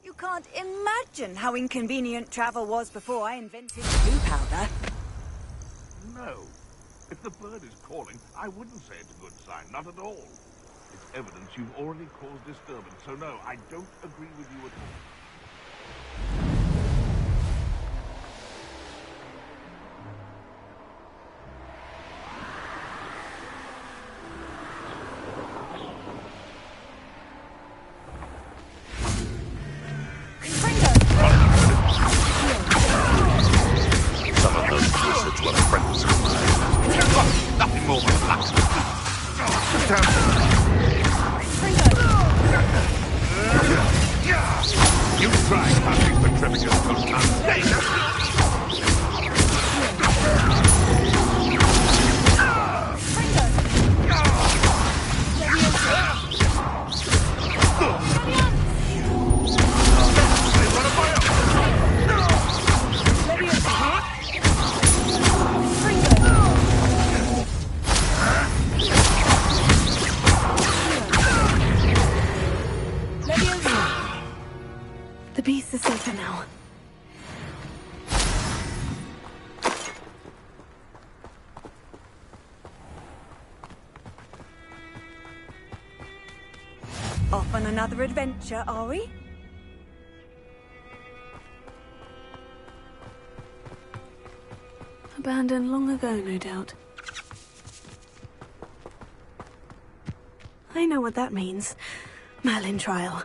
You can't imagine how inconvenient travel was before I invented blue powder. No. If the bird is calling, I wouldn't say it's a good sign, not at all. It's evidence you've already caused disturbance, so no, I don't agree with you at all. The beast is safer now. Off on another adventure, are we? Abandoned long ago, no doubt. I know what that means. Merlin trial.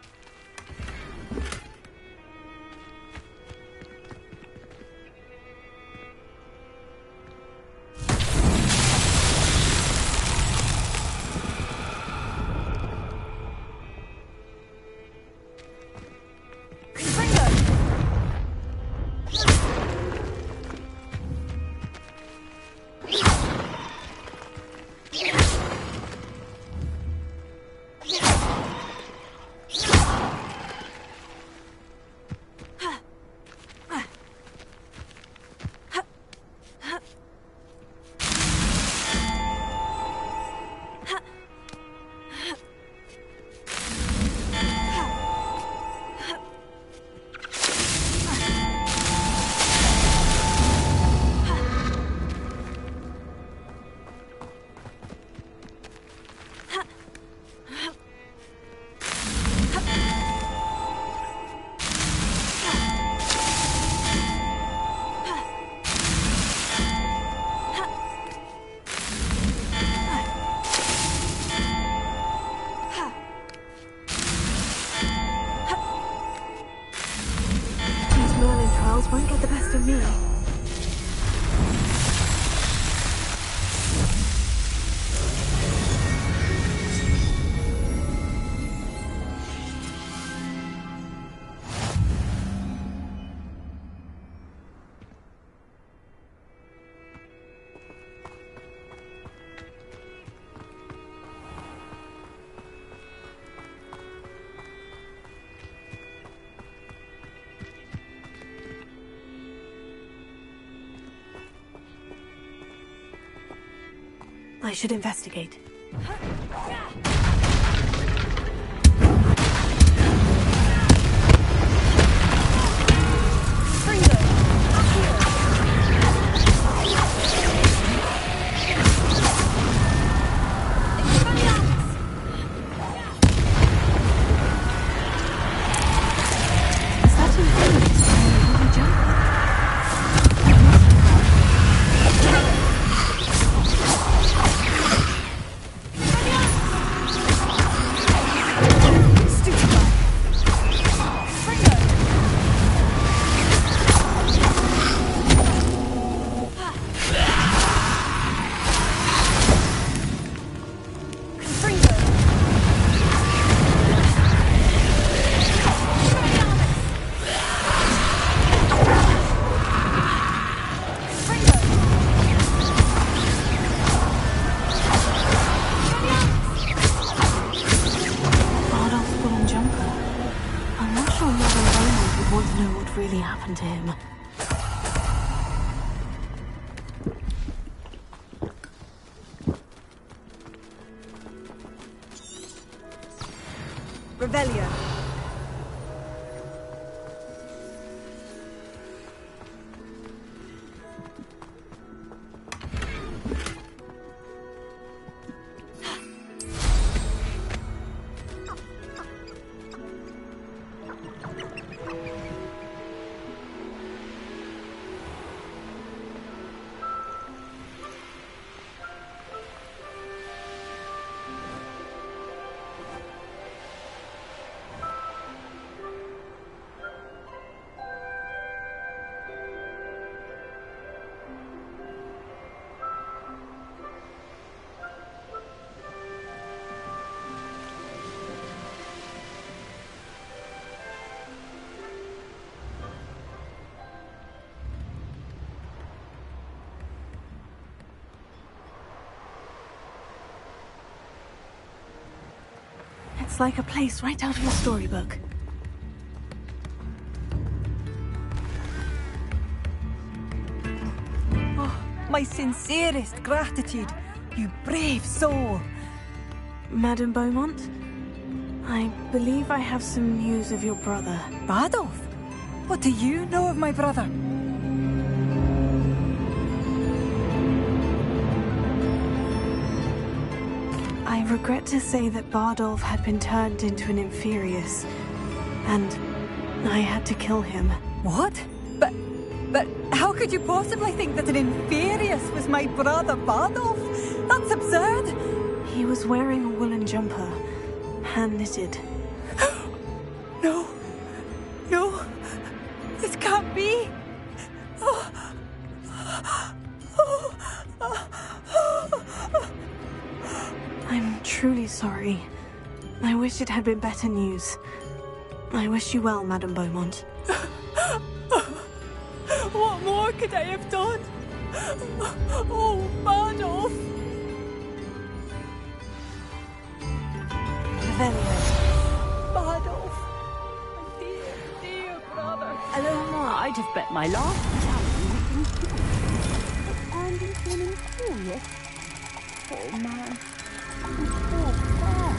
Won't get the best of me. I should investigate. Is that an enemy? happened to him. Revelio. It's like a place right out of a storybook. Oh, my sincerest gratitude, you brave soul. Madame Beaumont, I believe I have some news of your brother. Bardolph? What do you know of my brother? I regret to say that Bardolph had been turned into an Inferius, and I had to kill him. What? But how could you possibly think that an Inferius was my brother Bardolph? That's absurd! He was wearing a woolen jumper, hand-knitted. No. No. This can't be. I'm truly sorry. I wish it had been better news. I wish you well, Madame Beaumont. What more could I have done? Oh, Bardolph! Revelio. Bardolph! My dear, dear brother. Hello, I'd have bet my last salary it turned into an Inferius. Poor man. Poor bear.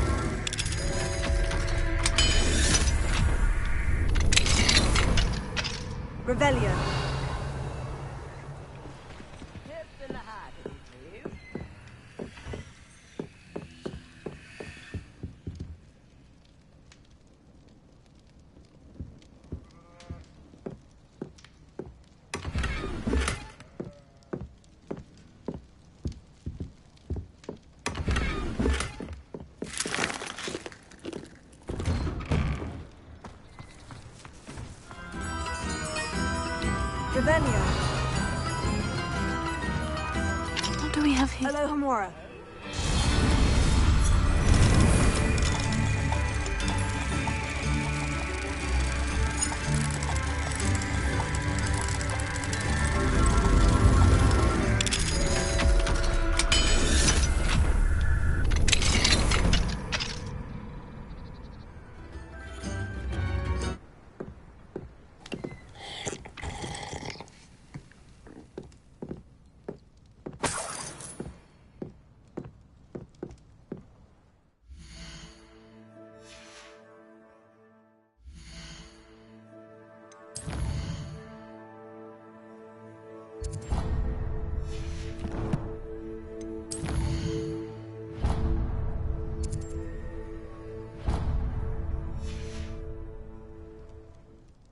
Revelio. Revelio. What do we have here? Hello, Hamora.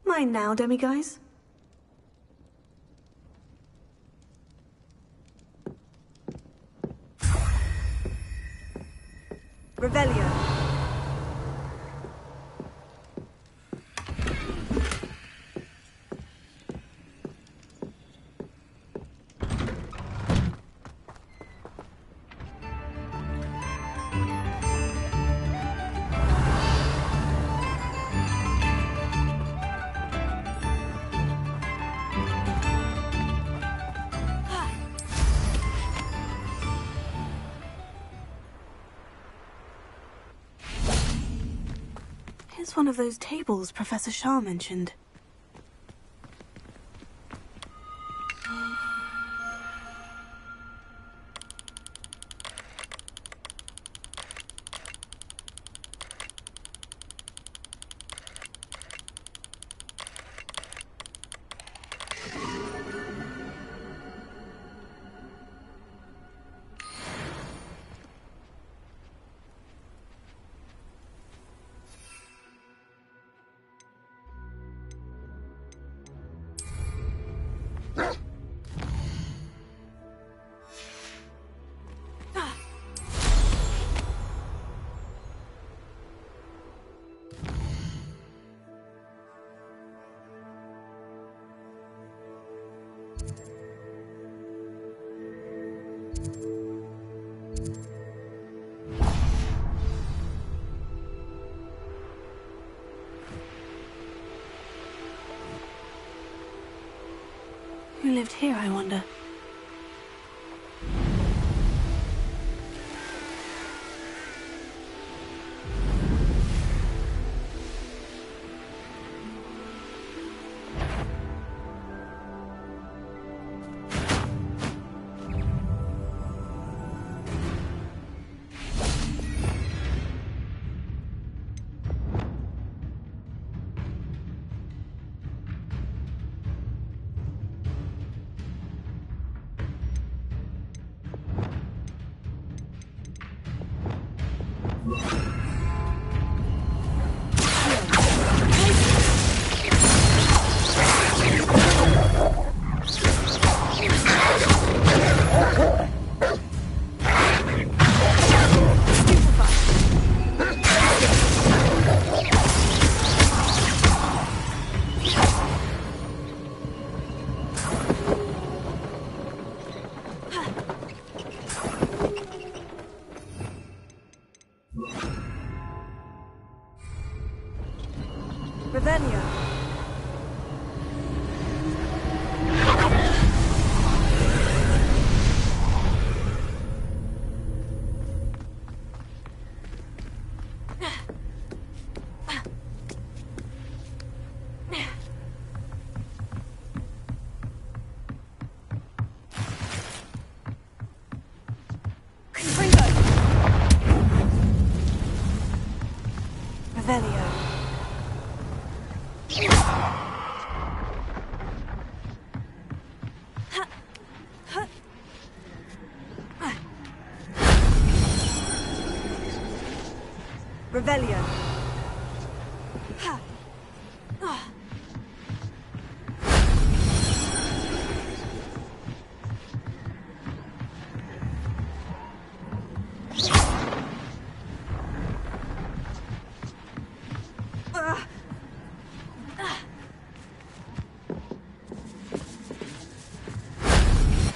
Mine now, demiguise. Revelio. Here's one of those tables Professor Shah mentioned. Who lived here, I wonder? Ravenia. Revelio. Revelio.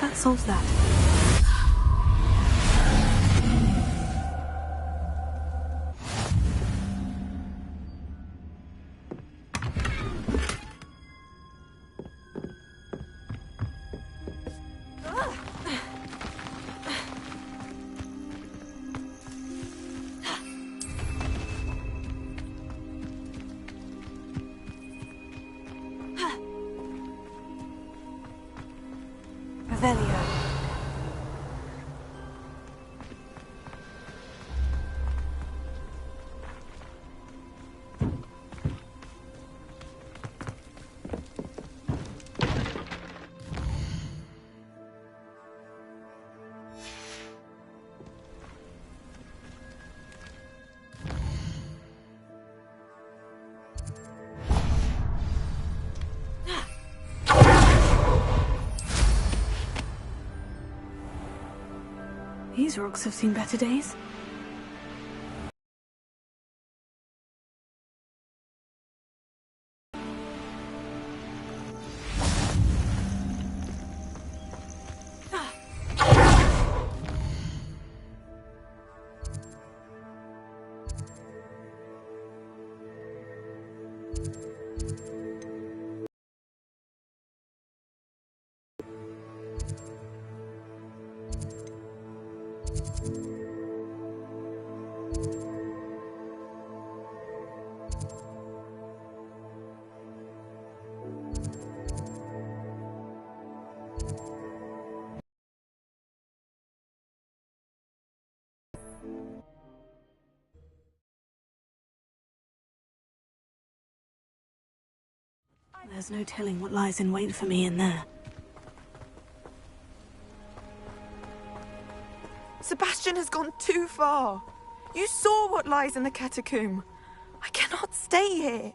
That solves that. Revelio. These rocks have seen better days. There's no telling what lies in wait for me in there. Sebastian has gone too far. You saw what lies in the catacomb. I cannot stay here.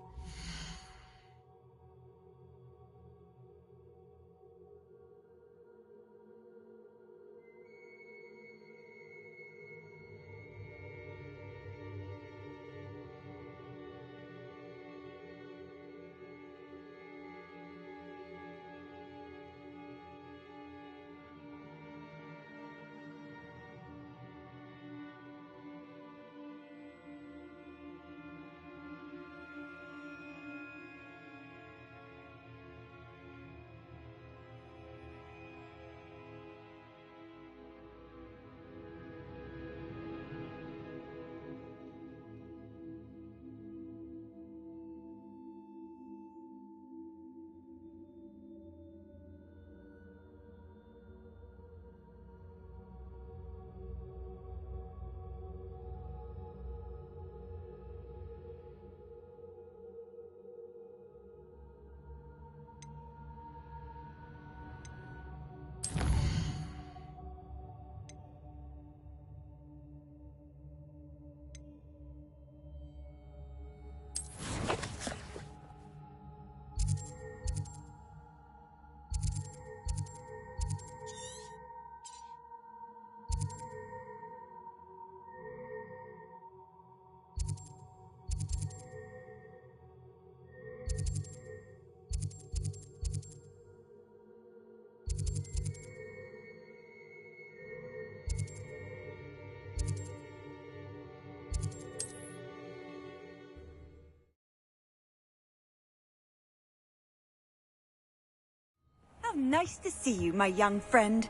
nice to see you, my young friend.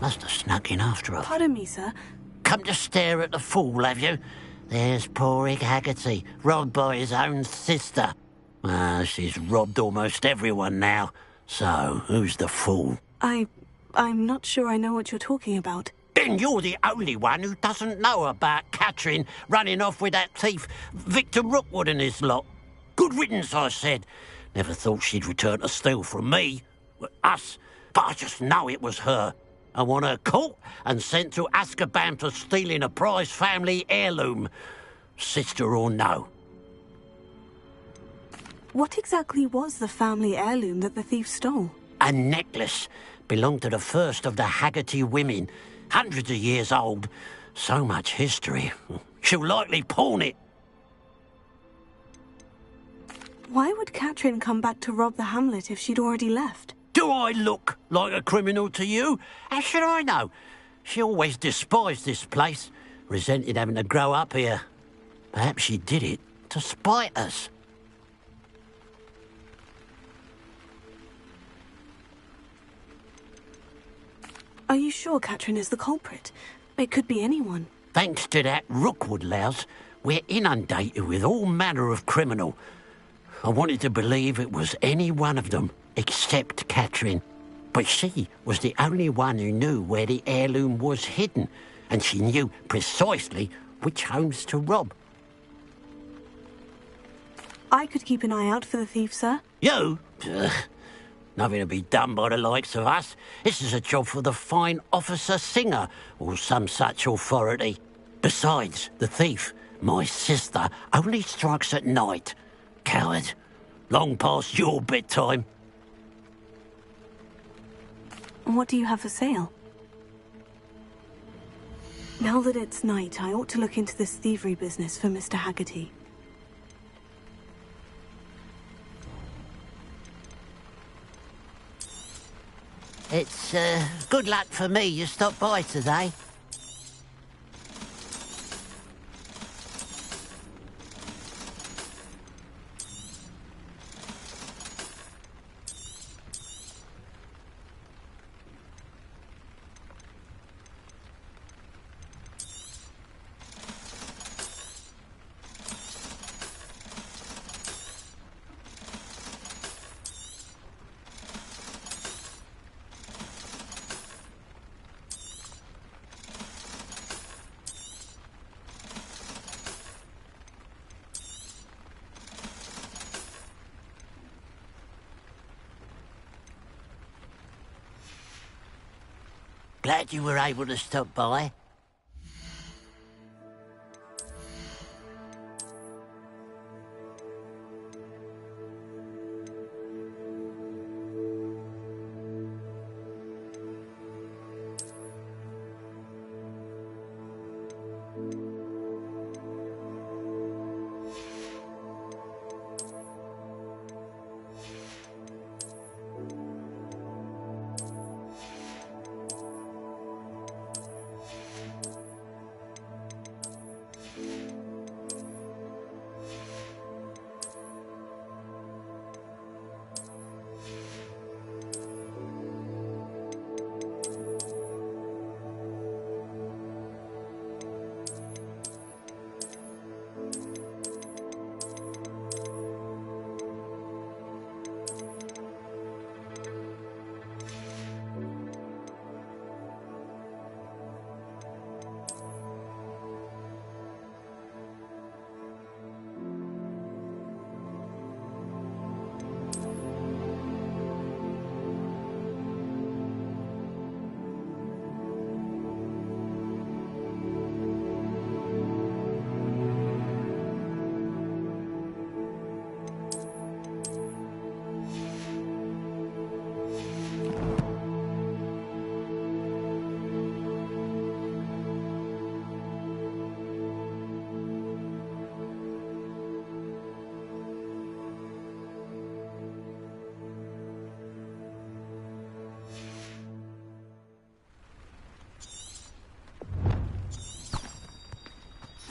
Must have snuck in after her. Pardon me, sir. Come to stare at the fool, have you? There's poor Ig Haggerty, robbed by his own sister. She's robbed almost everyone now. So, who's the fool? I'm not sure I know what you're talking about. Then you're the only one who doesn't know about Catherine running off with that thief, Victor Rookwood and his lot. Good riddance, I said. Never thought she'd return to steal from me. Us. But I just know it was her. I want her caught and sent to Azkaban for stealing a prize family heirloom. Sister or no. What exactly was the family heirloom that the thief stole? A necklace. Belonged to the first of the Haggerty women. Hundreds of years old. So much history. She'll likely pawn it. Why would Catherine come back to rob the hamlet if she'd already left? Do I look like a criminal to you? How should I know? She always despised this place, resented having to grow up here. Perhaps she did it to spite us. Are you sure Catherine is the culprit? It could be anyone. Thanks to that Rookwood louse, we're inundated with all manner of criminal. I wanted to believe it was any one of them, except Catherine. But she was the only one who knew where the heirloom was hidden, and she knew precisely which homes to rob. I could keep an eye out for the thief, sir. You? Nothing to be done by the likes of us. This is a job for the fine officer Singer, or some such authority. Besides, the thief, my sister, only strikes at night. Coward. Long past your bedtime. What do you have for sale? Now that it's night, I ought to look into this thievery business for Mr. Haggerty. It's, good luck for me you stopped by today. Glad you were able to stop by.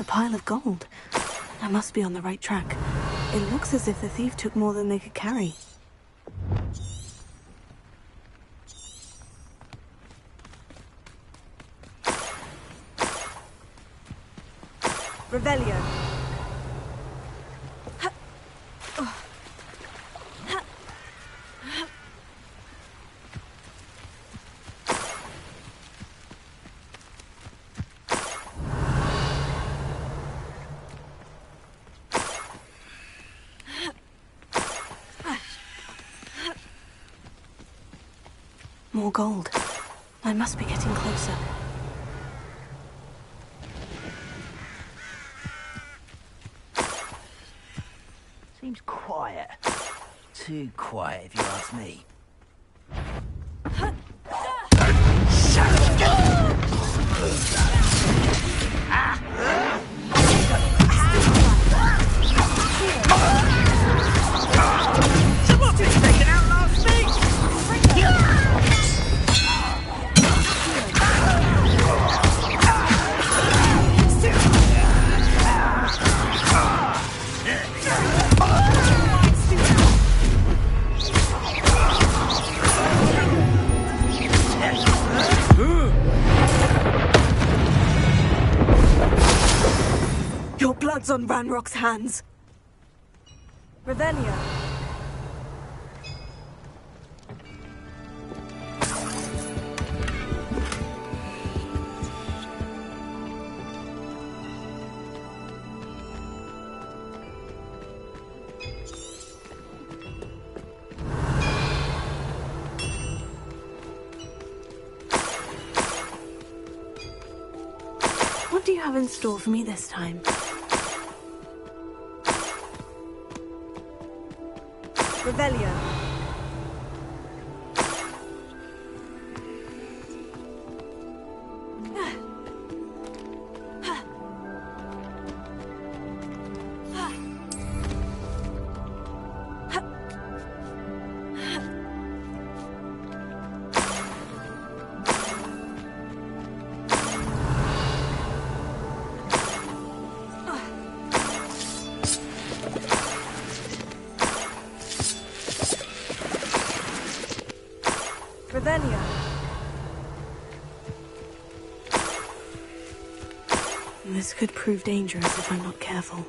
A pile of gold. I must be on the right track. It looks as if the thief took more than they could carry. Revelio. More gold. I must be getting closer. Seems quiet. Too quiet, if you ask me. Someone's been taken out last week! Your blood's on Ranrock's hands. Revelio. What do you have in store for me this time? Revelio. Revelio. This could prove dangerous if I'm not careful.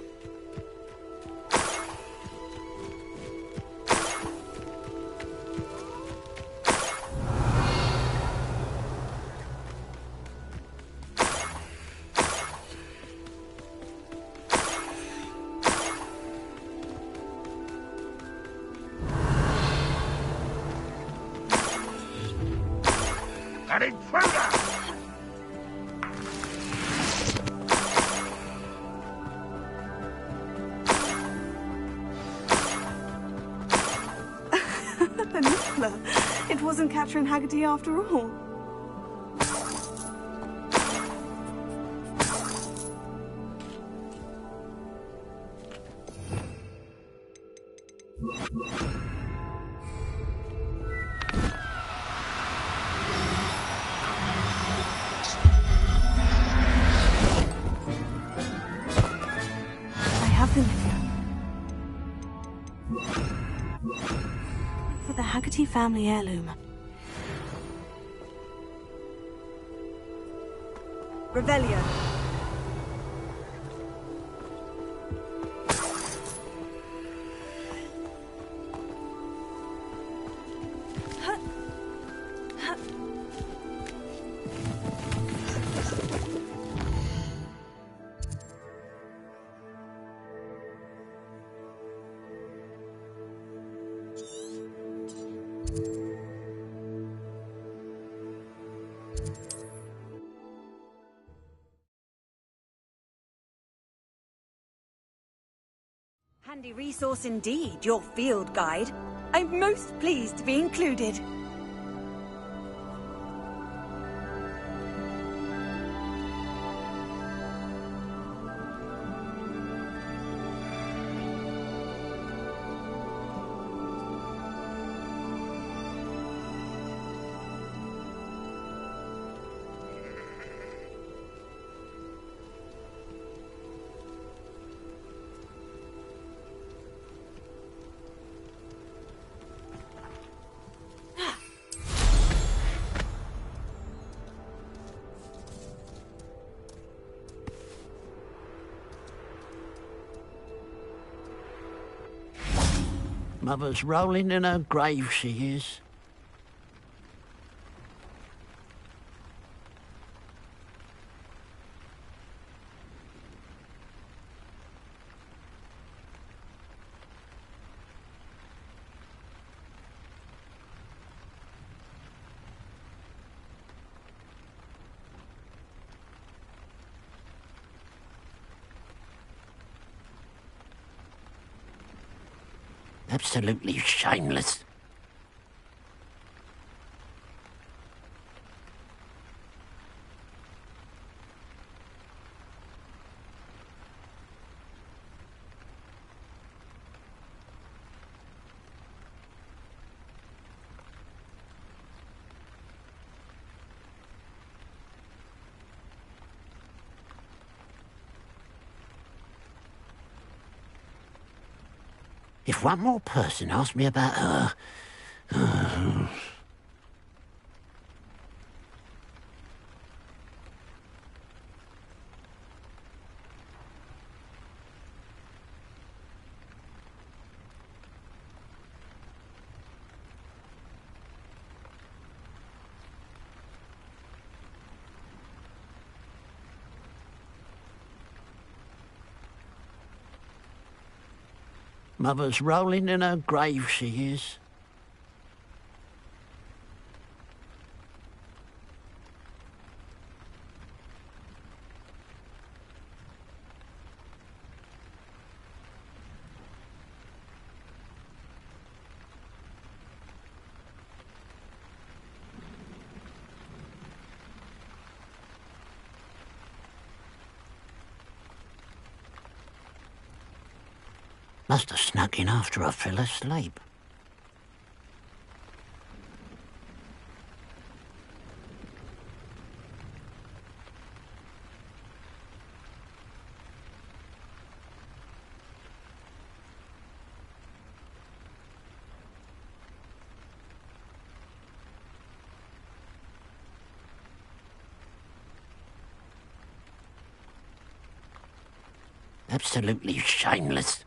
An intruder! The Niffler. It wasn't Catherine Haggerty after all. I have the Niffler. For the Haggerty family heirloom. Revelio. Handy resource indeed, your field guide. I'm most pleased to be included. Mother's rolling in her grave, she is. Absolutely shameless. If one more person asked me about her... Mother's rolling in her grave, she is. Must have snuck in after I fell asleep. Absolutely shameless.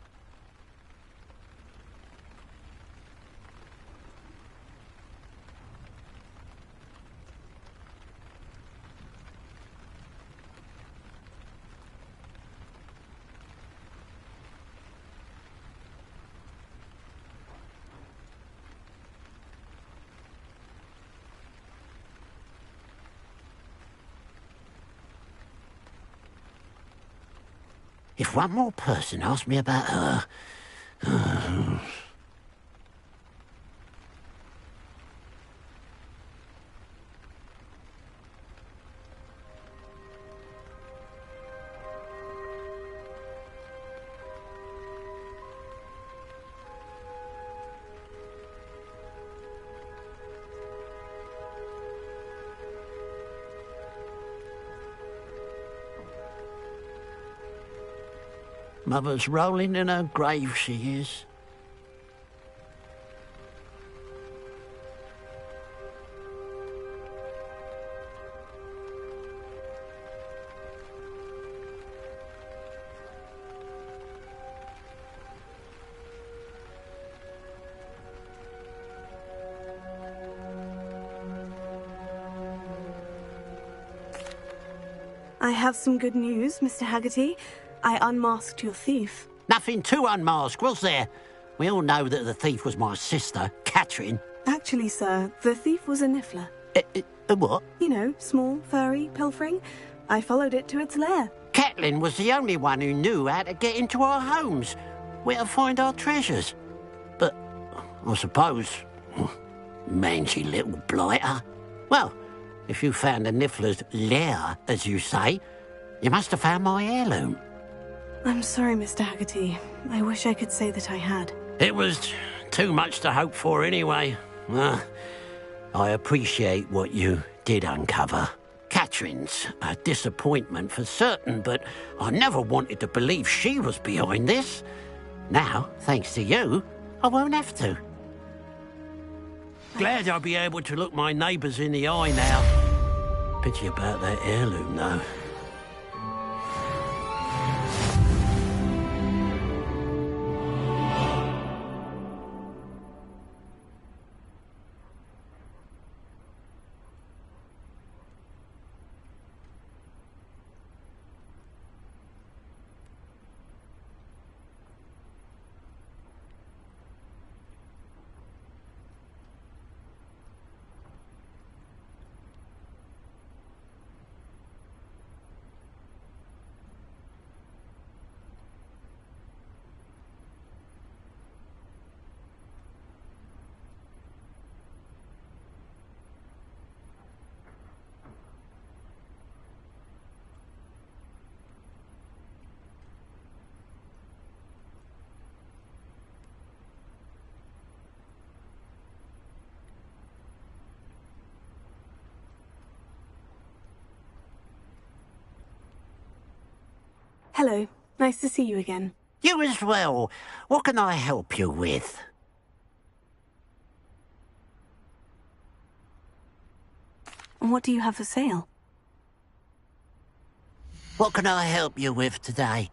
If one more person asked me about her... Mother's rolling in her grave, she is. I have some good news, Mr. Haggerty. I unmasked your thief. Nothing to unmask, was there? We all know that the thief was my sister, Catherine. Actually, sir, the thief was a niffler. A what? You know, small, furry, pilfering. I followed it to its lair. Catelyn was the only one who knew how to get into our homes, where to find our treasures. But, I suppose, mangy little blighter. Well, if you found the niffler's lair, as you say, you must have found my heirloom. I'm sorry, Mr. Haggerty. I wish I could say that I had. It was too much to hope for anyway. I appreciate what you did uncover. Catherine's a disappointment for certain, but I never wanted to believe she was behind this. Now, thanks to you, I won't have to. Glad I'll be able to look my neighbours in the eye now. Pity about that heirloom, though. Hello. Nice to see you again. You as well. What can I help you with? And what do you have for sale? What can I help you with today?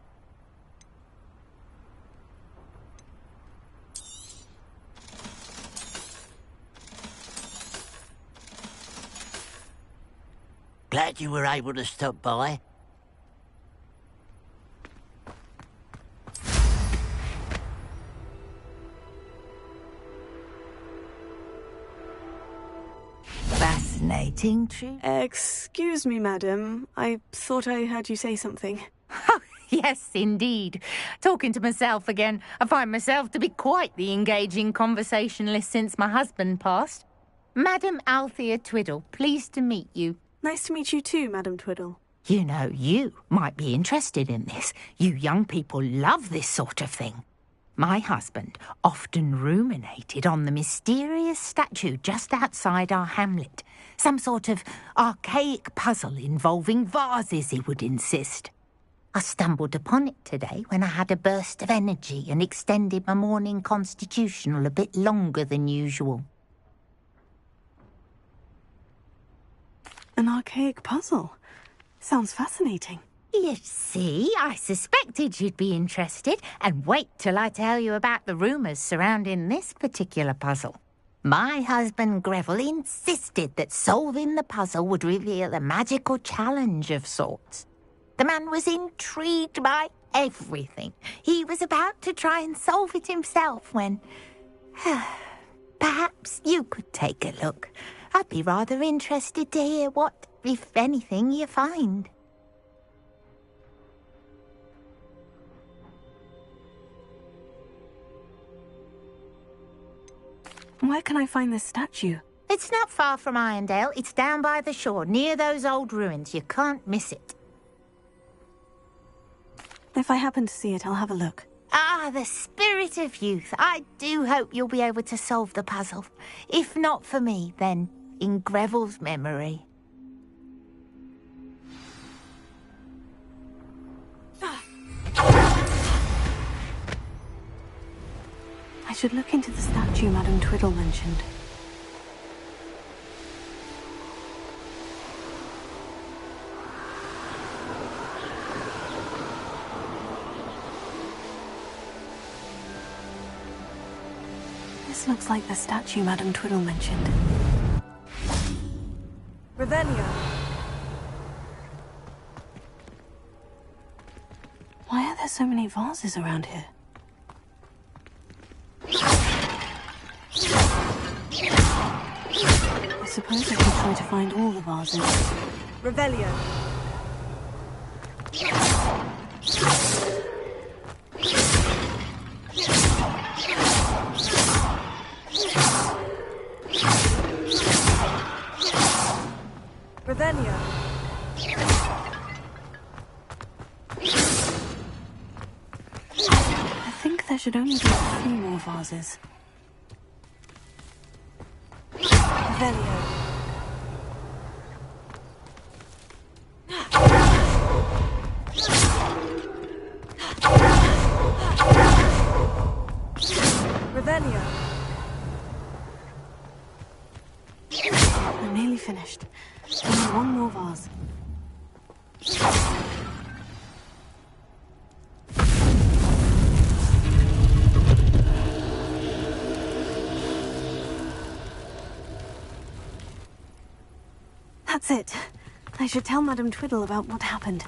Glad you were able to stop by. Fascinating, true. Excuse me, madam. I thought I heard you say something. Oh, yes, indeed. Talking to myself again. I find myself to be quite the engaging conversationalist since my husband passed. Madam Althea Twiddle, pleased to meet you. Nice to meet you too, Madam Twiddle. You know, you might be interested in this. You young people love this sort of thing. My husband often ruminated on the mysterious statue just outside our hamlet. Some sort of archaic puzzle involving vases, he would insist. I stumbled upon it today when I had a burst of energy and extended my morning constitutional a bit longer than usual. An archaic puzzle. Sounds fascinating. You see, I suspected you'd be interested, and wait till I tell you about the rumours surrounding this particular puzzle. My husband Greville insisted that solving the puzzle would reveal a magical challenge of sorts. The man was intrigued by everything. He was about to try and solve it himself when... Perhaps you could take a look. I'd be rather interested to hear what, if anything, you find. Where can I find this statue? It's not far from Irondale. It's down by the shore, near those old ruins. You can't miss it. If I happen to see it, I'll have a look. Ah, the spirit of youth. I do hope you'll be able to solve the puzzle. If not for me, then in Greville's memory. I should look into the statue Madam Twiddle mentioned. This looks like the statue Madam Twiddle mentioned. Revelio. Why are there so many vases around here? I suppose I could try to find all the vases. Revelio. Revelio. I think there should only be a few more vases. Revelio. Revelio. I'm nearly finished. Only one more vase. That's it. I should tell Madam Twiddle about what happened.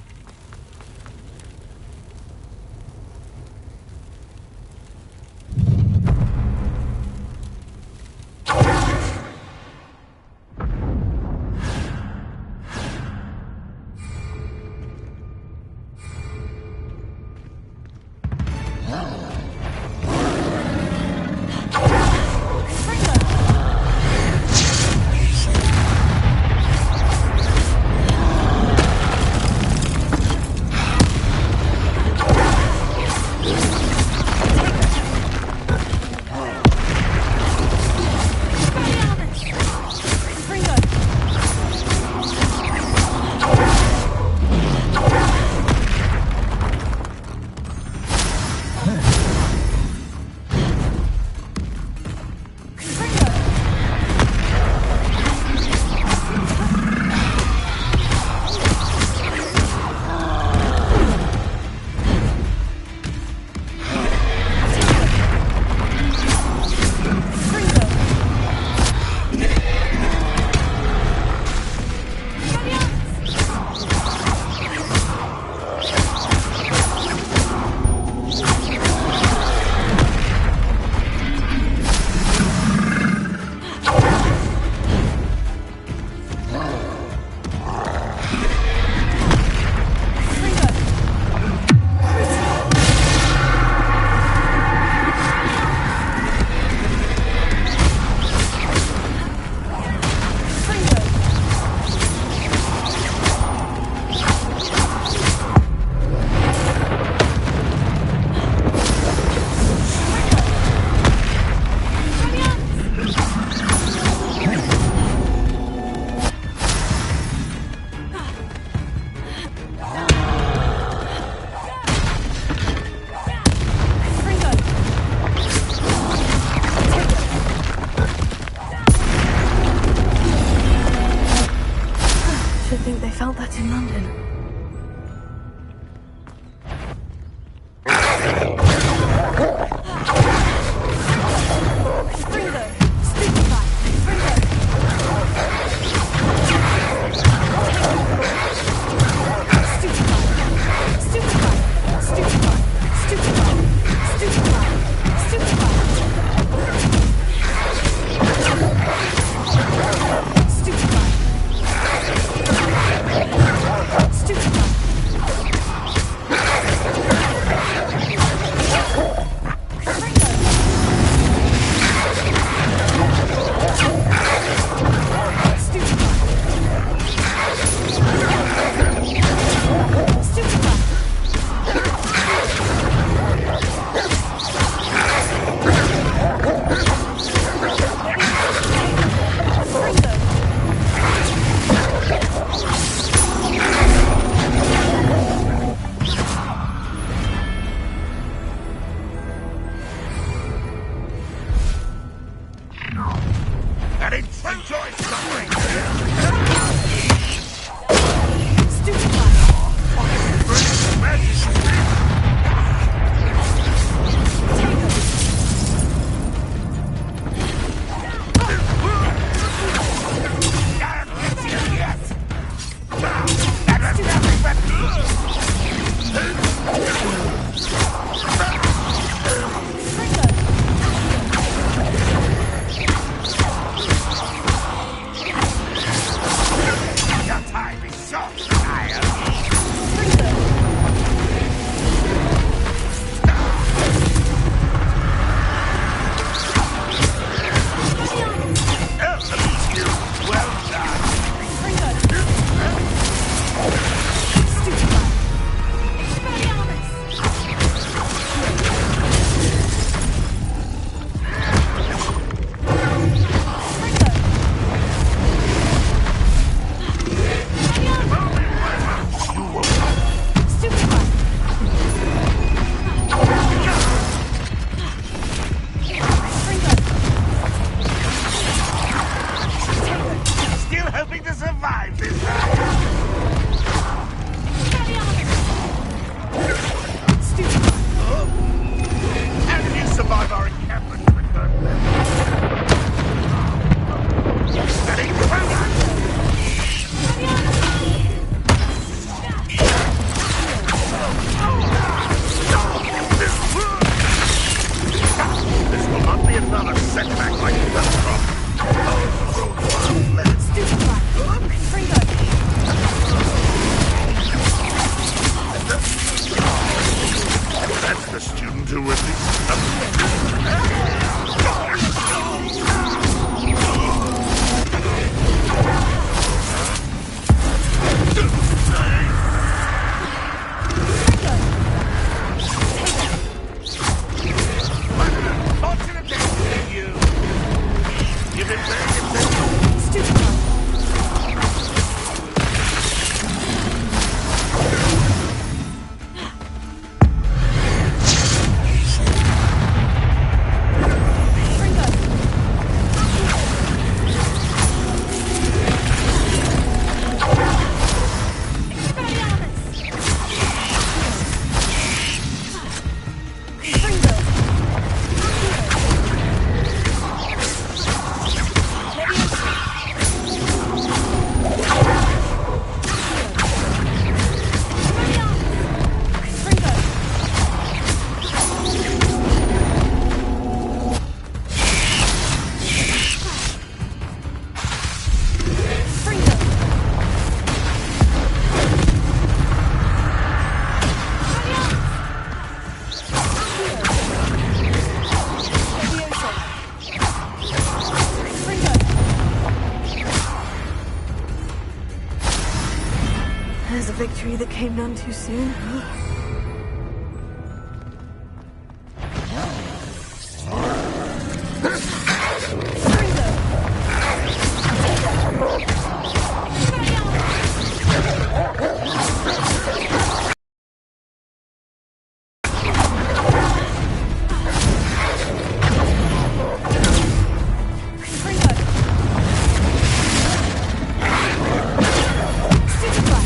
felt that in London. There's a victory that came none too soon. Stupefy!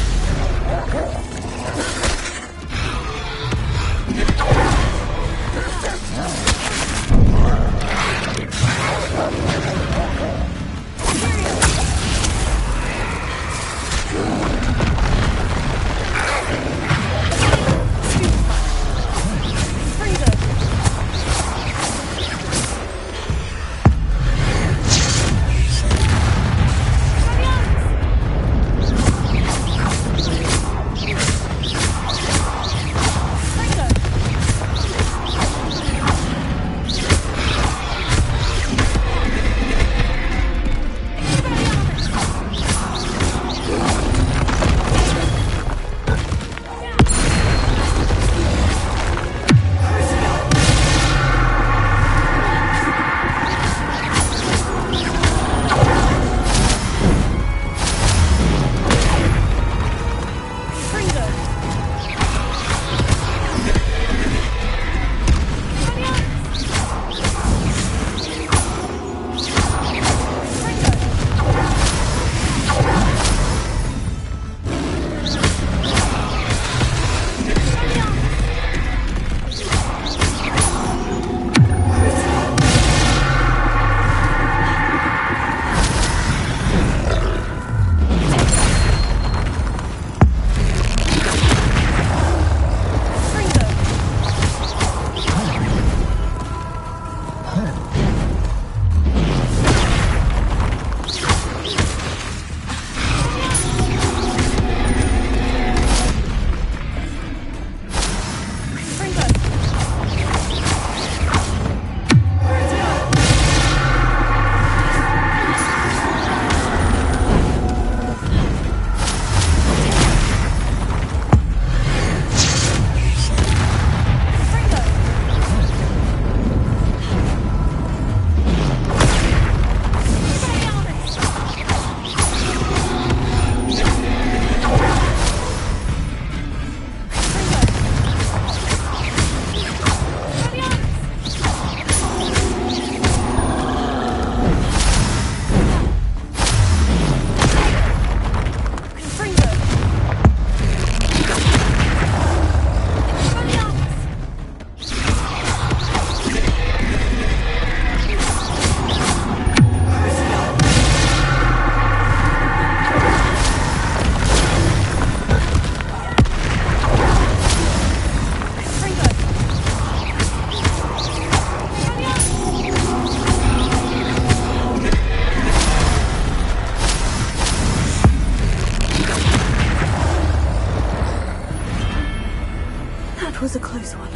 That was a close one.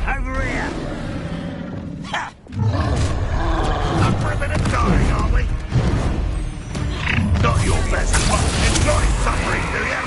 Over here! Ha! Up for a bit of dying, are we? Not your best, but enjoy suffering, do you?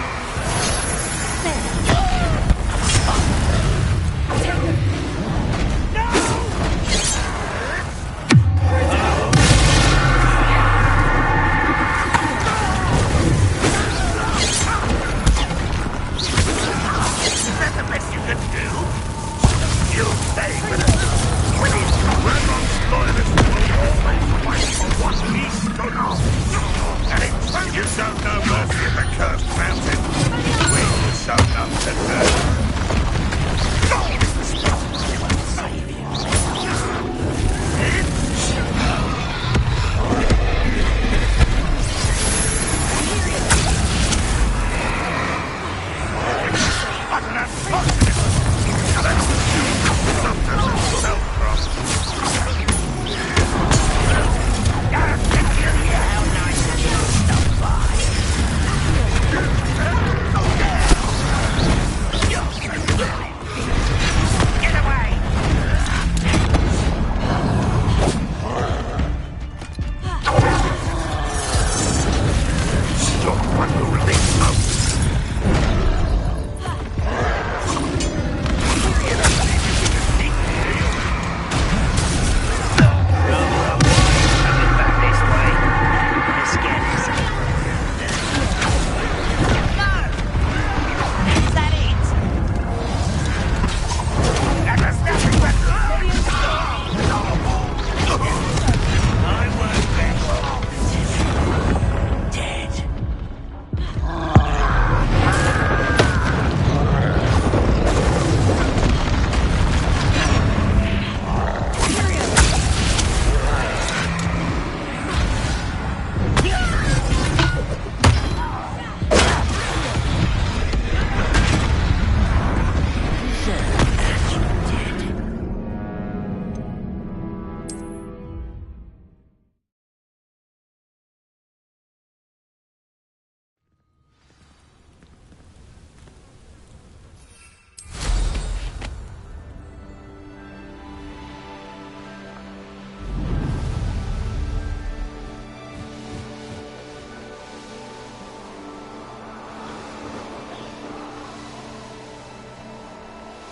You show no mercy at the cursed mountain. We will show none to her.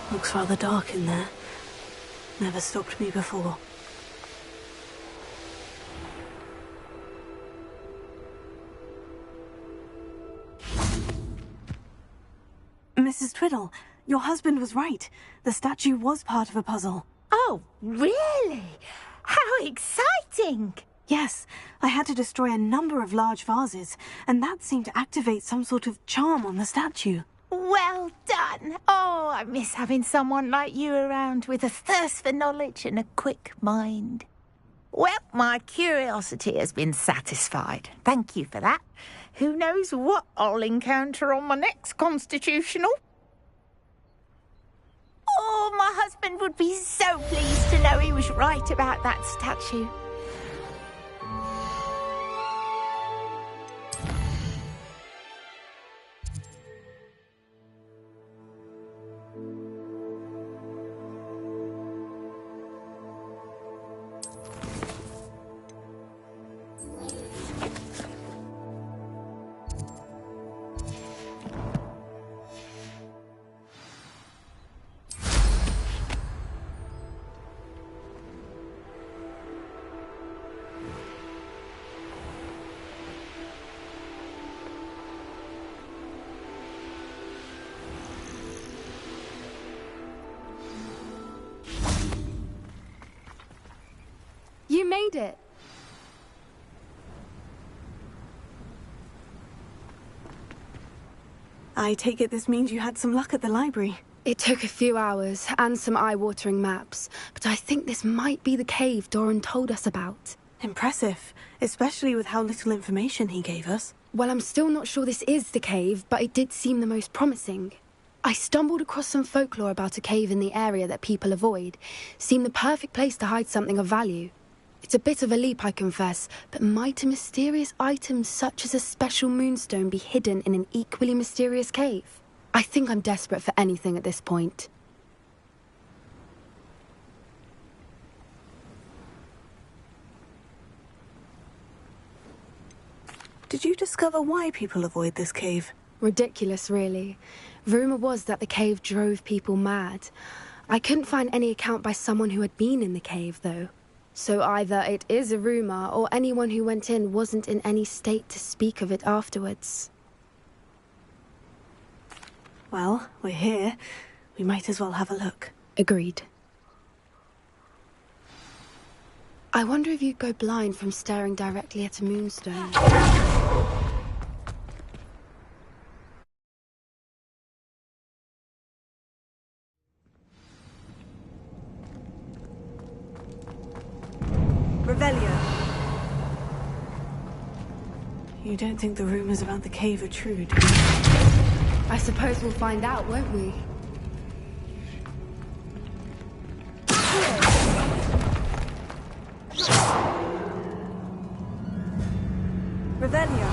Looks rather dark in there. Never stopped me before. Mrs. Twiddle, your husband was right. The statue was part of a puzzle. Oh, really? How exciting! Yes, I had to destroy a number of large vases, and that seemed to activate some sort of charm on the statue. Well done. Oh, I miss having someone like you around with a thirst for knowledge and a quick mind. Well, my curiosity has been satisfied. Thank you for that. Who knows what I'll encounter on my next constitutional? Oh, my husband would be so pleased to know he was right about that statue. You made it. I take it this means you had some luck at the library. It took a few hours and some eye-watering maps, but I think this might be the cave Doran told us about. Impressive, especially with how little information he gave us. Well, I'm still not sure this is the cave, but it did seem the most promising. I stumbled across some folklore about a cave in the area that people avoid. Seemed the perfect place to hide something of value. It's a bit of a leap, I confess, but might a mysterious item such as a special moonstone be hidden in an equally mysterious cave? I think I'm desperate for anything at this point. Did you discover why people avoid this cave? Ridiculous, really. Rumour was that the cave drove people mad. I couldn't find any account by someone who had been in the cave, though. So either it is a rumour, or anyone who went in wasn't in any state to speak of it afterwards. Well, we're here. We might as well have a look. Agreed. I wonder if you'd go blind from staring directly at a moonstone. Revelio. You don't think the rumors about the cave are true, do you? I suppose we'll find out, won't we? Revelio.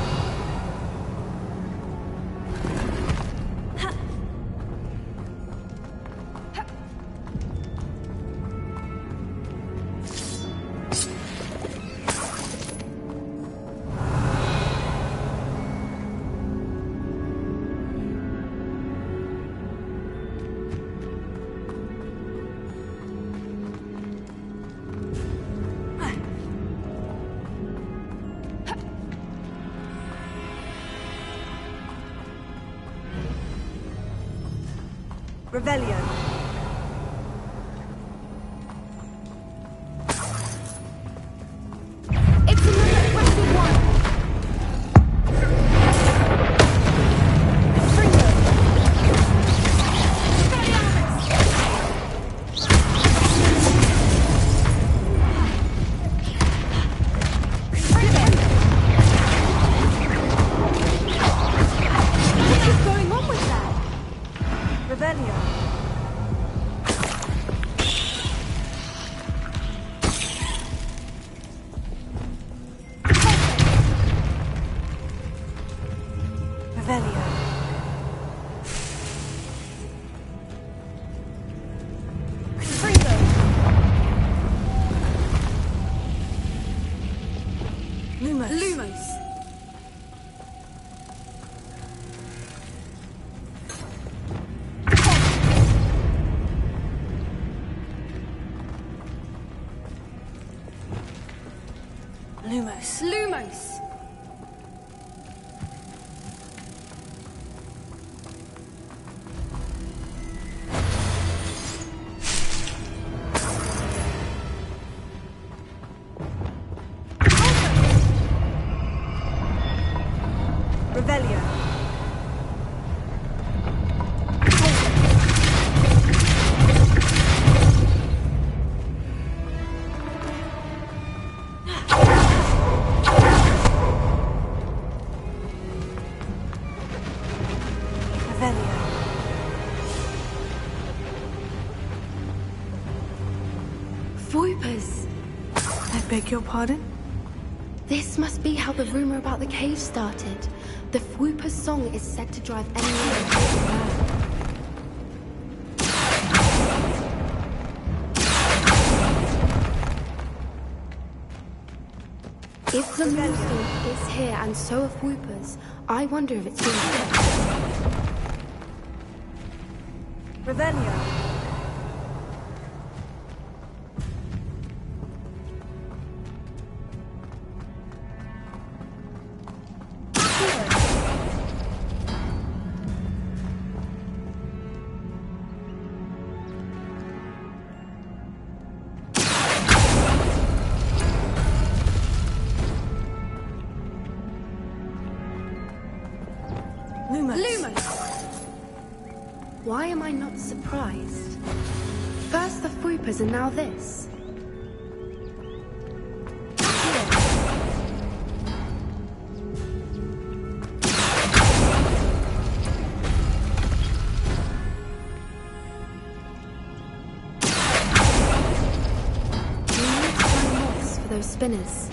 Revelio. It's another aggressive one! What is going on with that? Revelio. Revelio. Freedom. Lumos. Lumos. Lumos. Lumos. Revelio. Revelio. Voipers. I beg your pardon? This must be how the rumor about the cave started. The Whooper's song is said to drive anyone mad. If the moonstone is here and so are Whoopers, I wonder if it's been hit. Revelio. Lumos! Why am I not surprised? First the Whoopers and now this. spinners.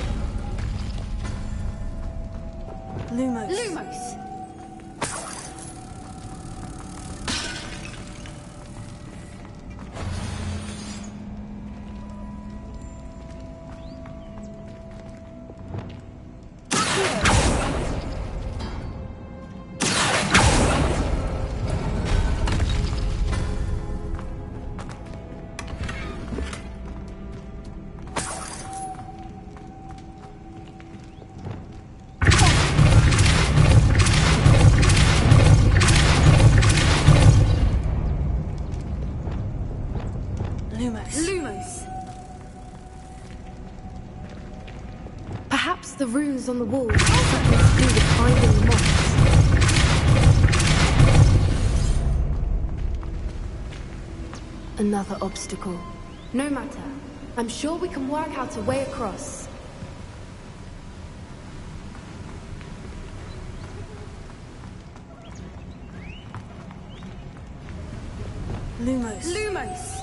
Lumos. Lumos! Lumos. Perhaps the runes on the walls have something to do with finding the moths. Another obstacle. No matter. I'm sure we can work out a way across. Lumos. Lumos!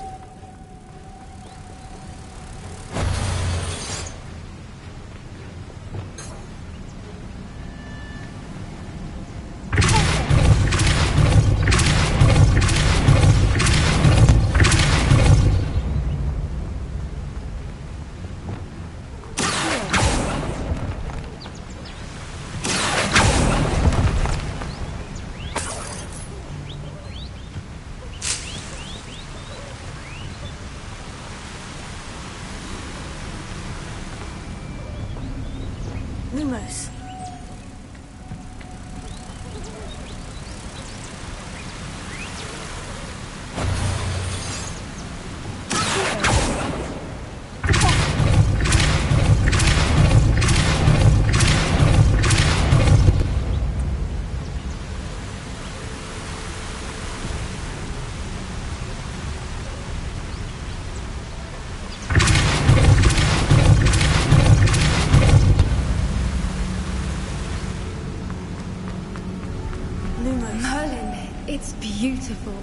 Lumos. Merlin, it's beautiful.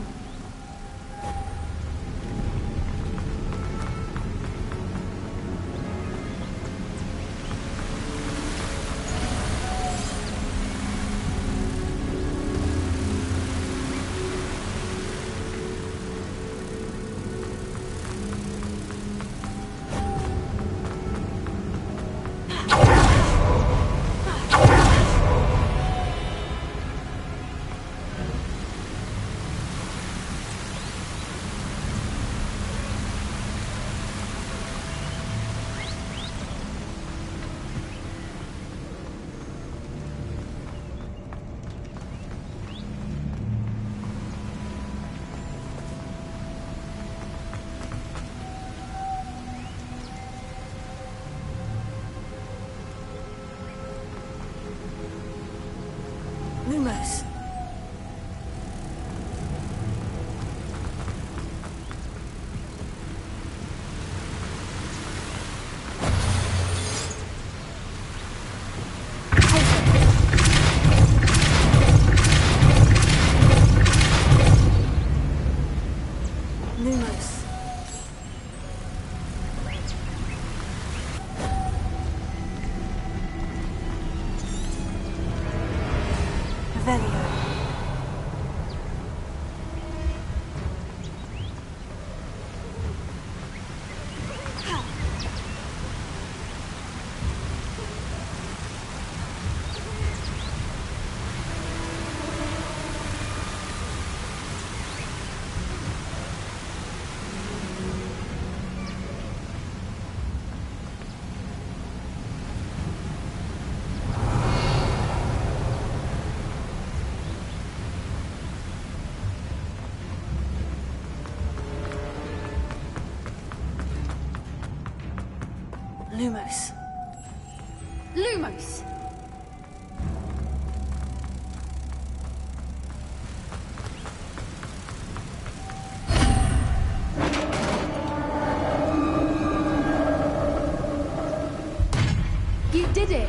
Lumos. Lumos. Revelio. Lumos. Lumos! You did it!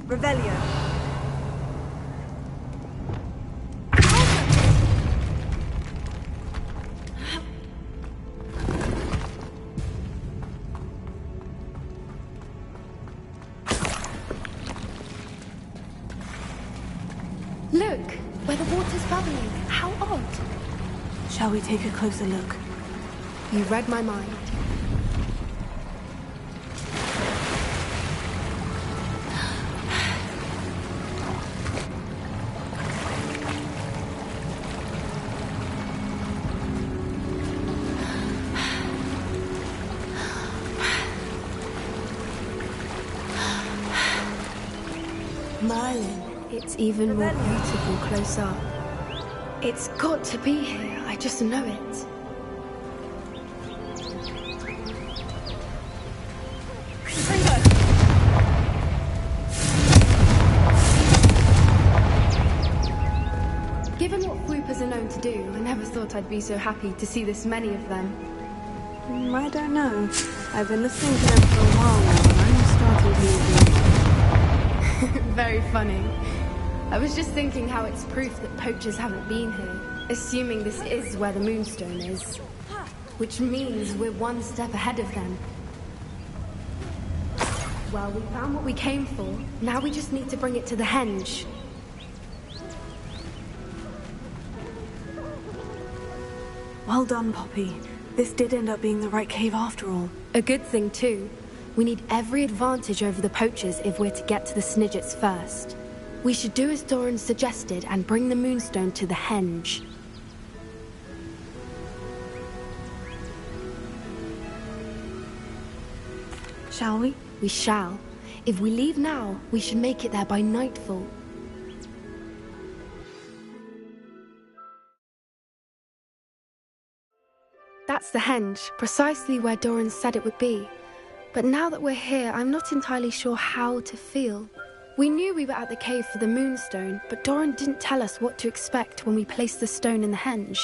Revelio. Look, where the water's bubbling. How odd. Shall we take a closer look? You read my mind. Merlin, it's even more beautiful close up. It's got to be here, I just know it. Given what Whoopers are known to do, I never thought I'd be so happy to see this many of them. I don't know. I've been listening to them for a while now, and I'm starting to agree. Very funny. I was just thinking how it's proof that poachers haven't been here, assuming this is where the Moonstone is. Which means we're one step ahead of them. Well, we found what we came for. Now we just need to bring it to the henge. Well done, Poppy. This did end up being the right cave after all. A good thing, too. We need every advantage over the poachers if we're to get to the Snidgets first. We should do as Doran suggested and bring the Moonstone to the henge. Shall we? We shall. If we leave now, we should make it there by nightfall. That's the henge, precisely where Doran said it would be. But now that we're here, I'm not entirely sure how to feel. We knew we were at the cave for the Moonstone, but Doran didn't tell us what to expect when we placed the stone in the henge.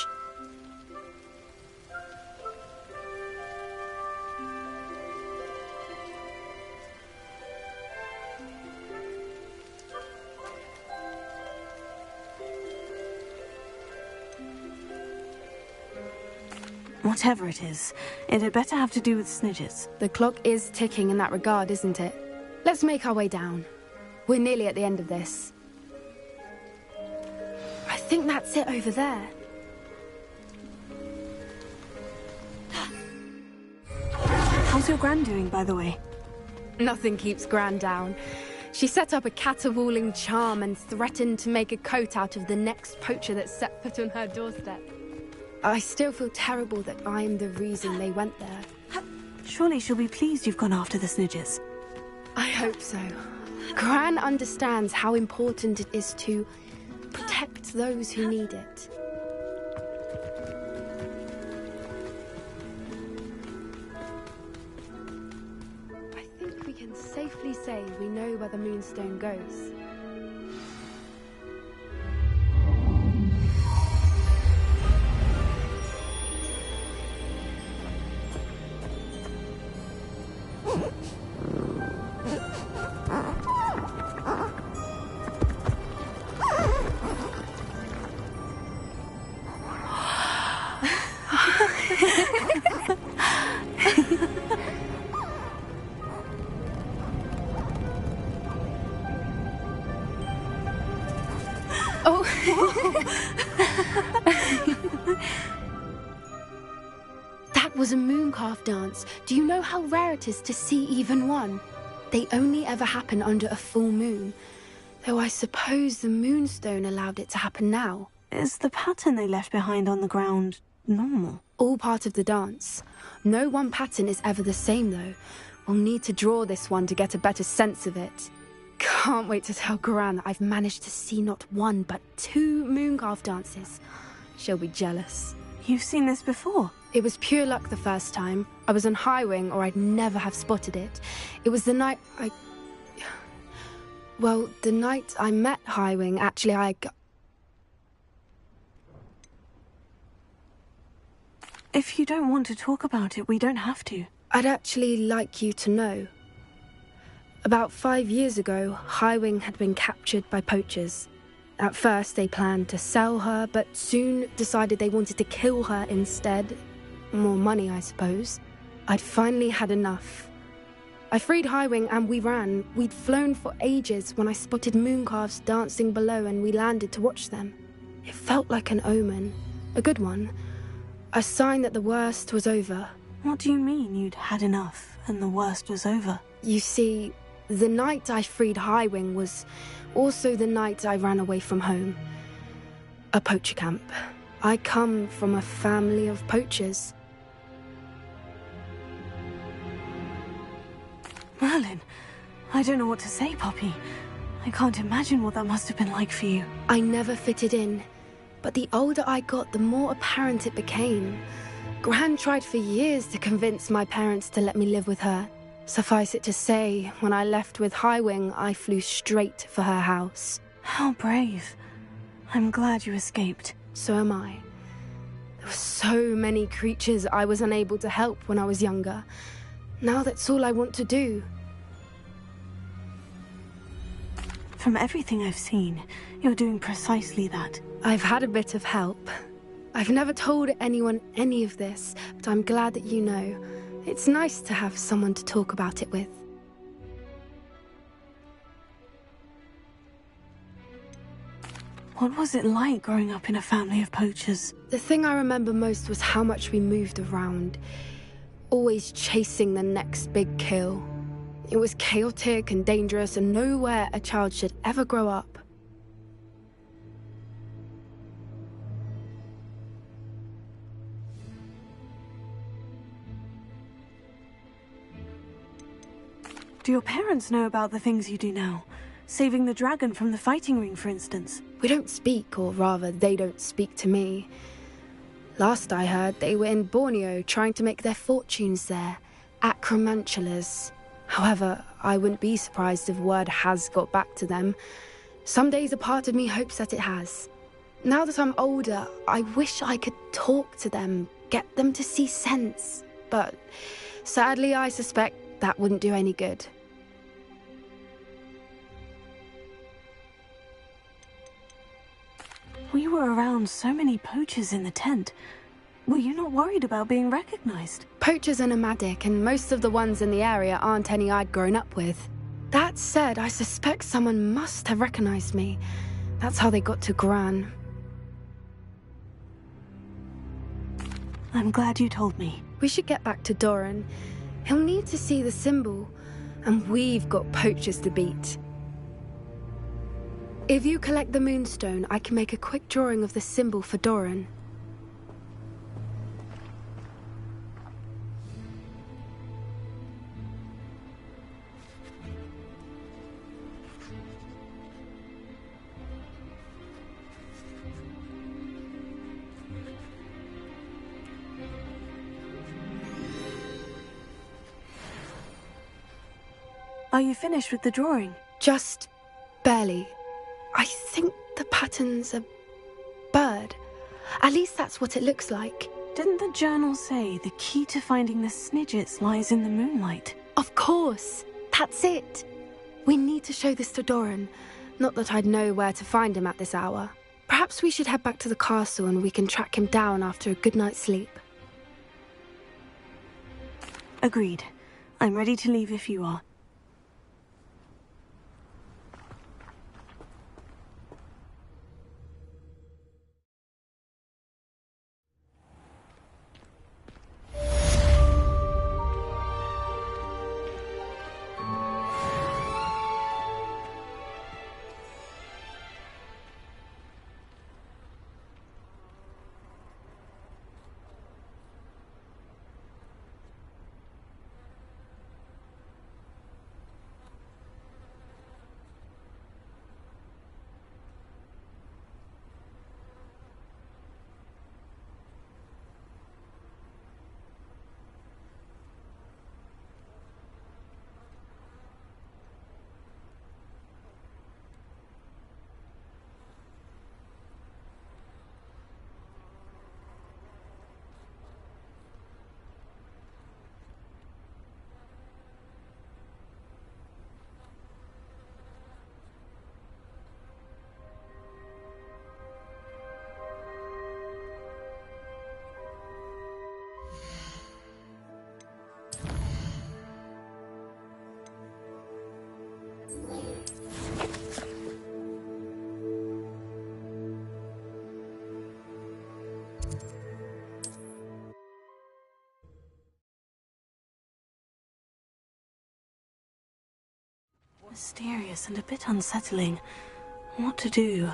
Whatever it is, it had better have to do with Snidgets. The clock is ticking in that regard, isn't it? Let's make our way down. We're nearly at the end of this. I think that's it over there. How's your Gran doing, by the way? Nothing keeps Gran down. She set up a caterwauling charm and threatened to make a coat out of the next poacher that set foot on her doorstep. I still feel terrible that I'm the reason they went there. Surely she'll be pleased you've gone after the Snidgets. I hope so. Gran understands how important it is to protect those who need it. I think we can safely say we know where the Moonstone goes. That was a mooncalf dance. Do you know how rare it is to see even one? They only ever happen under a full moon. Though I suppose the Moonstone allowed it to happen now. Is the pattern they left behind on the ground normal? All part of the dance. No one pattern is ever the same, though. We'll need to draw this one to get a better sense of it. Can't wait to tell Gran that I've managed to see not one, but 2 mooncalf dances. She'll be jealous. You've seen this before? It was pure luck the first time. I was on Highwing, or I'd never have spotted it. It was the night Well, the night I met Highwing, actually, If you don't want to talk about it, we don't have to. I'd actually like you to know. About 5 years ago, Highwing had been captured by poachers. At first, they planned to sell her, but soon decided they wanted to kill her instead. More money, I suppose. I'd finally had enough. I freed Highwing and we ran. We'd flown for ages when I spotted mooncalves dancing below and we landed to watch them. It felt like an omen. A good one. A sign that the worst was over. What do you mean you'd had enough and the worst was over? You see, the night I freed Highwing was also the night I ran away from home. A poacher camp. I come from a family of poachers. Merlin, I don't know what to say, Poppy. I can't imagine what that must have been like for you. I never fitted in, but the older I got, the more apparent it became. Gran tried for years to convince my parents to let me live with her. Suffice it to say, when I left with Highwing, I flew straight for her house. How brave. I'm glad you escaped. So am I. There were so many creatures I was unable to help when I was younger. Now that's all I want to do. From everything I've seen, you're doing precisely that. I've had a bit of help. I've never told anyone any of this, but I'm glad that you know. It's nice to have someone to talk about it with. What was it like growing up in a family of poachers? The thing I remember most was how much we moved around, always chasing the next big kill. It was chaotic and dangerous and nowhere a child should ever grow up. Do your parents know about the things you do now? Saving the dragon from the fighting ring, for instance? We don't speak, or rather, they don't speak to me. Last I heard, they were in Borneo trying to make their fortunes there, acromantulas. However, I wouldn't be surprised if word has got back to them. Some days a part of me hopes that it has. Now that I'm older, I wish I could talk to them, get them to see sense. But sadly, I suspect that wouldn't do any good. We were around so many poachers in the tent. Were you not worried about being recognized? Poachers are nomadic, and most of the ones in the area aren't any I'd grown up with. That said, I suspect someone must have recognized me. That's how they got to Gran. I'm glad you told me. We should get back to Doran. He'll need to see the symbol, and we've got poachers to beat. If you collect the moonstone, I can make a quick drawing of the symbol for Doran. Are you finished with the drawing? Just barely. I think the pattern's a bird. At least that's what it looks like. Didn't the journal say the key to finding the Snidgets lies in the moonlight? Of course. That's it. We need to show this to Doran. Not that I'd know where to find him at this hour. Perhaps we should head back to the castle and we can track him down after a good night's sleep. Agreed. I'm ready to leave if you are. Mysterious and a bit unsettling. What to do?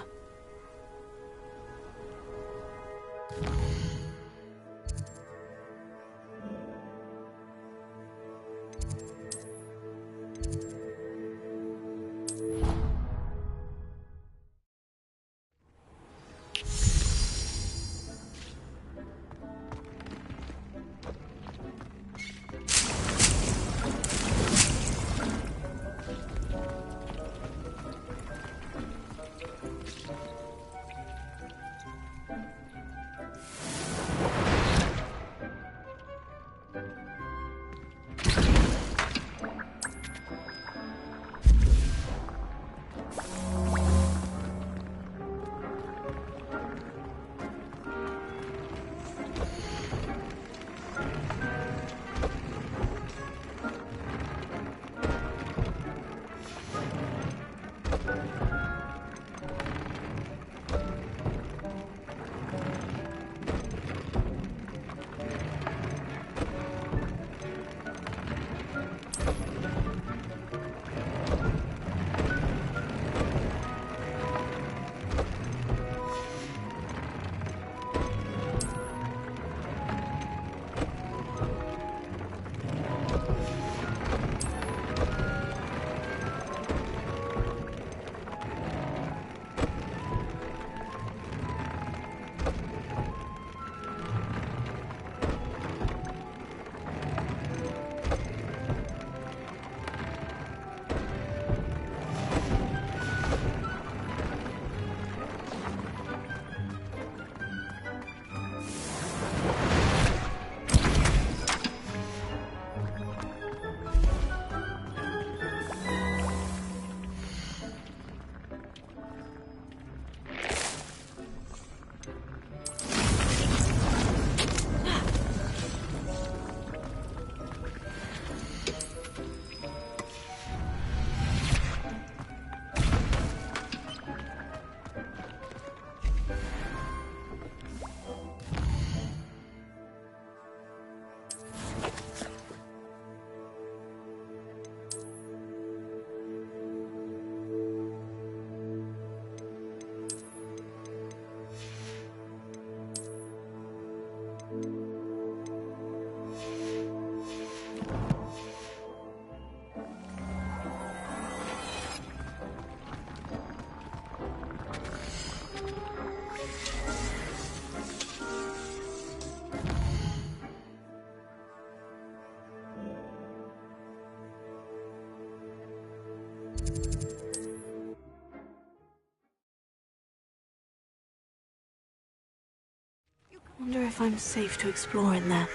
Wonder if I'm safe to explore in there.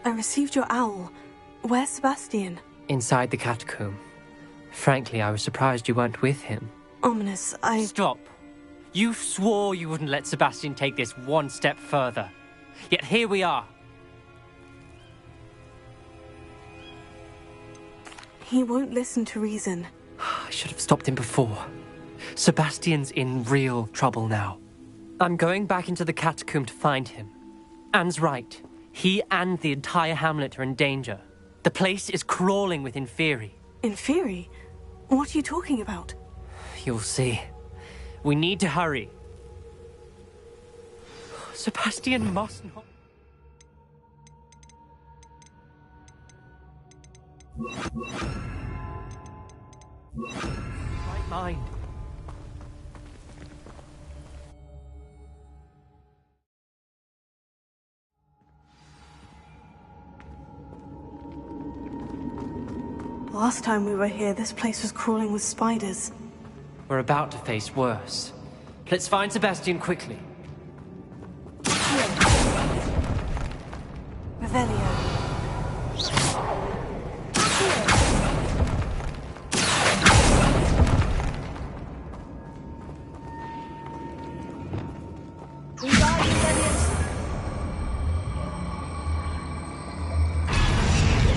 I received your owl. Where's Sebastian? Inside the catacomb. Frankly, I was surprised you weren't with him. Ominous, Stop! You swore you wouldn't let Sebastian take this one step further. Yet here we are. He won't listen to reason. I should have stopped him before. Sebastian's in real trouble now. I'm going back into the catacomb to find him. Anne's right. He and the entire hamlet are in danger. The place is crawling with Inferi. Inferi? What are you talking about? You'll see. We need to hurry. Sebastian must not... Right mind. Last time we were here, this place was crawling with spiders. We're about to face worse. Let's find Sebastian quickly. Revelio.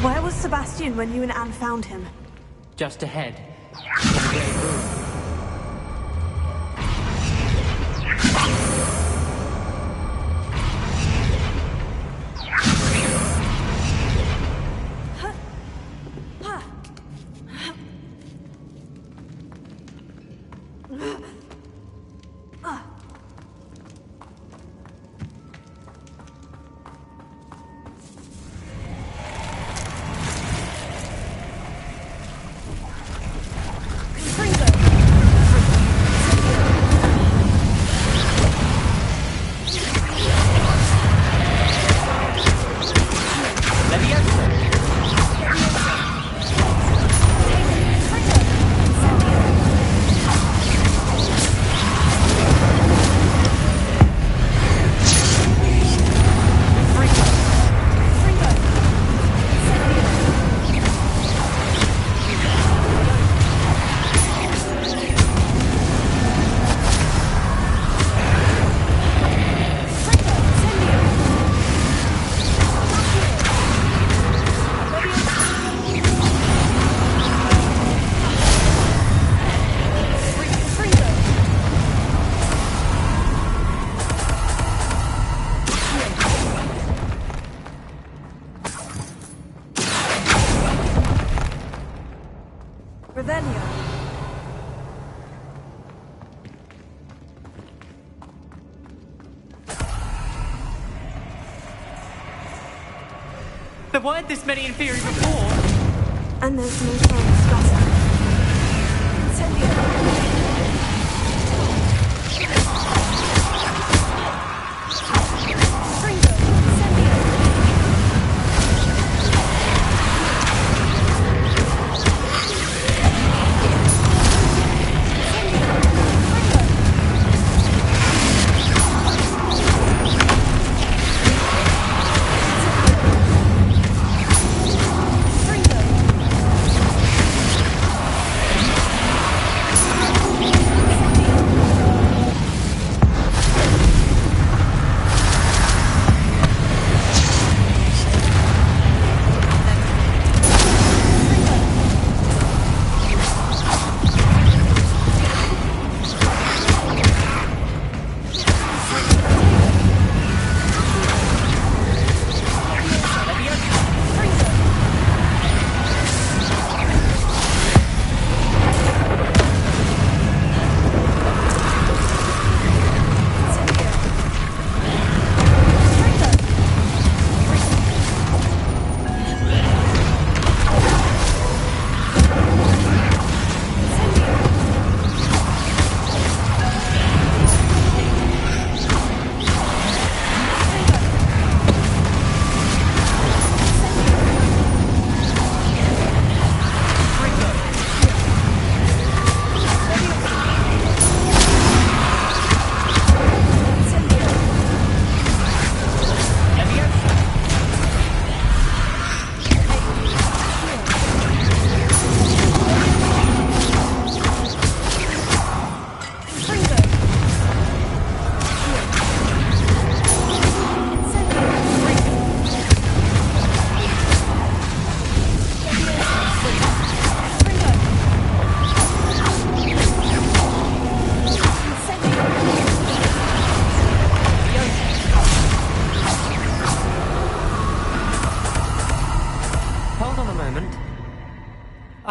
Where was Sebastian when you and Anne found him? Just ahead. In the great room. There weren't this many Inferi before. And there's no sign of Sebastian.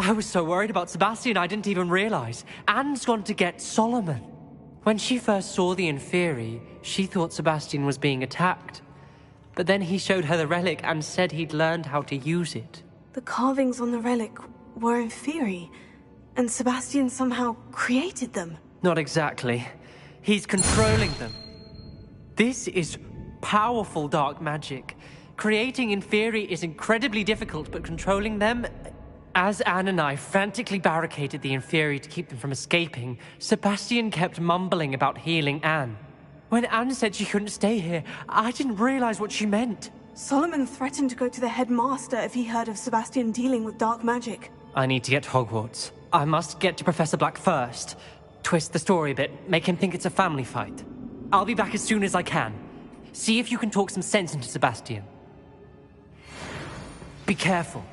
I was so worried about Sebastian I didn't even realize. Anne's gone to get Solomon. When she first saw the Inferi, she thought Sebastian was being attacked. But then he showed her the relic and said he'd learned how to use it. The carvings on the relic were Inferi, and Sebastian somehow created them. Not exactly. He's controlling them. This is powerful dark magic. Creating Inferi is incredibly difficult, but controlling them... As Anne and I frantically barricaded the Inferi to keep them from escaping, Sebastian kept mumbling about healing Anne. When Anne said she couldn't stay here, I didn't realize what she meant. Solomon threatened to go to the headmaster if he heard of Sebastian dealing with dark magic. I need to get to Hogwarts. I must get to Professor Black first. Twist the story a bit, make him think it's a family fight. I'll be back as soon as I can. See if you can talk some sense into Sebastian. Be careful.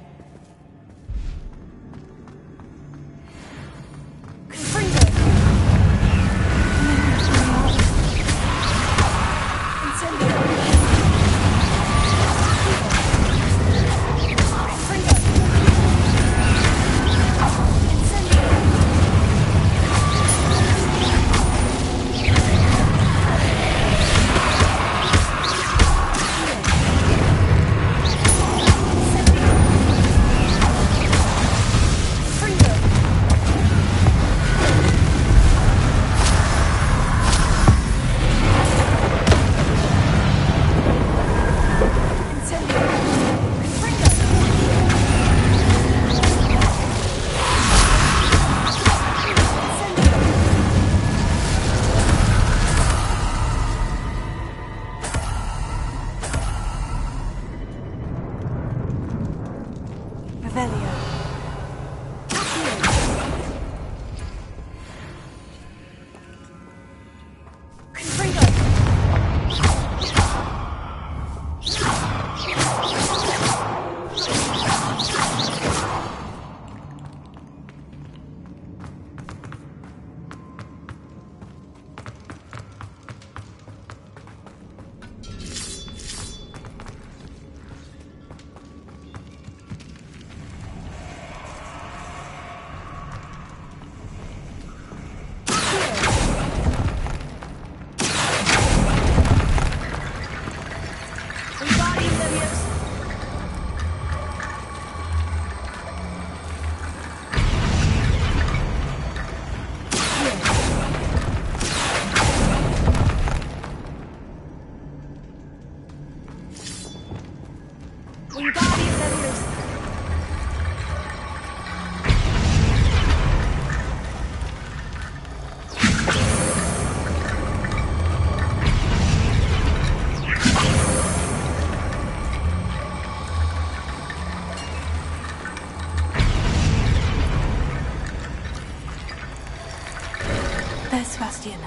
Sebastian.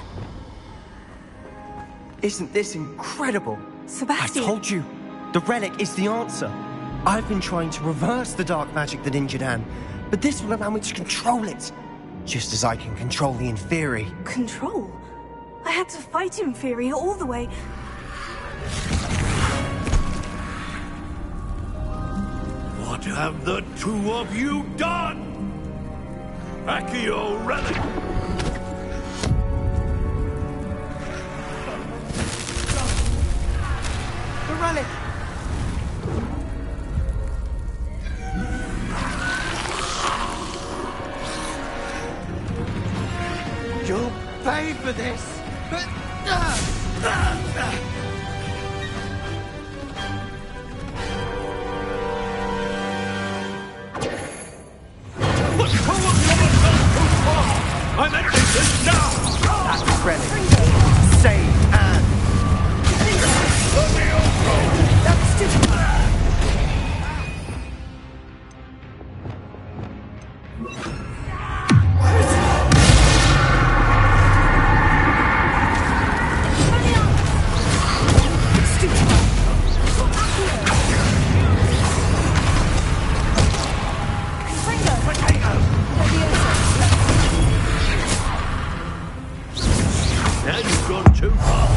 Isn't this incredible? Sebastian! I told you, the relic is the answer. I've been trying to reverse the dark magic that injured Anne, but this will allow me to control it. Just as I can control the Inferi. Control? I had to fight Inferi all the way. What have the two of you done? Accio relic! The relic! You'll pay for this! I meant this now! That relic! Save Anne! That's stupid! Now you've gone too far.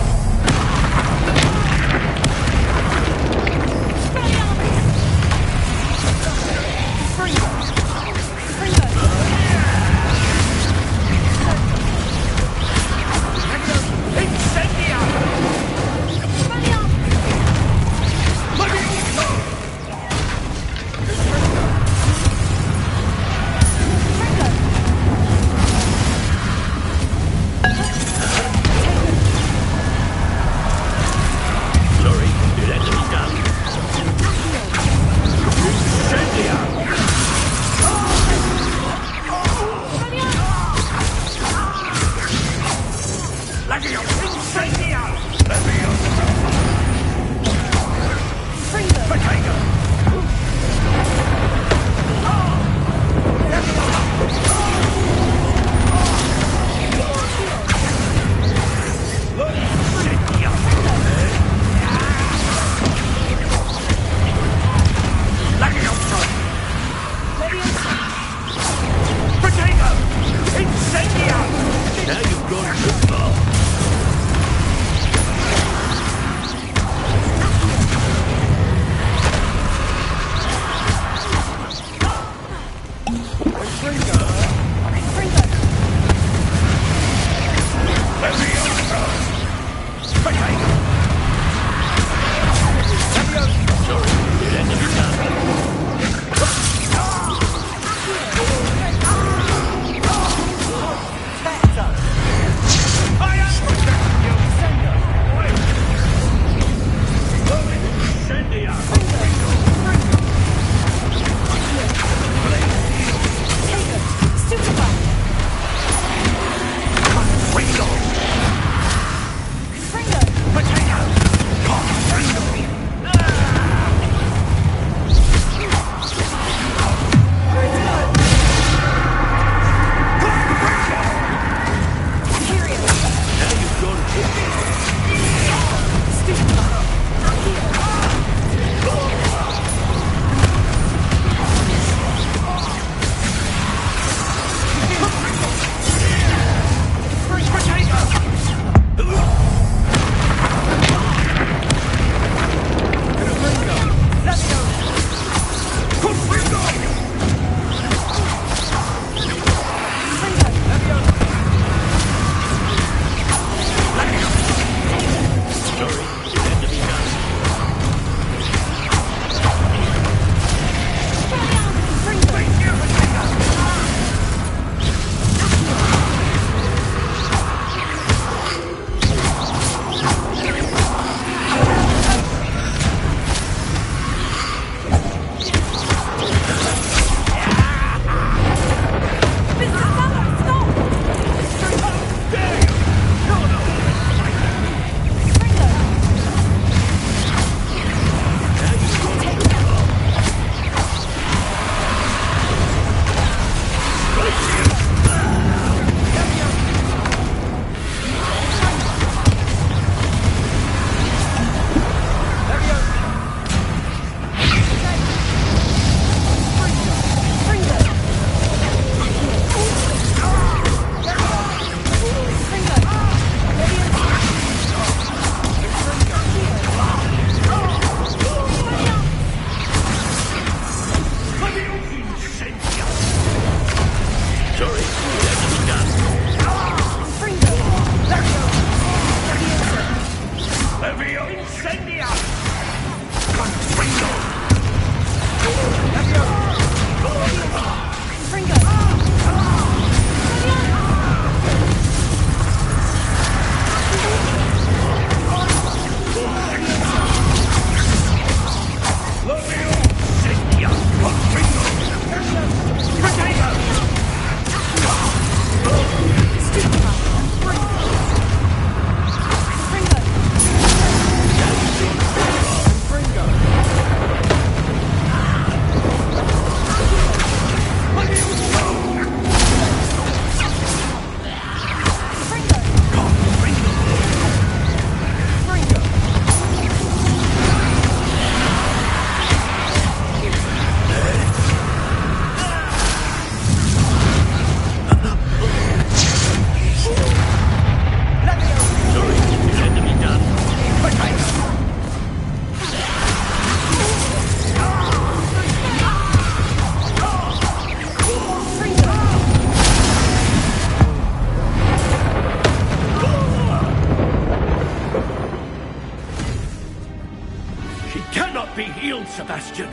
on, Sebastian.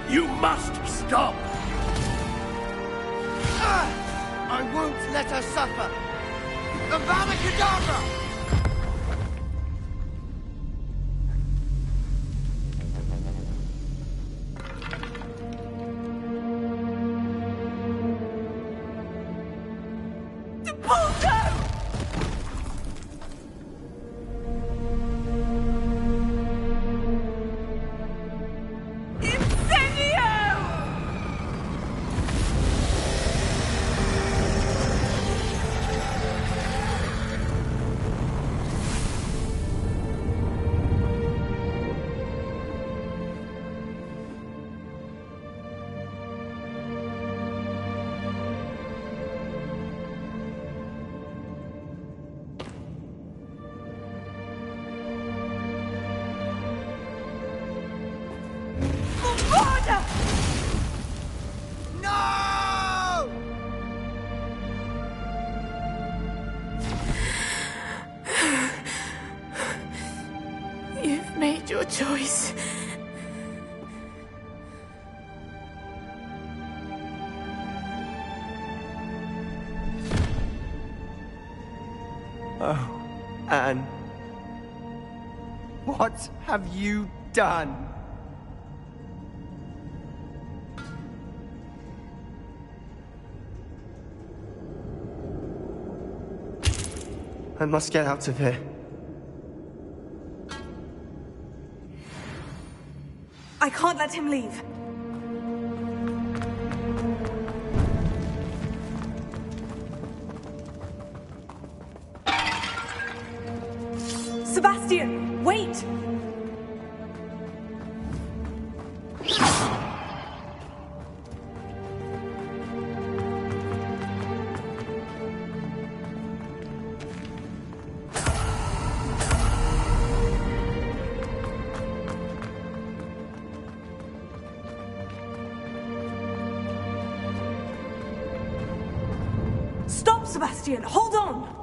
You must stop. I won't let her suffer. Avada Kedavra! You've made your choice. Oh, Anne. What have you done? I must get out of here. I can't let him leave. Sebastian, wait! Stop, Sebastian! Hold on!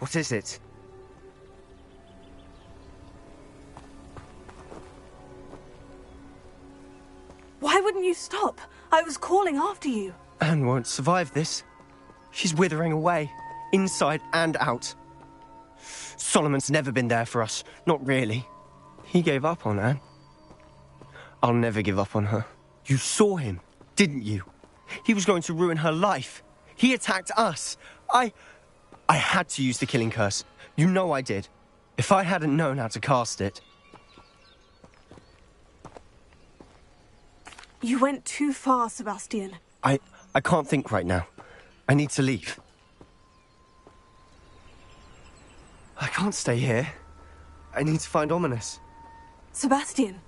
What is it? Why wouldn't you stop? I was calling after you. Anne won't survive this. She's withering away, inside and out. Solomon's never been there for us, not really. He gave up on Anne. I'll never give up on her. You saw him, didn't you? He was going to ruin her life. He attacked us. I had to use the killing curse. You know I did. If I hadn't known how to cast it... You went too far, Sebastian. I can't think right now. I need to leave. I can't stay here. I need to find Ominous. Sebastian.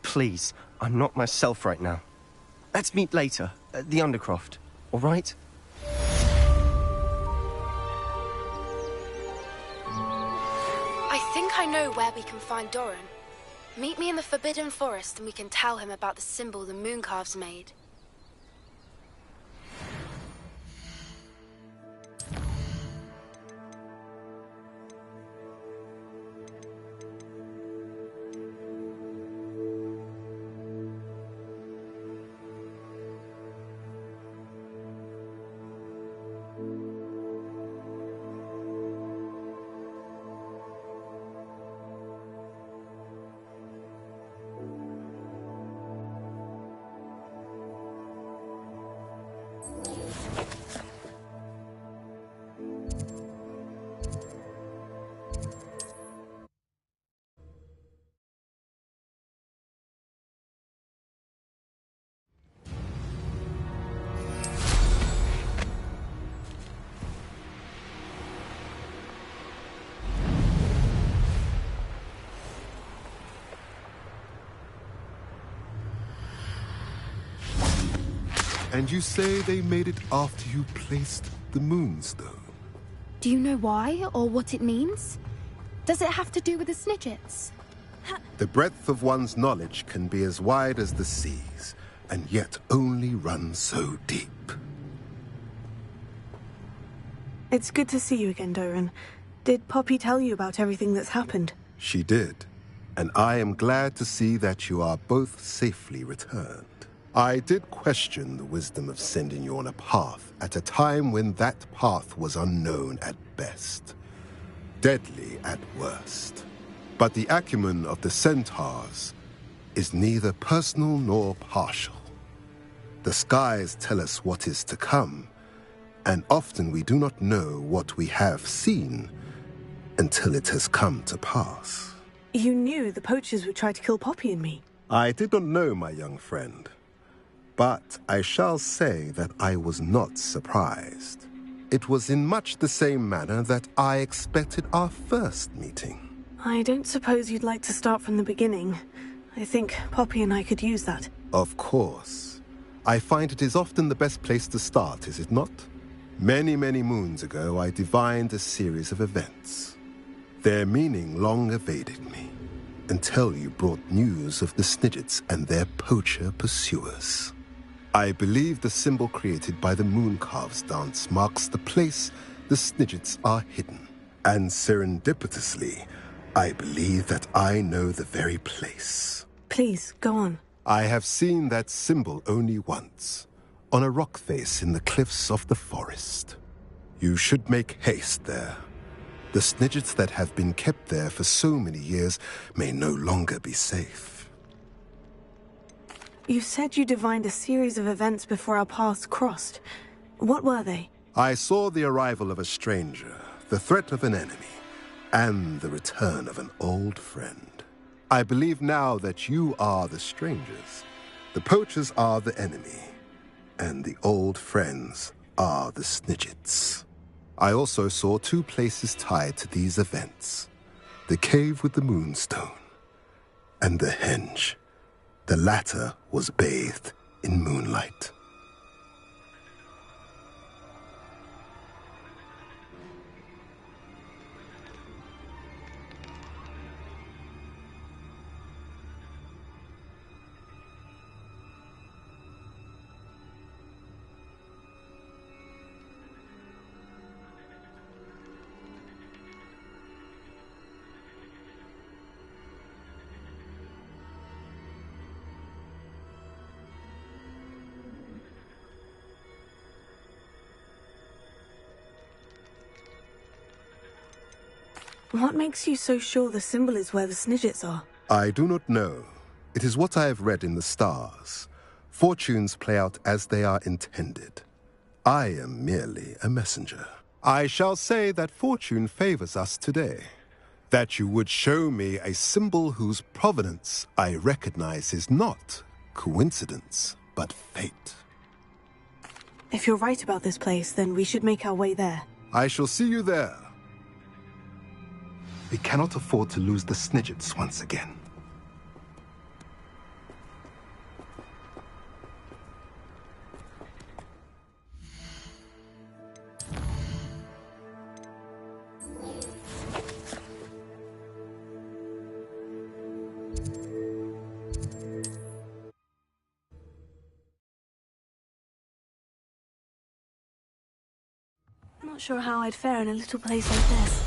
Please, I'm not myself right now. Let's meet later, at the Undercroft, all right? I think I know where we can find Doran. Meet me in the Forbidden Forest and we can tell him about the symbol the Mooncalves made. And you say they made it after you placed the Moonstone? Do you know why, or what it means? Does it have to do with the Snidgets? The breadth of one's knowledge can be as wide as the seas, and yet only run so deep. It's good to see you again, Doran. Did Poppy tell you about everything that's happened? She did, and I am glad to see that you are both safely returned. I did question the wisdom of sending you on a path at a time when that path was unknown at best, deadly at worst. But the acumen of the centaurs is neither personal nor partial. The skies tell us what is to come, and often we do not know what we have seen until it has come to pass. You knew the poachers would try to kill Poppy and me. I did not know, my young friend, but I shall say that I was not surprised. It was in much the same manner that I expected our first meeting. I don't suppose you'd like to start from the beginning. I think Poppy and I could use that. Of course. I find it is often the best place to start, is it not? Many, many moons ago, I divined a series of events. Their meaning long evaded me, until you brought news of the Snidgets and their poacher pursuers. I believe the symbol created by the Mooncalves dance marks the place the Snidgets are hidden. And serendipitously, I believe that I know the very place. Please, go on. I have seen that symbol only once, on a rock face in the cliffs of the forest. You should make haste there. The Snidgets that have been kept there for so many years may no longer be safe. You said you divined a series of events before our paths crossed. What were they? I saw the arrival of a stranger, the threat of an enemy, and the return of an old friend. I believe now that you are the strangers. The poachers are the enemy, and the old friends are the Snidgets. I also saw two places tied to these events: the cave with the Moonstone and the henge. The latter was bathed in moonlight. What makes you so sure the symbol is where the Snidgets are? I do not know. It is what I have read in the stars. Fortunes play out as they are intended. I am merely a messenger. I shall say that fortune favors us today. That you would show me a symbol whose provenance I recognize is not coincidence, but fate. If you're right about this place, then we should make our way there. I shall see you there. We cannot afford to lose the Snidgets once again. Not sure how I'd fare in a little place like this.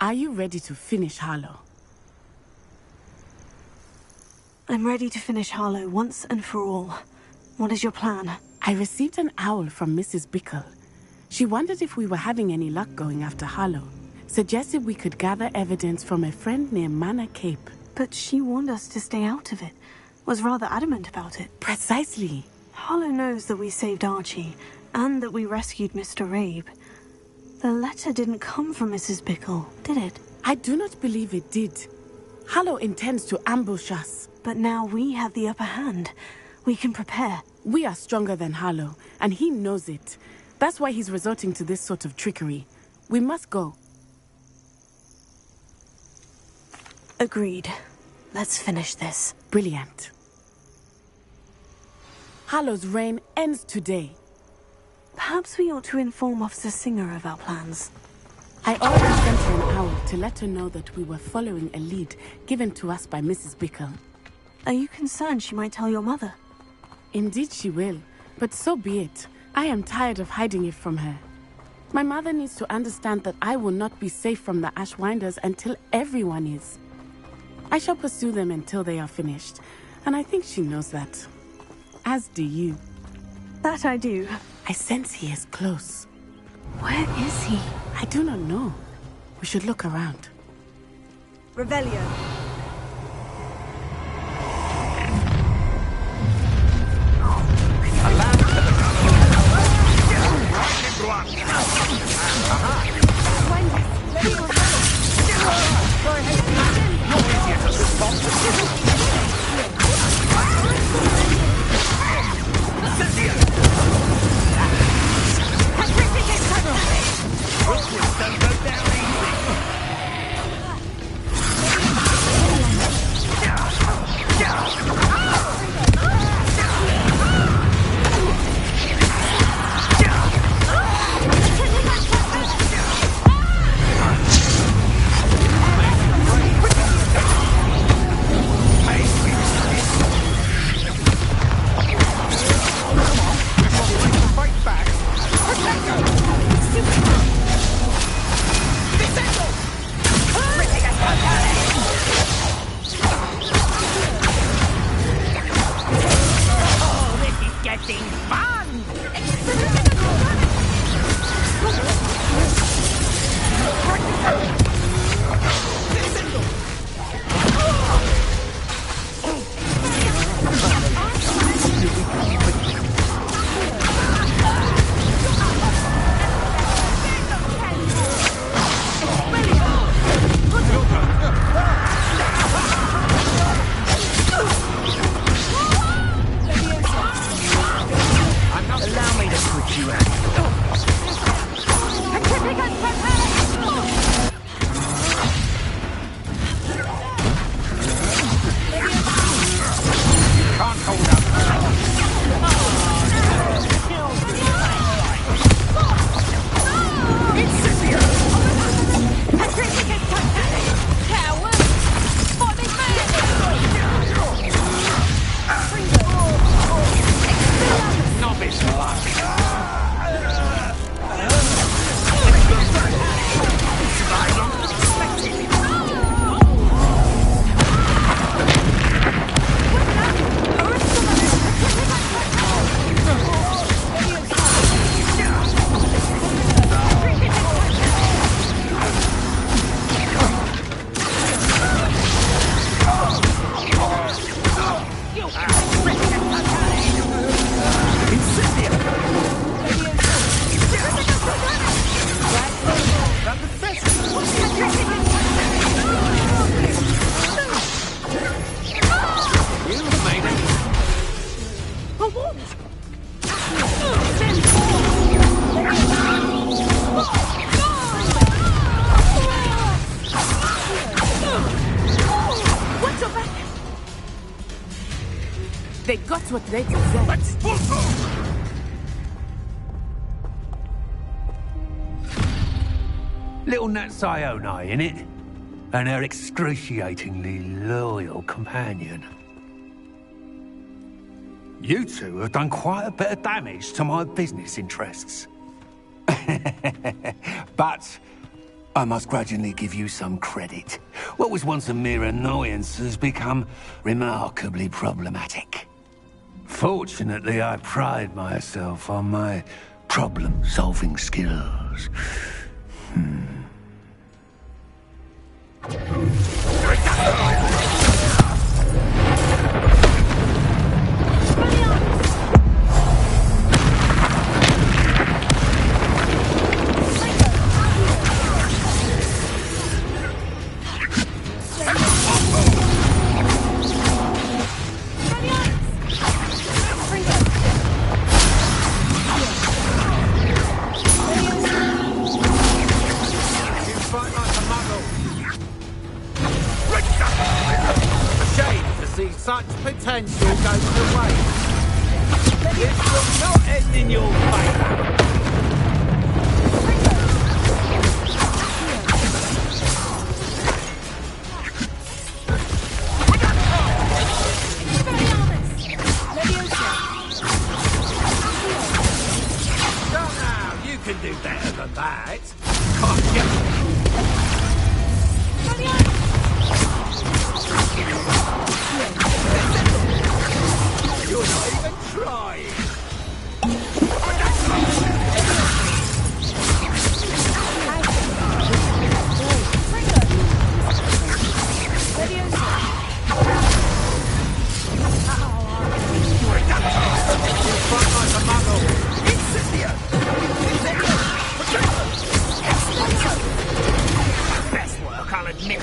Are you ready to finish Harlow? I'm ready to finish Harlow once and for all. What is your plan? I received an owl from Mrs. Bickle. She wondered if we were having any luck going after Harlow. Suggested we could gather evidence from a friend near Manor Cape. But she warned us to stay out of it. Was rather adamant about it. Precisely. Harlow knows that we saved Archie, and that we rescued Mr. Rabe. The letter didn't come from Mrs. Bickle, did it? I do not believe it did. Hallow intends to ambush us. But now we have the upper hand. We can prepare. We are stronger than Hallow, and he knows it. That's why he's resorting to this sort of trickery. We must go. Agreed. Let's finish this. Brilliant. Hallow's reign ends today. Perhaps we ought to inform Officer Singer of our plans. I already sent her an owl to let her know that we were following a lead given to us by Mrs. Bickle. Are you concerned she might tell your mother? Indeed she will, but so be it. I am tired of hiding it from her. My mother needs to understand that I will not be safe from the Ashwinders until everyone is. I shall pursue them until they are finished, and I think she knows that. As do you. That I do. I sense he is close. Where is he? I do not know. We should look around. Revelio. They got what they deserved. Little Nat Sione, innit? And her excruciatingly loyal companion. You two have done quite a bit of damage to my business interests. But I must grudgingly give you some credit. What was once a mere annoyance has become remarkably problematic. Fortunately, I pride myself on my problem-solving skills. can do better than that. Can't you? You're not even trying. Best work, I'll admit.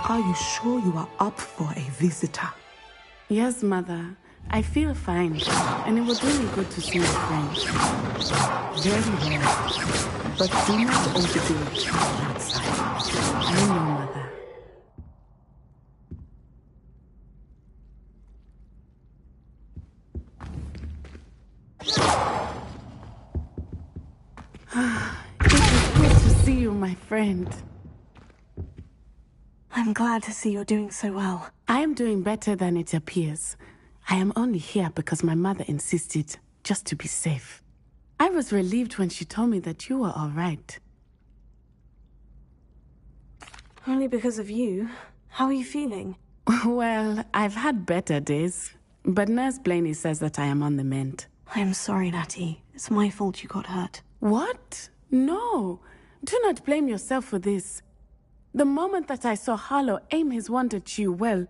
Are you sure you are up for a visitor? Yes, Mother. I feel fine, and it was really good to see my friends. Very well. But do not overdo it outside. I know, Mother. It is good to see you, my friend. I'm glad to see you're doing so well. I am doing better than it appears. I am only here because my mother insisted just to be safe. I was relieved when she told me that you were all right. Only because of you. How are you feeling? Well, I've had better days, but Nurse Blaney says that I am on the mend. I am sorry, Natty. It's my fault you got hurt. What? No. Do not blame yourself for this. The moment that I saw Harlow aim his wand at you, well...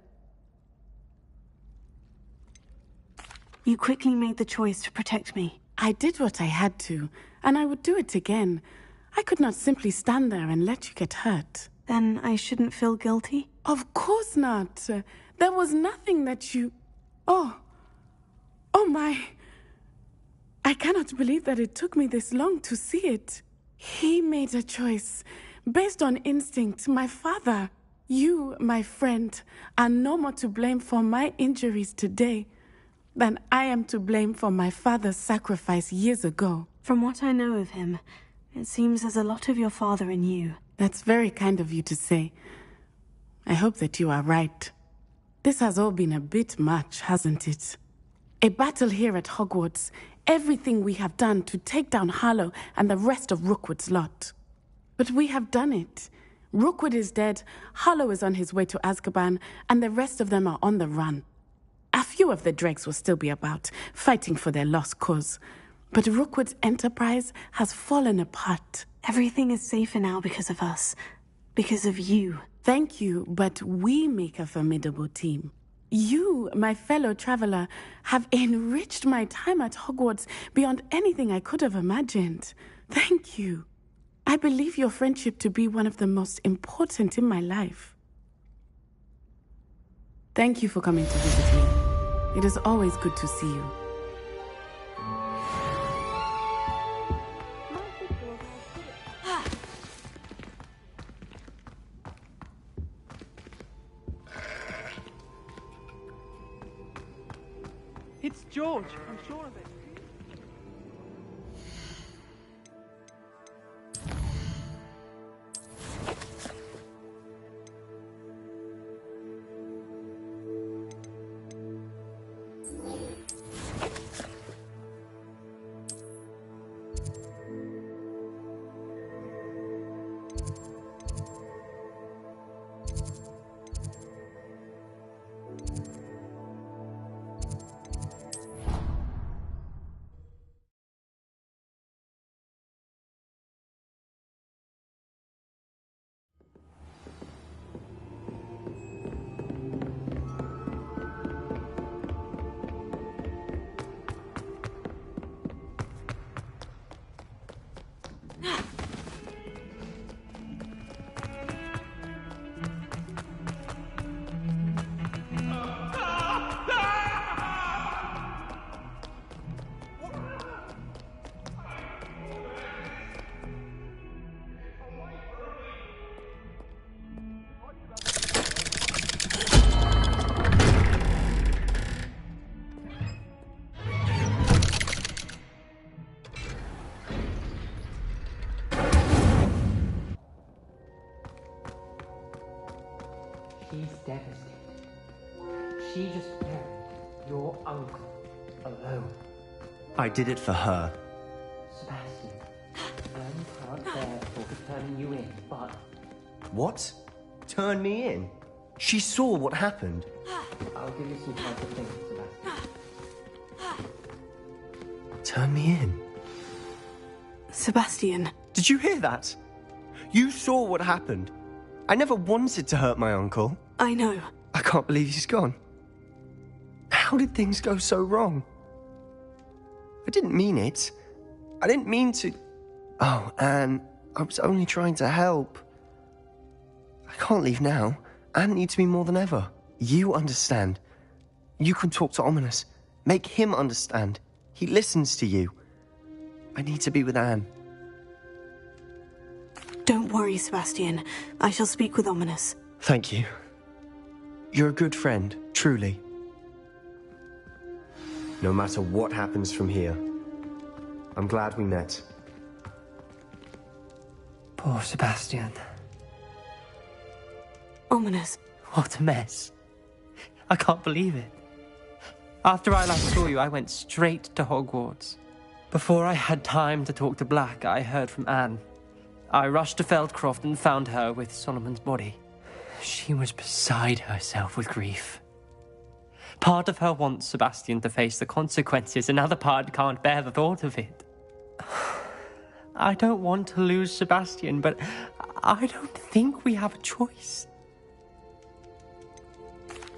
You quickly made the choice to protect me. I did what I had to, and I would do it again. I could not simply stand there and let you get hurt. Then I shouldn't feel guilty? Of course not. There was nothing that you... Oh my... I cannot believe that it took me this long to see it. He made a choice based on instinct. My father, you, my friend, are no more to blame for my injuries today than I am to blame for my father's sacrifice years ago. From what I know of him, it seems there's a lot of your father in you. That's very kind of you to say. I hope that you are right. This has all been a bit much, hasn't it? A battle here at Hogwarts. Everything we have done to take down Harlow and the rest of Rookwood's lot. But we have done it. Rookwood is dead, Harlow is on his way to Azkaban, and the rest of them are on the run. A few of the dregs will still be about, fighting for their lost cause. But Rookwood's enterprise has fallen apart. Everything is safer now because of us. Because of you. Thank you, but we make a formidable team. You, my fellow traveler, have enriched my time at Hogwarts beyond anything I could have imagined. Thank you. I believe your friendship to be one of the most important in my life. Thank you for coming to visit me. It is always good to see you. It's George, I'm sure of it. She's devastated. She just buried your uncle alone. I did it for her. Sebastian, I can't bear thought of turning you in, but... What? Turn me in? She saw what happened. I'll give you some time to think, Sebastian. Turn me in? Sebastian. Did you hear that? You saw what happened. I never wanted to hurt my uncle. I know. I can't believe he's gone. How did things go so wrong? I didn't mean it. I didn't mean to... Oh, Anne, I was only trying to help. I can't leave now. Anne needs me more than ever. You understand. You can talk to Ominous. Make him understand. He listens to you. I need to be with Anne. Don't worry, Sebastian. I shall speak with Ominous. Thank you. You're a good friend, truly. No matter what happens from here, I'm glad we met. Poor Sebastian. Ominous. What a mess. I can't believe it. After I last saw you, I went straight to Hogwarts. Before I had time to talk to Black, I heard from Anne. I rushed to Feldcroft and found her with Solomon's body. She was beside herself with grief. Part of her wants Sebastian to face the consequences, another part can't bear the thought of it. I don't want to lose Sebastian, but I don't think we have a choice.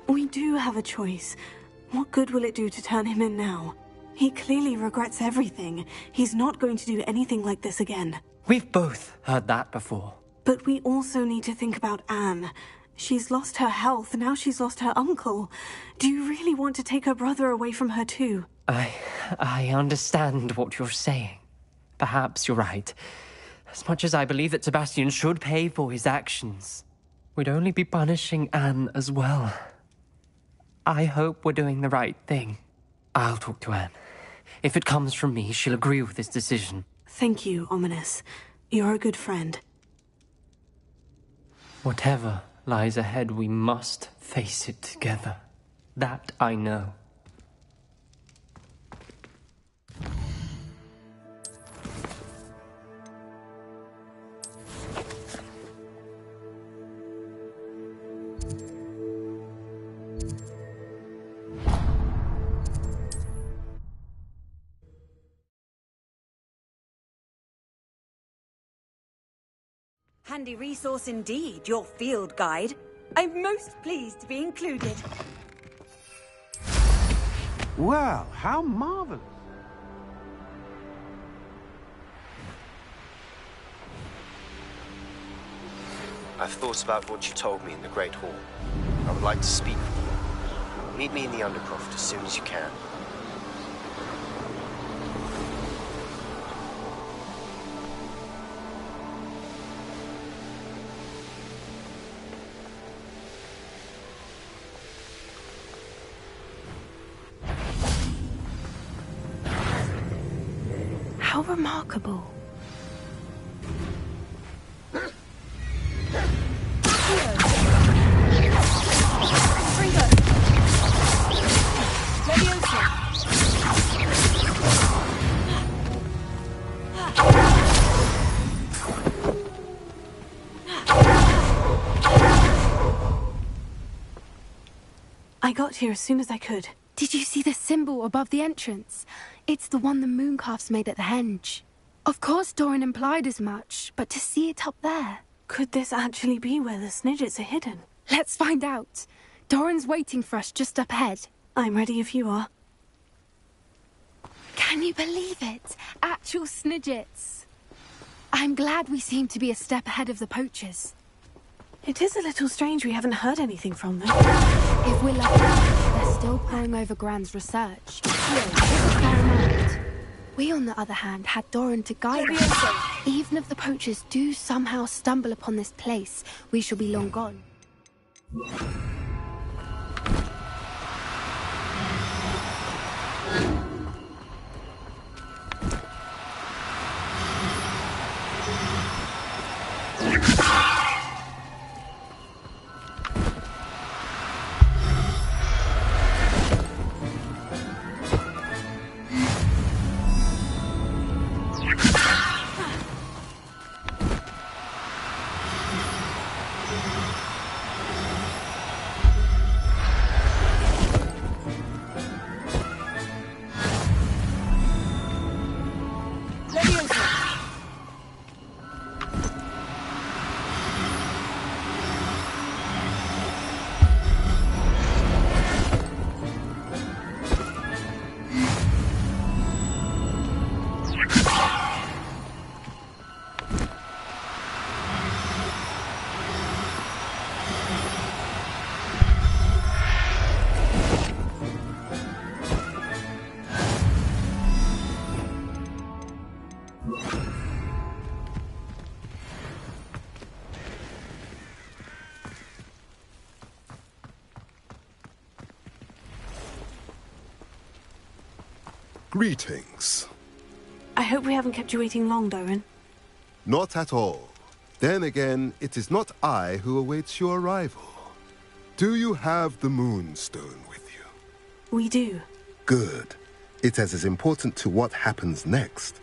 We do have a choice. What good will it do to turn him in now? He clearly regrets everything. He's not going to do anything like this again. We've both heard that before. But we also need to think about Anne. She's lost her health, now she's lost her uncle. Do you really want to take her brother away from her too? I understand what you're saying. Perhaps you're right. As much as I believe that Sebastian should pay for his actions, we'd only be punishing Anne as well. I hope we're doing the right thing. I'll talk to Anne. If it comes from me, she'll agree with this decision. Thank you, Ominous. You're a good friend. Whatever lies ahead, we must face it together. That I know. Handy resource indeed, your field guide. I'm most pleased to be included. Well, how marvelous. I've thought about what you told me in the Great Hall. I would like to speak with you. Meet me in the Undercroft as soon as you can. How remarkable. I got here as soon as I could. Did you see the symbol above the entrance? It's the one the Mooncalf's made at the henge. Of course Doran implied as much, but to see it up there... Could this actually be where the Snidgets are hidden? Let's find out. Doran's waiting for us just up ahead. I'm ready if you are. Can you believe it? Actual Snidgets. I'm glad we seem to be a step ahead of the poachers. It is a little strange we haven't heard anything from them. If we're lucky, they're still poring over Gran's research. Still, fair amount. We, on the other hand, had Doran to guide us. Even if the poachers do somehow stumble upon this place, we shall be long gone. Greetings. I hope we haven't kept you waiting long, Doran. Not at all. Then again, it is not I who awaits your arrival. Do you have the Moonstone with you? We do. Good. It's as important to what happens next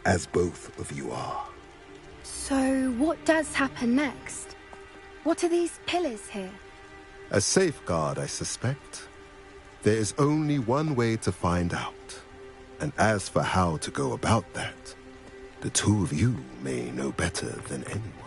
as both of you are. So, what does happen next? What are these pillars here? A safeguard, I suspect. There is only one way to find out. And as for how to go about that, the two of you may know better than anyone.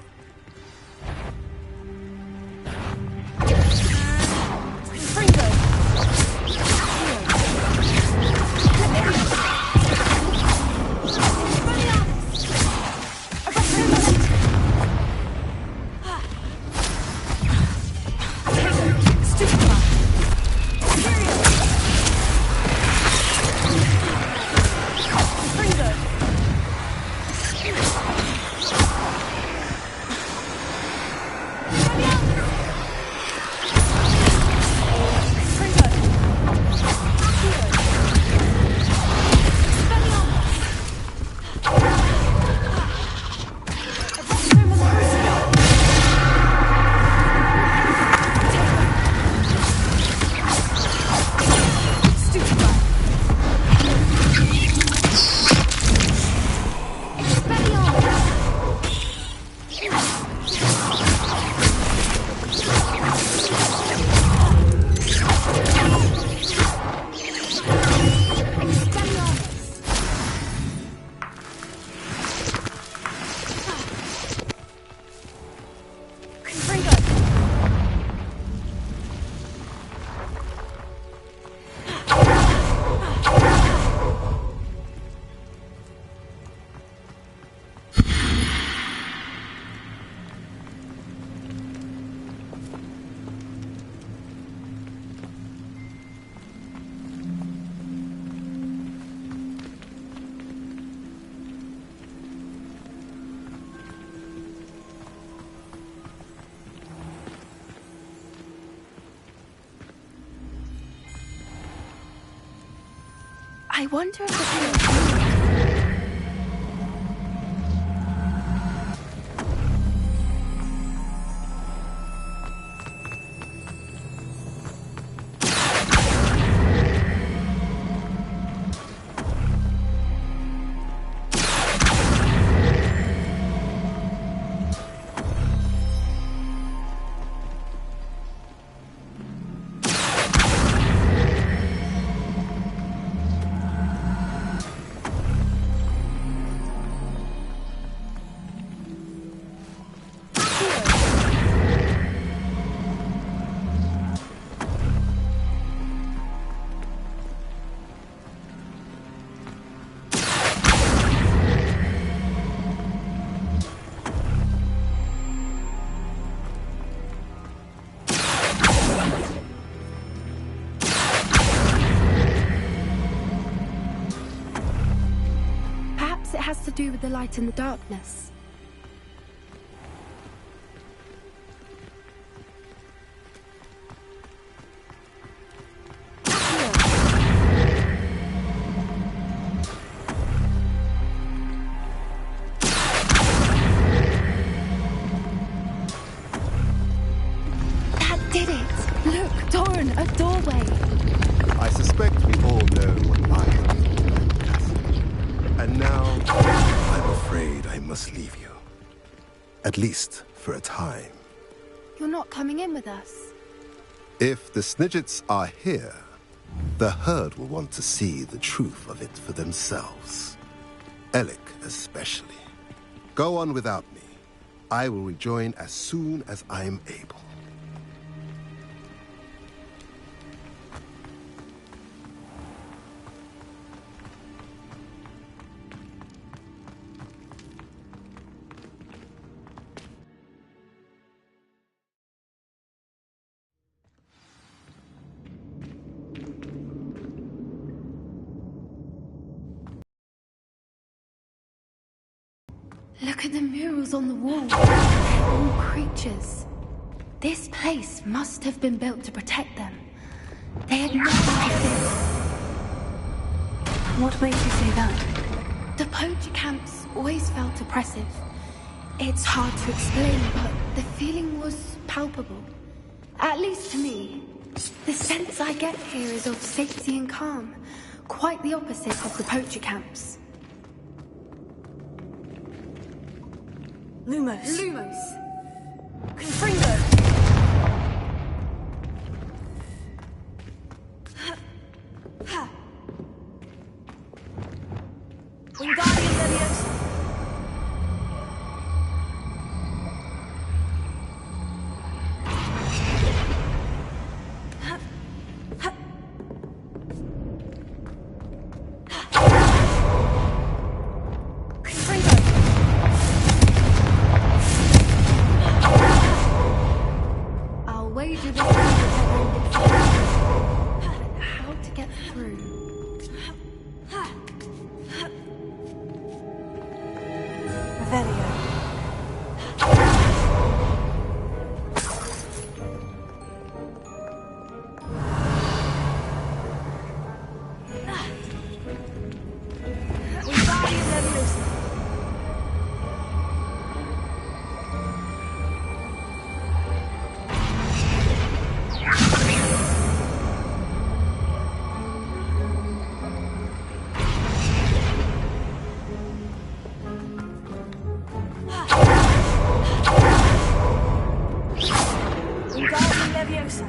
I wonder if the pillars... It has to do with the light in the darkness. That did it! Look, Doran, a doorway! I suspect we all know what lies. And now, I'm afraid I must leave you. At least for a time. You're not coming in with us? If the Snidgets are here, the herd will want to see the truth of it for themselves. Alec especially. Go on without me. I will rejoin as soon as I am able. Look at the murals on the wall. They're all creatures. This place must have been built to protect them. They had nothing like this. What makes you say that? The poacher camps always felt oppressive. It's hard to explain, but the feeling was palpable. At least to me. The sense I get here is of safety and calm, Quite the opposite of the poacher camps. Lumos. Lumos. Confringo. Wingardium Leviosa. I'll wager this is how to get through. Revelio. Wingardium Leviosa. Wingardium Leviosa. Wingardium Leviosa.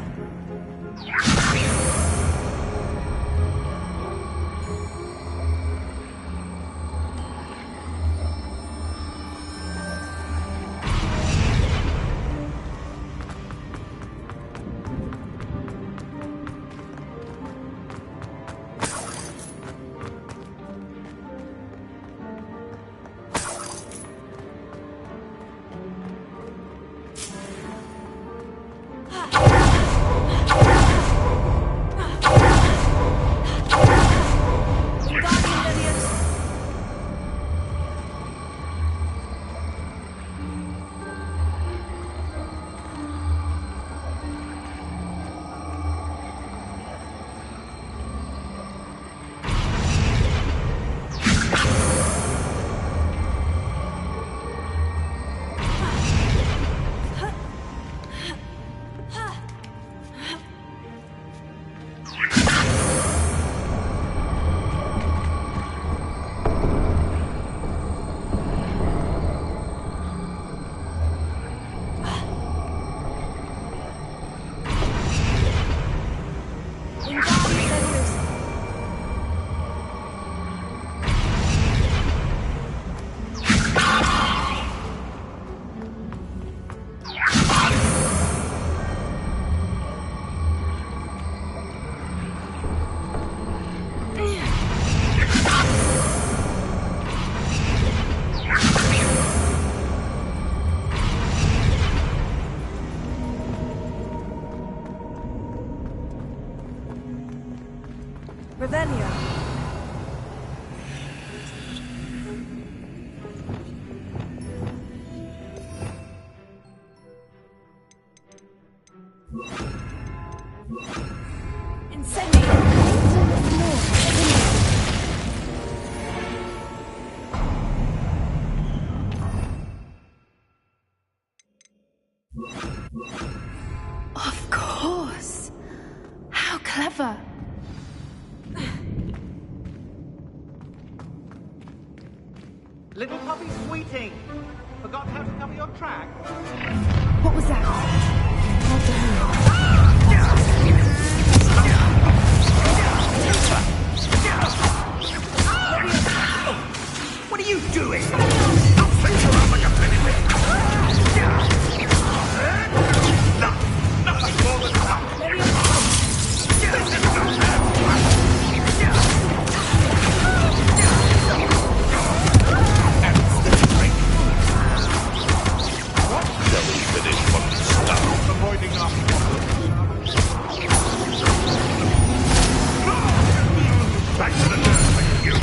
Wingardium Leviosa. Revelio. Of course. How clever. Little puppy sweeting. Forgot how to cover your track? What was that? What are you doing? Don't swing around like a penny whip. Nothing more than that. This is no fair. Shall we finish what we started? Avoiding our problems. Back to the nurse, thank you.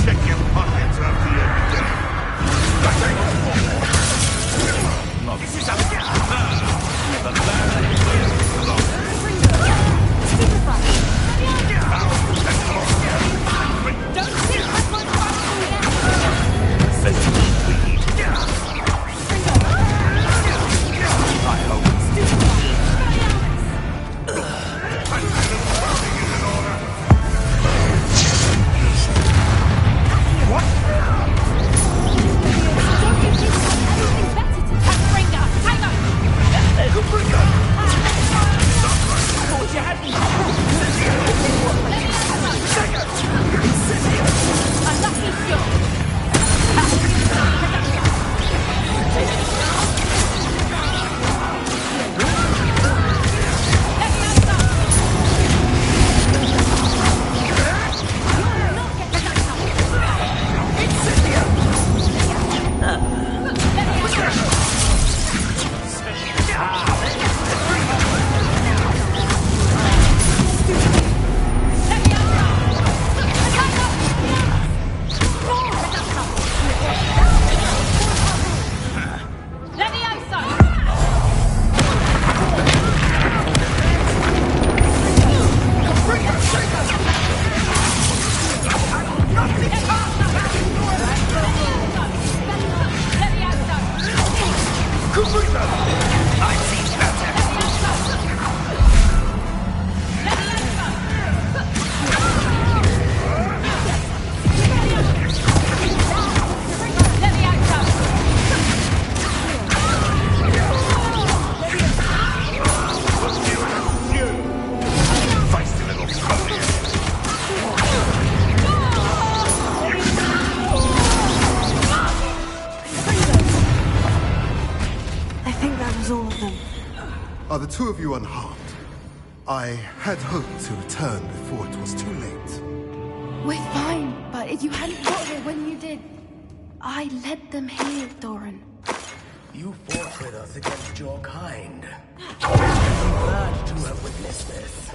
Check your pockets after you're done. This is Are the two of you unharmed? I had hoped to return before it was too late. We're fine, but if you hadn't got here when you did, I led them here, Doran. You fought with us against your kind. I'm glad to have witnessed this.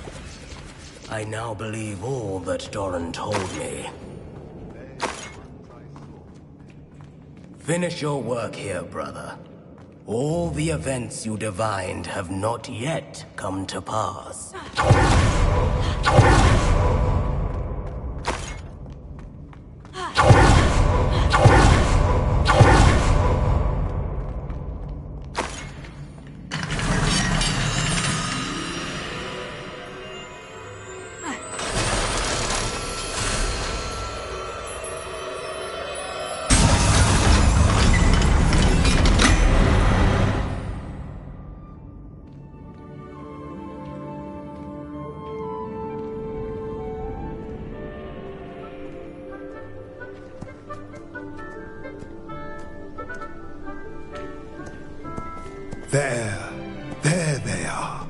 I now believe all that Doran told me. Finish your work here, brother. All the events you divined have not yet come to pass. There they are.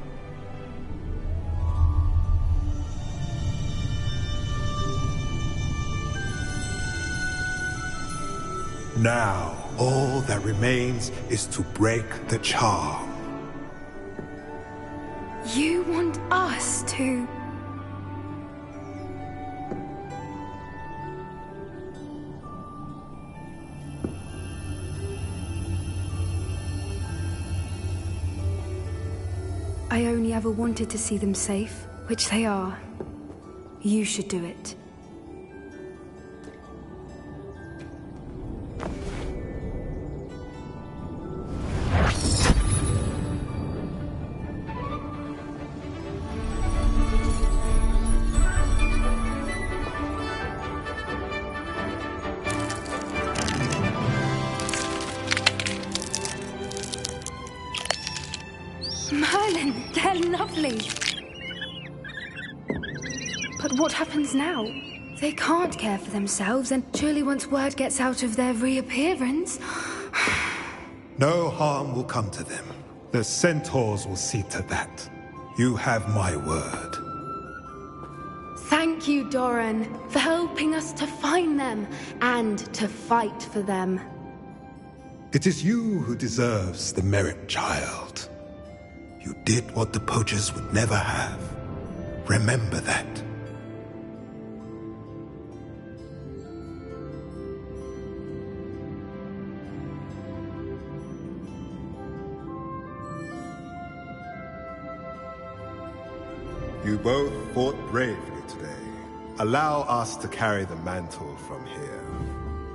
Now, all that remains is to break the charm. You want us to... I only ever wanted to see them safe, which they are. You should do it. Merlin, they're lovely. But what happens now? They can't care for themselves, and surely once word gets out of their reappearance... No harm will come to them. The centaurs will see to that. You have my word. Thank you, Doran, for helping us to find them and to fight for them. It is you who deserves the merit, child. You did what the poachers would never have. Remember that. You both fought bravely today. Allow us to carry the mantle from here.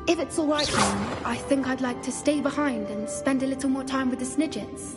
If it's all right, then, I think I'd like to stay behind and spend a little more time with the Snidgets.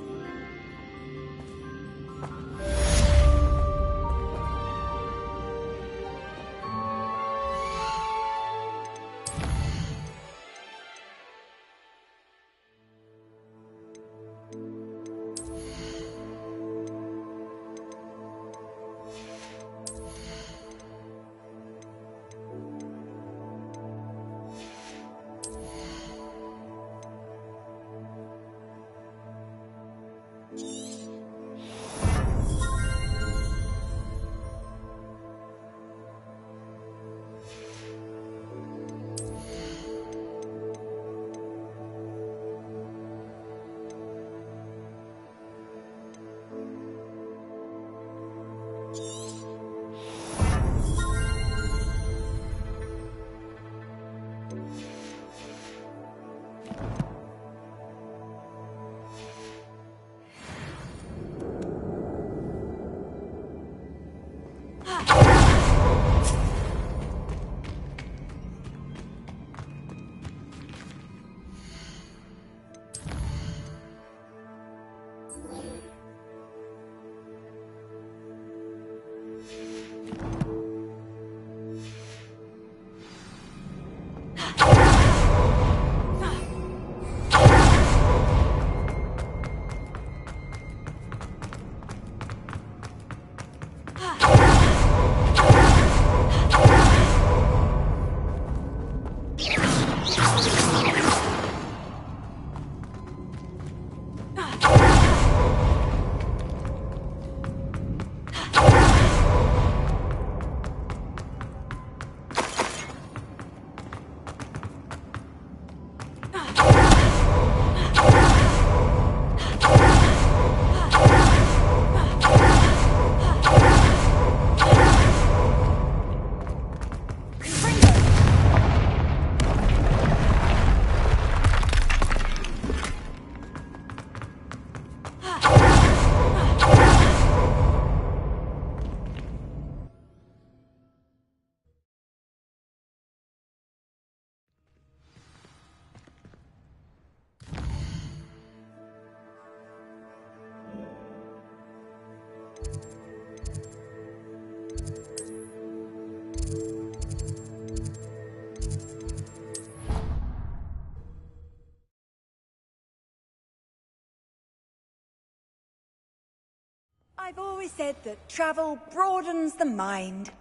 I've always said that travel broadens the mind.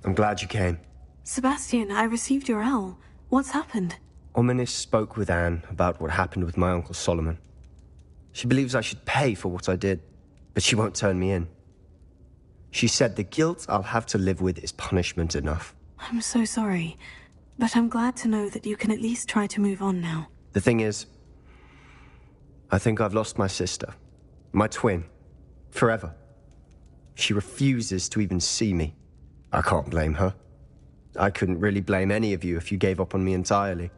I'm glad you came. Sebastian, I received your owl. What's happened? Ominis spoke with Anne about what happened with my Uncle Solomon. She believes I should pay for what I did, but she won't turn me in. She said the guilt I'll have to live with is punishment enough. I'm so sorry, but I'm glad to know that you can at least try to move on now. The thing is, I think I've lost my sister, my twin, forever. She refuses to even see me. I can't blame her. I couldn't really blame any of you if you gave up on me entirely.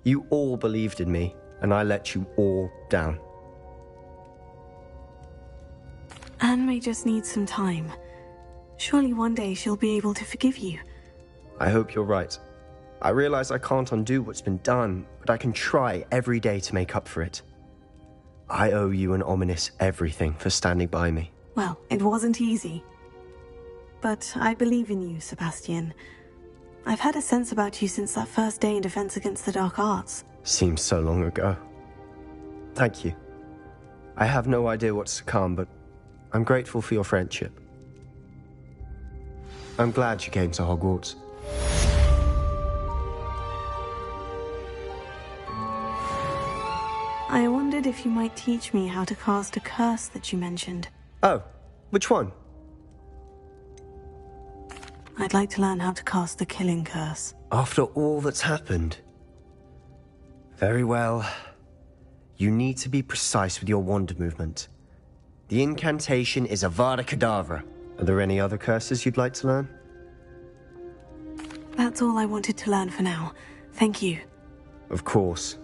You all believed in me, and I let you all down. Anne may just need some time. Surely one day she'll be able to forgive you. I hope you're right. I realize I can't undo what's been done, but I can try every day to make up for it. I owe you and Ominis everything for standing by me. Well, it wasn't easy. But I believe in you, Sebastian. I've had a sense about you since that first day in Defense Against the Dark Arts. Seems so long ago. Thank you. I have no idea what's to come, but I'm grateful for your friendship. I'm glad you came to Hogwarts. I wondered if you might teach me how to cast a curse that you mentioned. Oh, which one? I'd like to learn how to cast the killing curse. After all that's happened? Very well. You need to be precise with your wand movement. The incantation is Avada Kedavra. Are there any other curses you'd like to learn? That's all I wanted to learn for now. Thank you. Of course.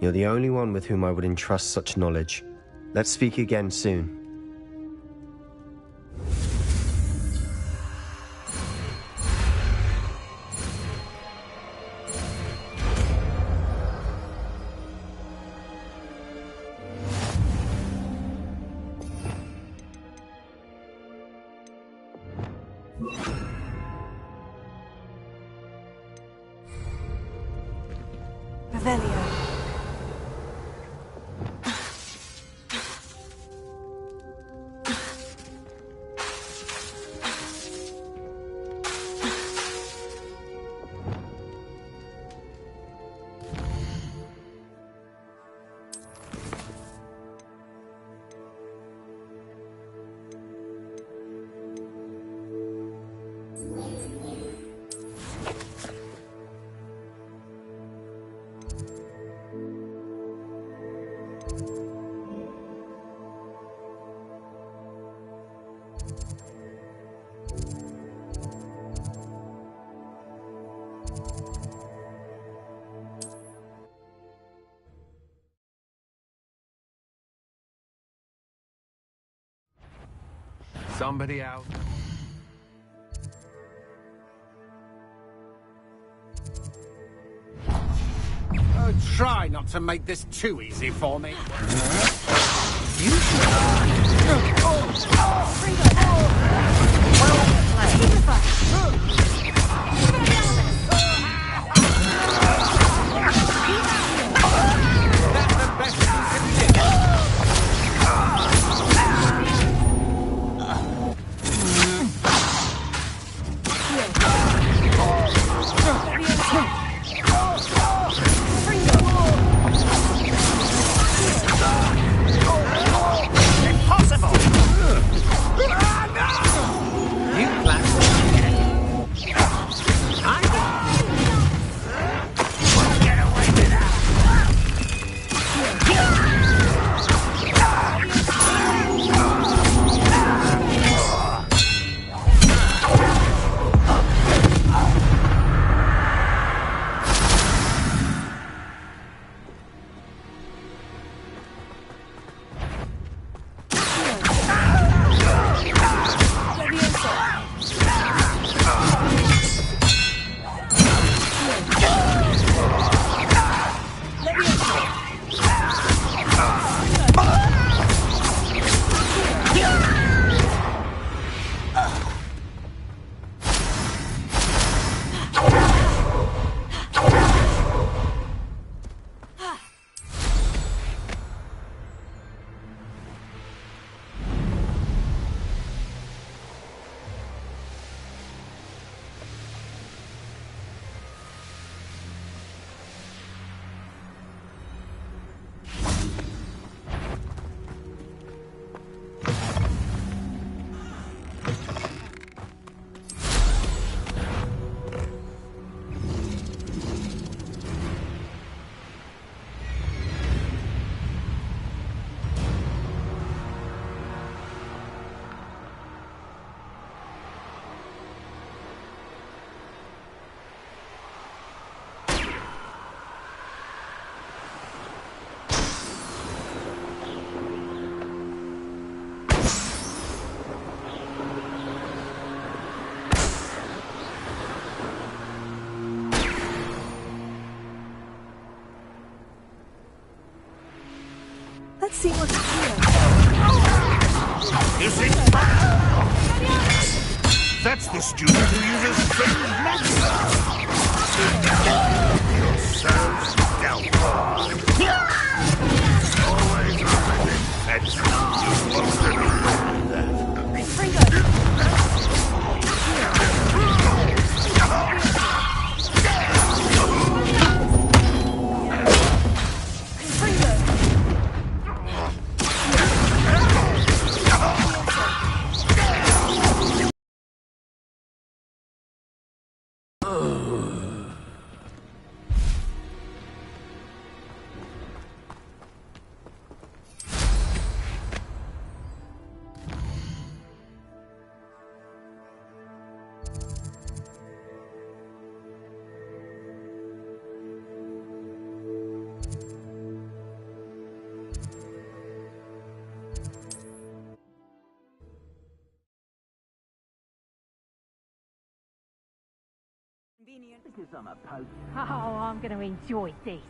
You're the only one with whom I would entrust such knowledge. Let's speak again soon. Revelio. Somebody out. Oh, try not to make this too easy for me. You Let's see what's here. You see? That's the student who uses strange magic. Yourselves downfall. Always remember that's you're supposed to know that. Because I'm a pope. Oh, I'm going to enjoy this.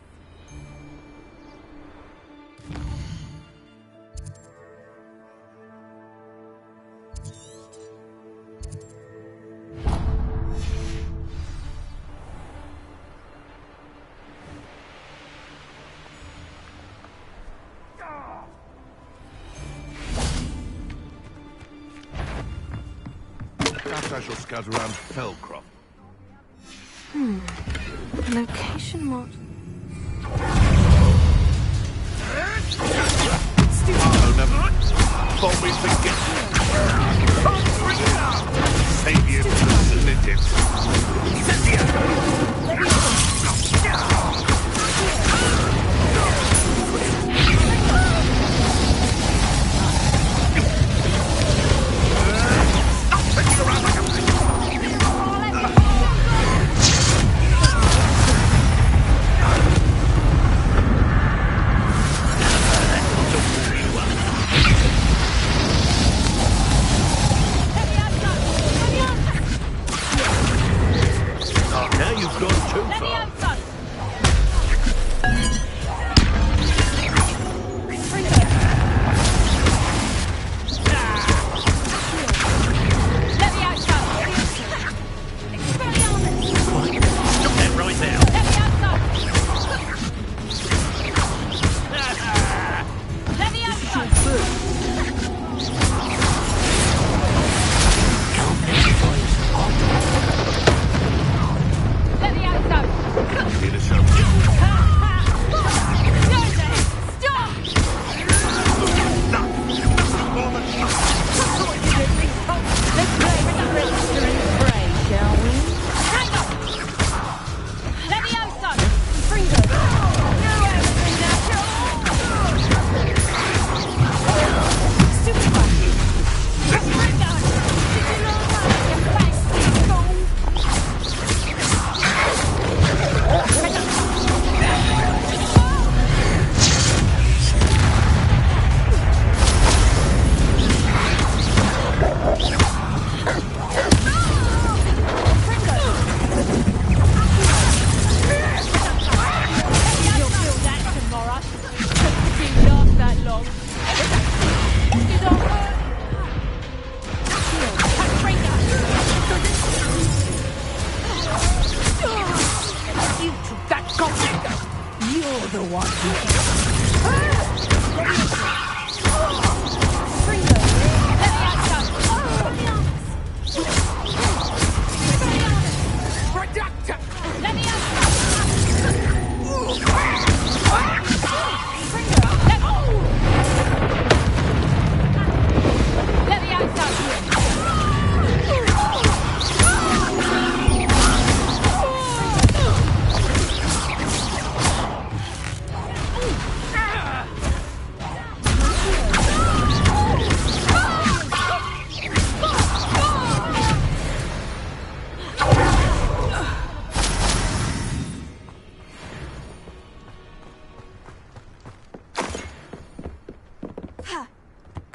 Perhaps I shall scout around Fellcroft. Location marked. Oh, never. Thought we'd forget. Savior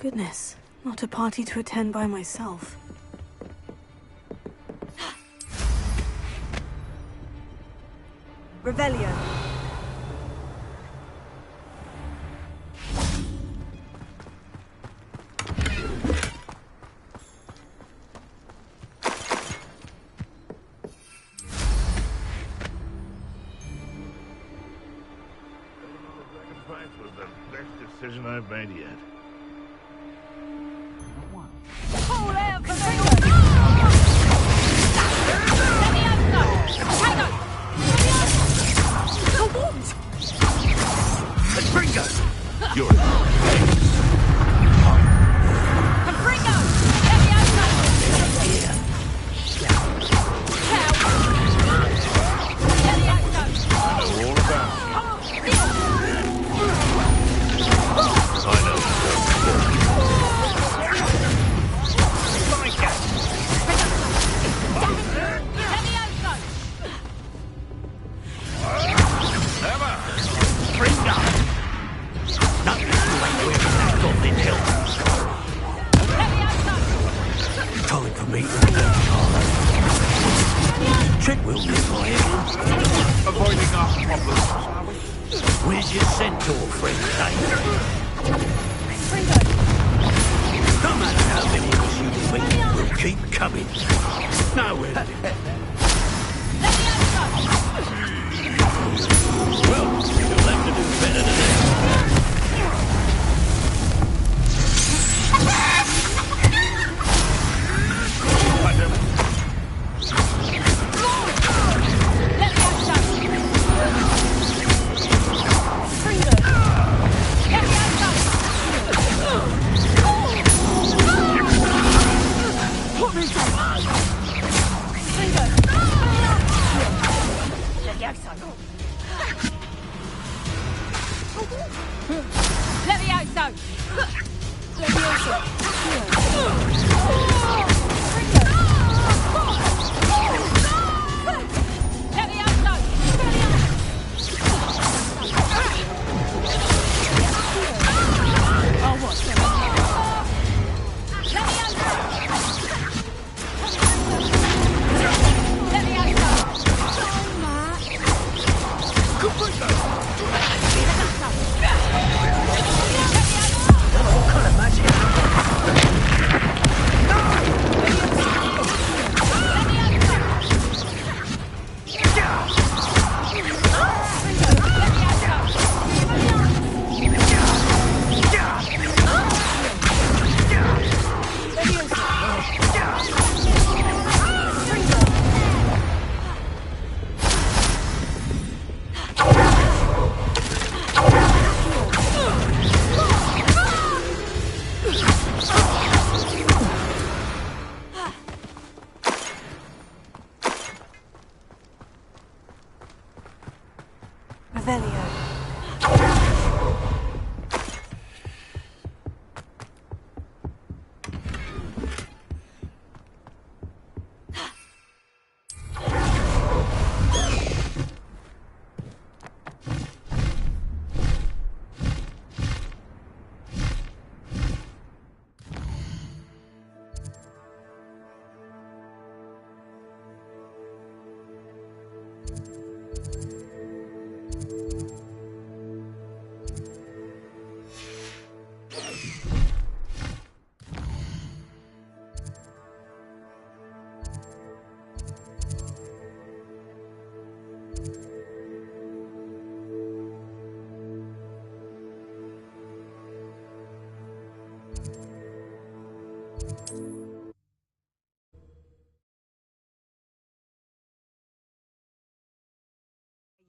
Goodness, not a party to attend by myself. Revelio. Sacrifice was the best decision I've made yet. Pull out for Confringo! You're Confringo! Let me out! We'll be fine. Avoiding our problems, shall we? Where's your centaur friend, Dave? No matter how many of us you defeat, we'll keep coming. Nowhere. Well, you'll have to do better than that.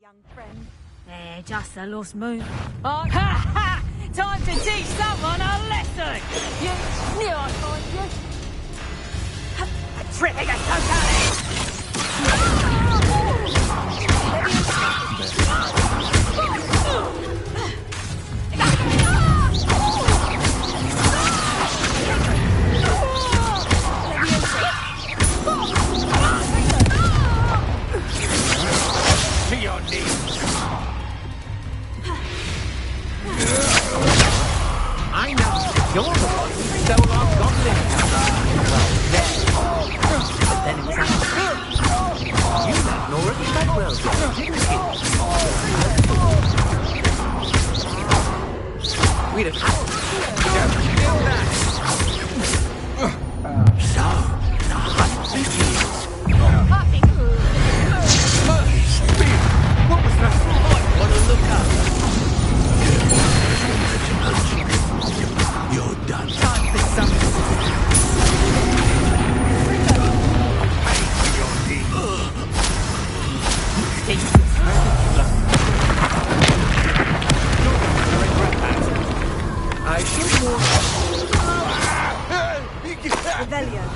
Young friend. They're just a lost moon. Oh, ha ha! Time to teach someone a lesson! You knew I'd find you. A trick against To your knees. I know. You're the one who stole our goblin hammer. Well, yeah. But then it was our turn. You let Nora the Medwell go, didn't you? We'd have had to. Don't kill that. So, the hunt begins. What was that? Might want to look up. You're done. Time for something. I should warn Rebellion.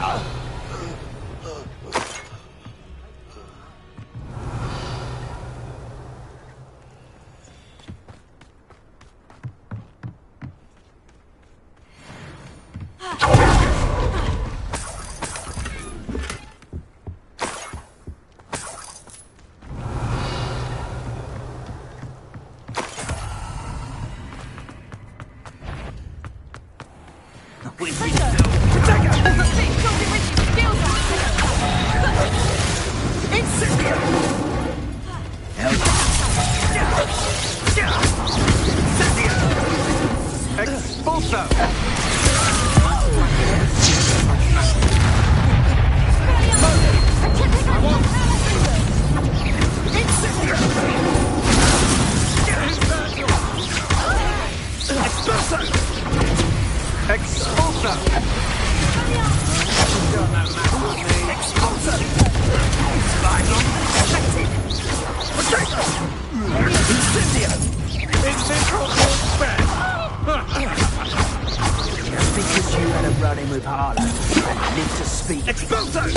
Insecure! feet. Expulso!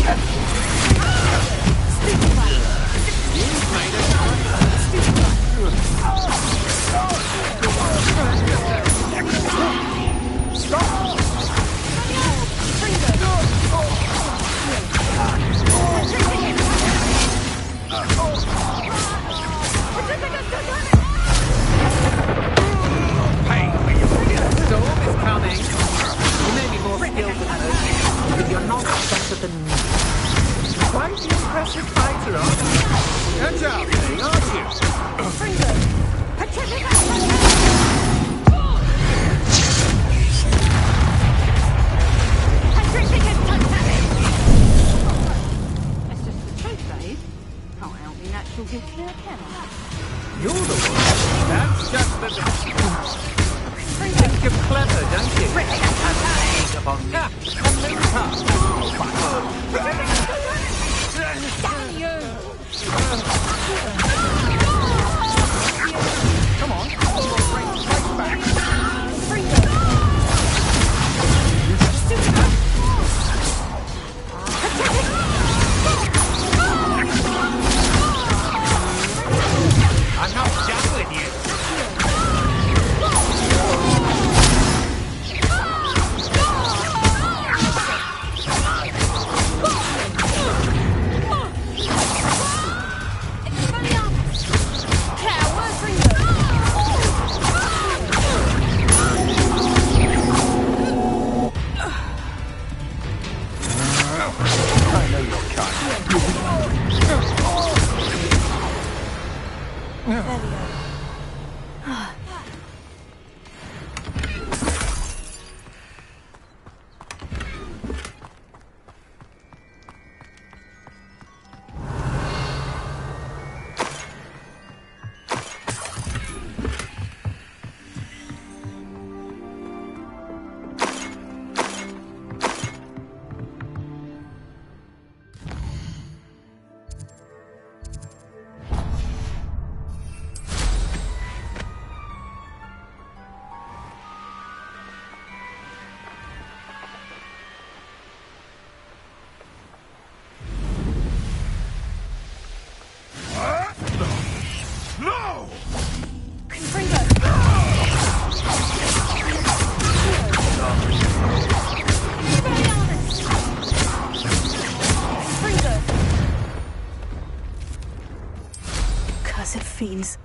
Fiends.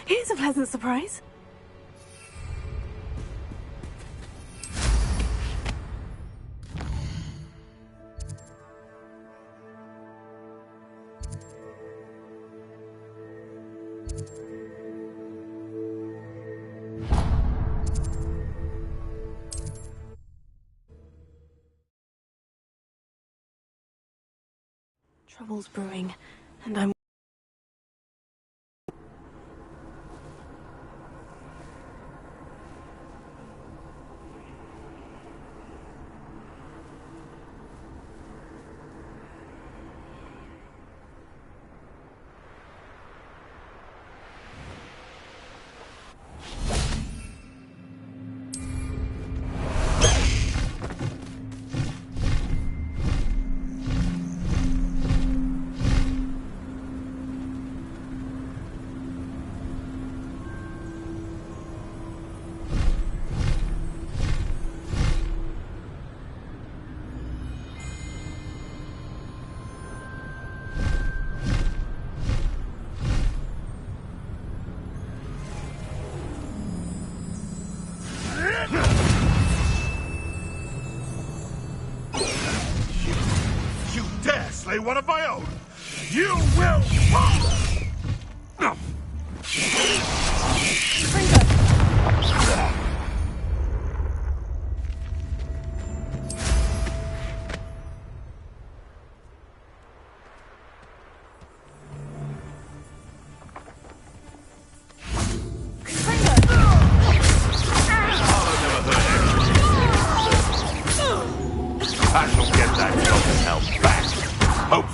Here's a pleasant surprise. Trouble's brewing, and I'm... Slay one of my own. You will fall!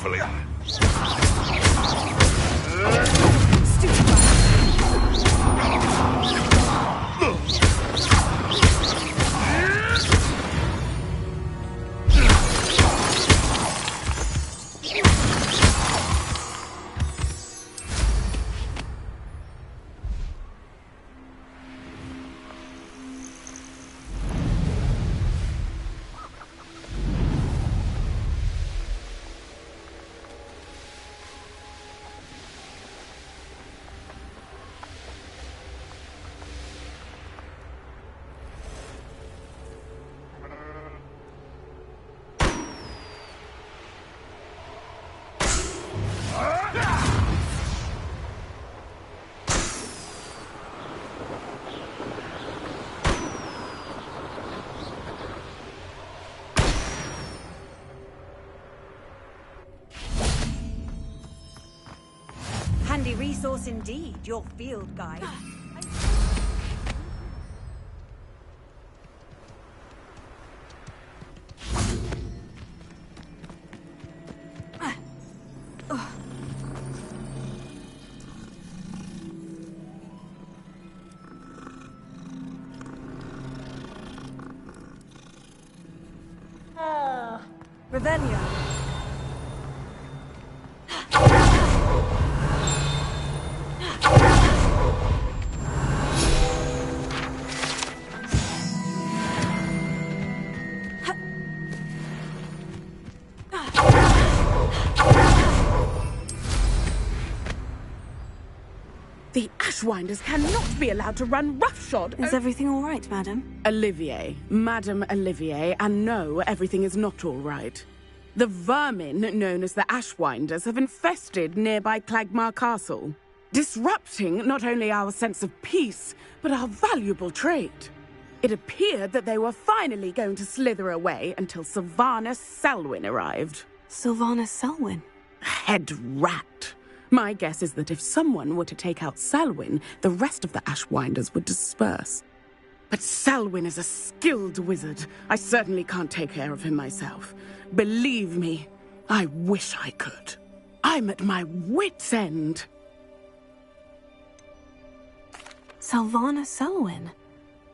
carefully. Handy resource indeed, your field guide. Revelio. The Ashwinders cannot be allowed to run roughshod. Is everything all right, madam? Olivier, Madame Olivier, and no, everything is not all right. The vermin known as the Ashwinders have infested nearby Clagmar Castle, disrupting not only our sense of peace, but our valuable trade. It appeared that they were finally going to slither away until Sylvanus Selwyn arrived. Sylvanus Selwyn? Head rat. My guess is that if someone were to take out Selwyn, the rest of the Ashwinders would disperse. But Selwyn is a skilled wizard. I certainly can't take care of him myself. Believe me, I wish I could. I'm at my wit's end. Sylvanus Selwyn?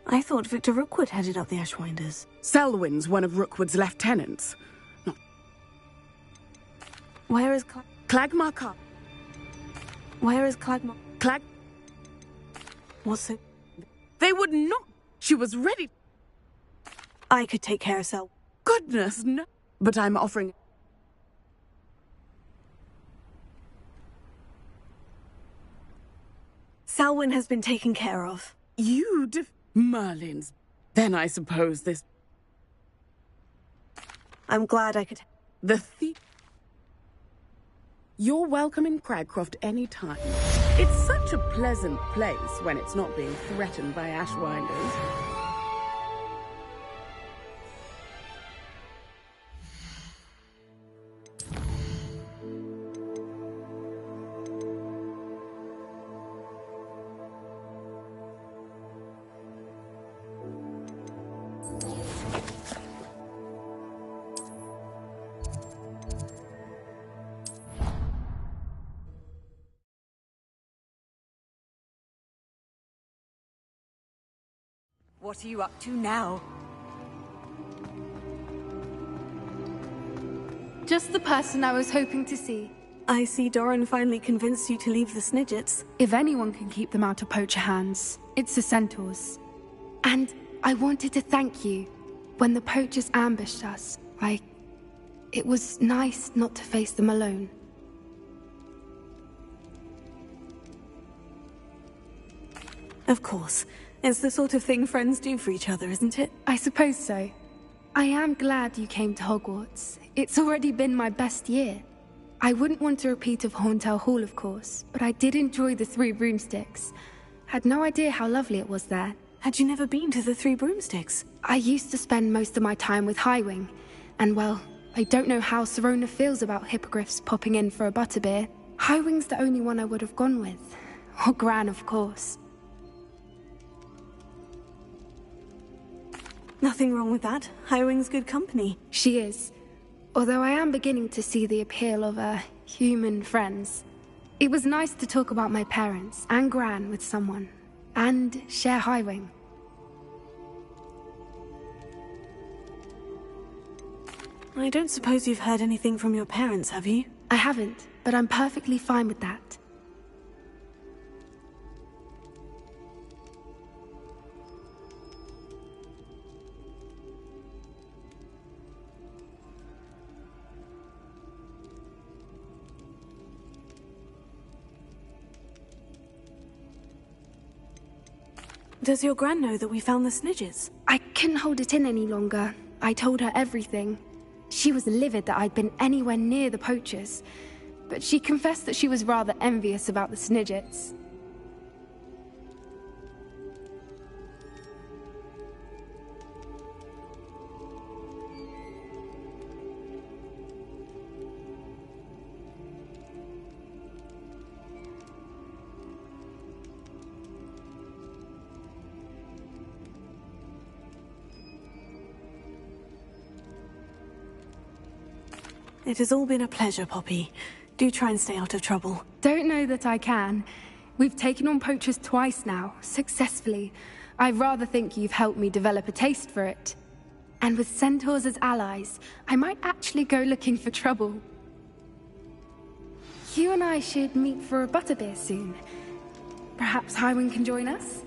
I thought Victor Rookwood headed up the Ashwinders. Selwyn's one of Rookwood's lieutenants. Not... Where is Clagmar Castle? Where is Clagmar? What's it? They would not. She was ready. I could take care of Selwyn. Goodness, no. But I'm offering... Selwyn has been taken care of. You Merlin's. Then I suppose this... I'm glad I could... The thief... You're welcome in Cragcroft any time. It's such a pleasant place when it's not being threatened by Ashwinders. What are you up to now? Just the person I was hoping to see. I see Doran finally convinced you to leave the Snidgets. If anyone can keep them out of poacher hands, it's the centaurs. And I wanted to thank you. When the poachers ambushed us, it was nice not to face them alone. Of course. It's the sort of thing friends do for each other, isn't it? I suppose so. I am glad you came to Hogwarts. It's already been my best year. I wouldn't want a repeat of Horntail Hall, of course, but I did enjoy the Three Broomsticks. Had no idea how lovely it was there. Had you never been to the Three Broomsticks? I used to spend most of my time with Highwing, and well, I don't know how Serona feels about hippogriffs popping in for a butterbeer. Highwing's the only one I would have gone with. Or Gran, of course. Nothing wrong with that. Highwing's good company. She is. Although I am beginning to see the appeal of human friends. It was nice to talk about my parents and Gran with someone, and share Highwing. I don't suppose you've heard anything from your parents, have you? I haven't, but I'm perfectly fine with that. Does your Gran know that we found the Snidges? I couldn't hold it in any longer. I told her everything. She was livid that I'd been anywhere near the poachers, but she confessed that she was rather envious about the Snidgets. It has all been a pleasure, Poppy. Do try and stay out of trouble. Don't know that I can. We've taken on poachers twice now, successfully. I rather think you've helped me develop a taste for it. And with centaurs as allies, I might actually go looking for trouble. You and I should meet for a butterbeer soon. Perhaps Highwing can join us?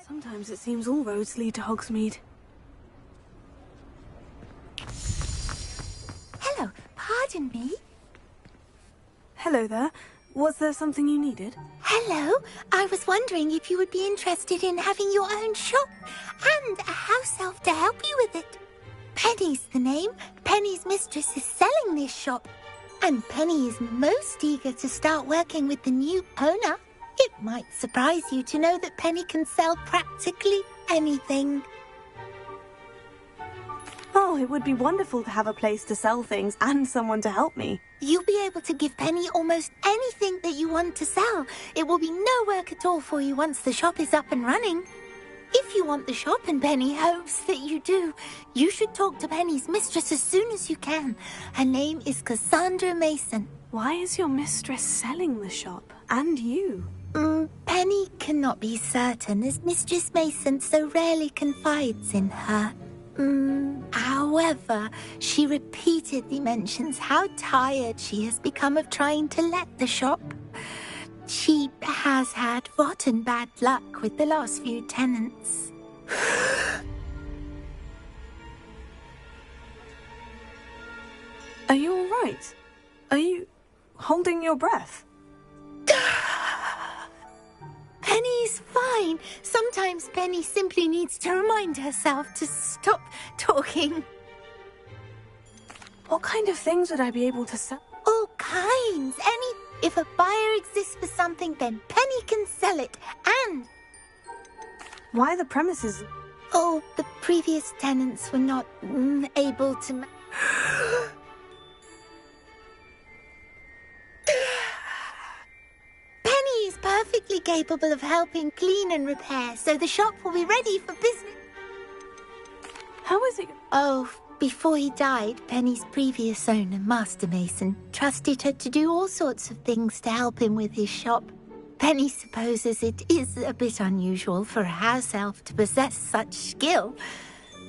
Sometimes it seems all roads lead to Hogsmeade. Hello, pardon me? Hello there. Was there something you needed? Hello, I was wondering if you would be interested in having your own shop and a house elf to help you with it. Penny's the name. Penny's mistress is selling this shop, and Penny is most eager to start working with the new owner. It might surprise you to know that Penny can sell practically anything. Oh, it would be wonderful to have a place to sell things and someone to help me. You'll be able to give Penny almost anything that you want to sell. It will be no work at all for you once the shop is up and running. If you want the shop, and Penny hopes that you do, you should talk to Penny's mistress as soon as you can. Her name is Cassandra Mason. Why is your mistress selling the shop? And you? Penny cannot be certain, as Mistress Mason so rarely confides in her. However, she repeatedly mentions how tired she has become of trying to let the shop. She has had rotten bad luck with the last few tenants. Are you all right? Are you holding your breath? Penny's fine. Sometimes Penny simply needs to remind herself to stop talking. What kind of things would I be able to sell? All kinds. If a buyer exists for something, then Penny can sell it. And... Why the premises? Oh, the previous tenants were not able to... Penny is perfectly capable of helping clean and repair, so the shop will be ready for business. How is it? Oh, Before he died, Penny's previous owner, Master Mason, trusted her to do all sorts of things to help him with his shop. Penny supposes it is a bit unusual for a house elf to possess such skill,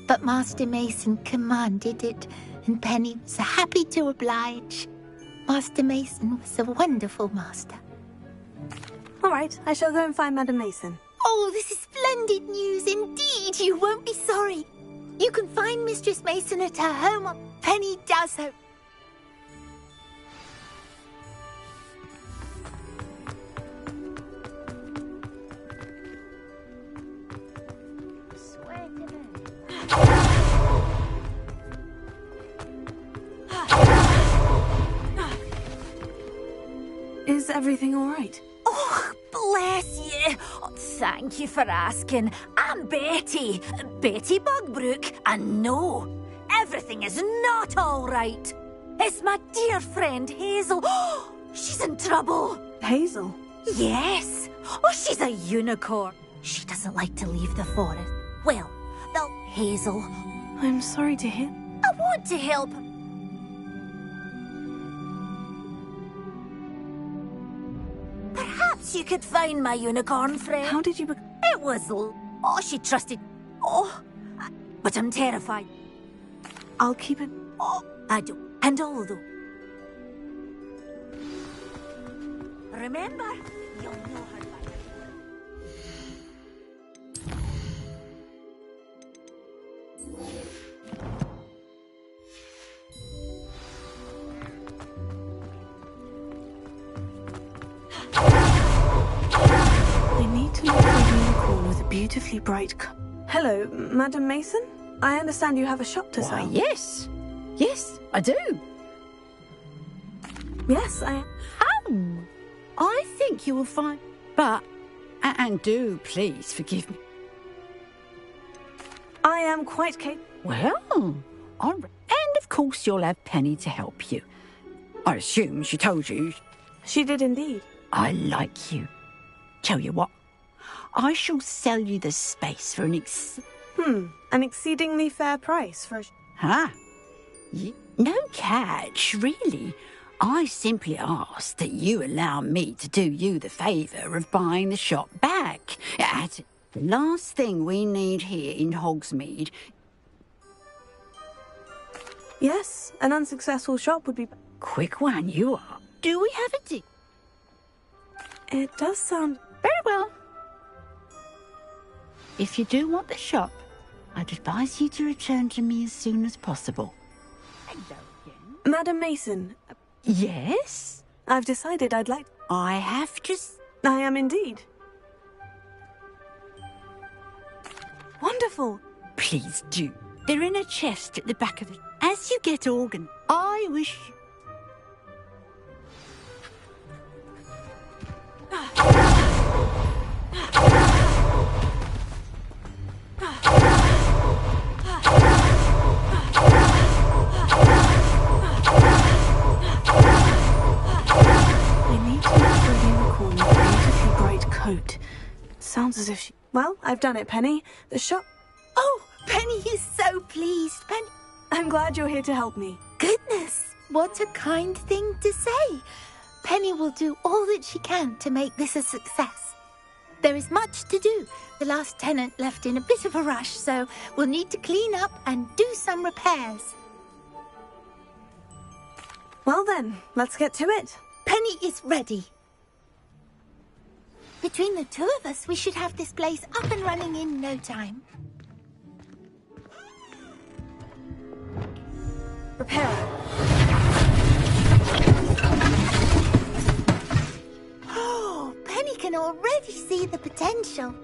but Master Mason commanded it, and Penny was happy to oblige. Master Mason was a wonderful master. All right, I shall go and find Madam Mason. Oh, this is splendid news indeed. You won't be sorry. You can find Mistress Mason at her home on Penny Does Hope. Is everything all right? Oh, bless you. Oh, thank you for asking. I'm Betty. Betty Bugbrook. And no, everything is not all right. It's my dear friend Hazel. Oh, she's in trouble. Hazel? Yes. Oh, she's a unicorn. She doesn't like to leave the forest. Well, Hazel. I'm sorry to hear. I want to help. Perhaps you could find my unicorn friend. How did you It was... Oh, she trusted... Oh, but I'm terrified. I'll keep it... Oh, I do. And although... Remember, you'll know her by I need to look for a unicorn with a beautifully bright Hello, Madam Mason? I understand you have a shop to sell. Yes. Yes, I do. Yes, I... Oh, I think you will find... But, and do please forgive me. I am quite capable. Well, and of course you'll have Penny to help you. I assume she told you. She did indeed. I like you. Tell you what, I shall sell you the space for an exceedingly fair price for a... Huh? No catch, really. I simply ask that you allow me to do you the favour of buying the shop back. The last thing we need here in Hogsmeade. Yes, an unsuccessful shop would be... Quick one, you are. Do we have a deal? It does sound... Very well. If you do want the shop, I'd advise you to return to me as soon as possible. Hello again. Madam Mason. Yes? I've decided I'd like... I have just... I am indeed. Wonderful. Please do. They're in a chest at the back of the... As you get organ, I wish... Sounds as if she... Well, I've done it, Penny. The shop... Oh, Penny is so pleased. Penny... I'm glad you're here to help me. Goodness, what a kind thing to say. Penny will do all that she can to make this a success. There is much to do. The last tenant left in a bit of a rush, so we'll need to clean up and do some repairs. Well then, let's get to it. Penny is ready. Between the two of us, we should have this place up and running in no time. Prepare. Oh, Penny can already see the potential.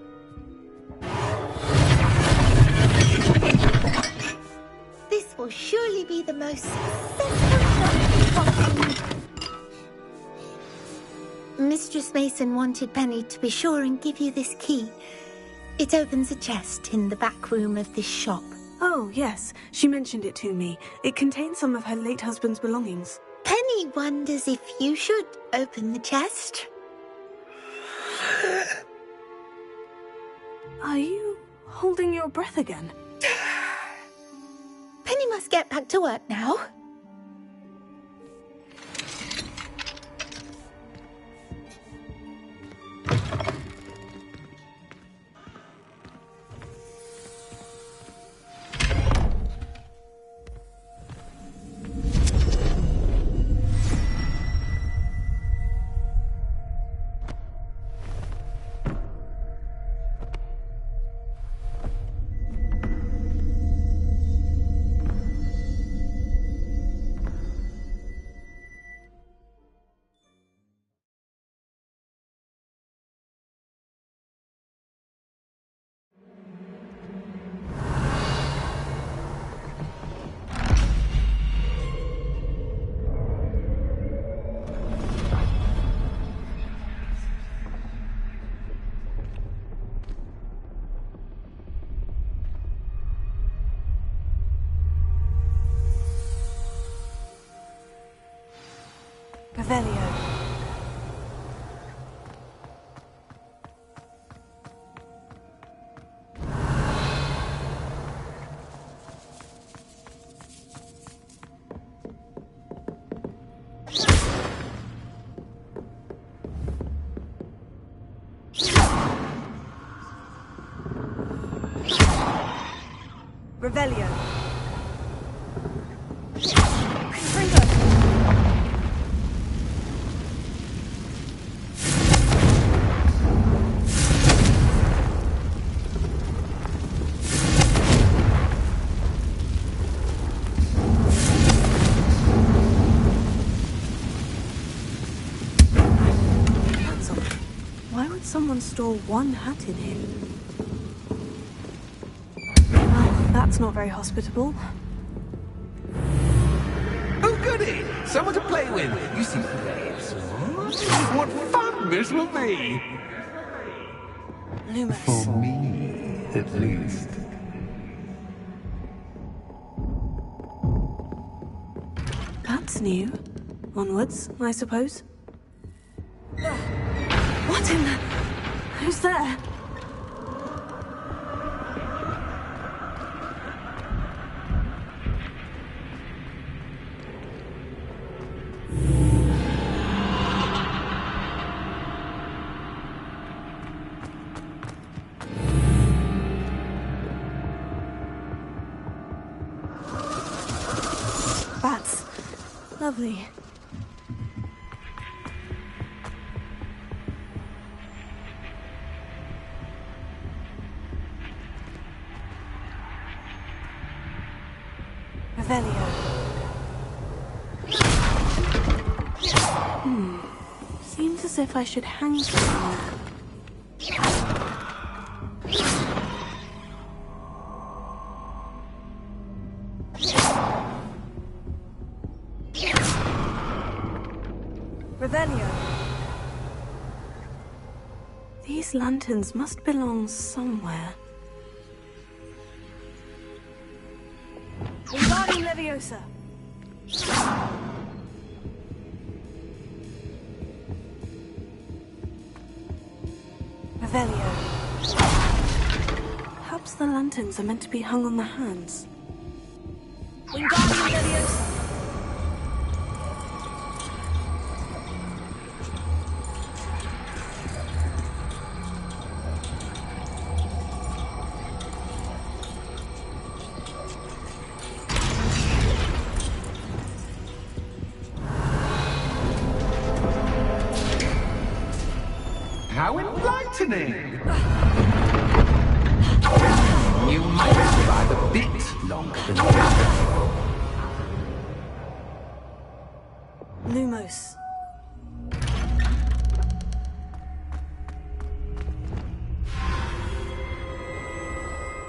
This will surely be the most successful shop. Mistress Mason wanted Penny to be sure and give you this key. It opens a chest in the back room of this shop. Oh, yes. She mentioned it to me. It contains some of her late husband's belongings. Penny wonders if you should open the chest. Are you holding your breath again? Penny must must get back to work now. Revelio. Revelio. Why would someone store one hat in here? Well, that's not very hospitable. Oh, goody! Someone to play with. You seem brave, so what fun this will be! Lumos. For me, at least. That's new. Onwards, I suppose. What in the... Who's there? Bats. Lovely. Revelio. Seems as if I should hang something there. Revelio. These lanterns must belong somewhere. Wingardium Leviosa. Revelio. Perhaps the lanterns are meant to be hung on the hands. Wingardium Leviosa. How enlightening! You might survive a bit longer than that. Lumos.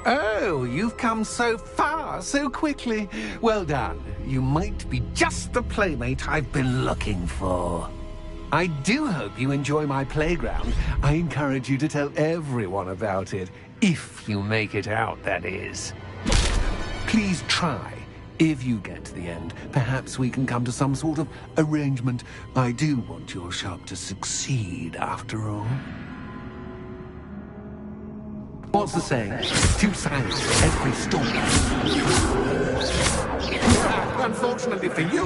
Oh, you've come so far, so quickly. Well done. You might be just the playmate I've been looking for. I do hope you enjoy my playground. I encourage you to tell everyone about it. If you make it out, that is. Please try. If you get to the end, perhaps we can come to some sort of arrangement. I do want your shop to succeed, after all. What's the saying? Two sides to every story. Unfortunately for you,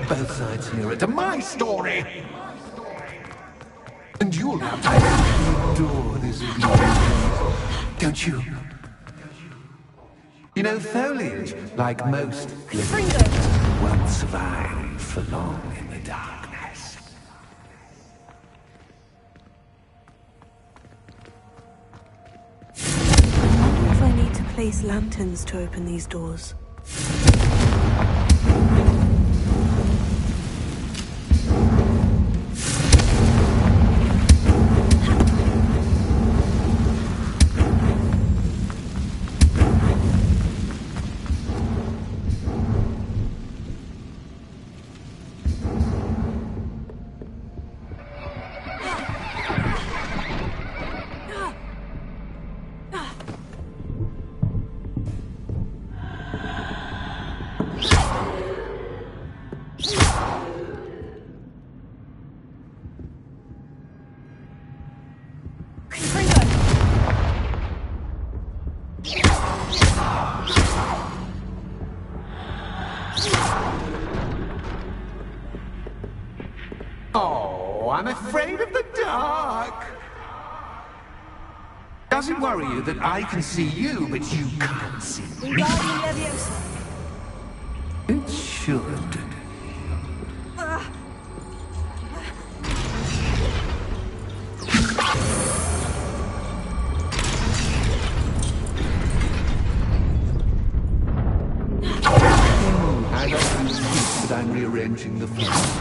both sides hear it to my story. And you'll have to adore this beauty, don't you? You know, foliage, like most flowers, won't survive for long in the darkness. I wonder if I need to place lanterns to open these doors. Oh, I'm afraid of the dark. Does it worry you that I can see you, but you can't see me? It should. I don't think that I'm rearranging the furniture.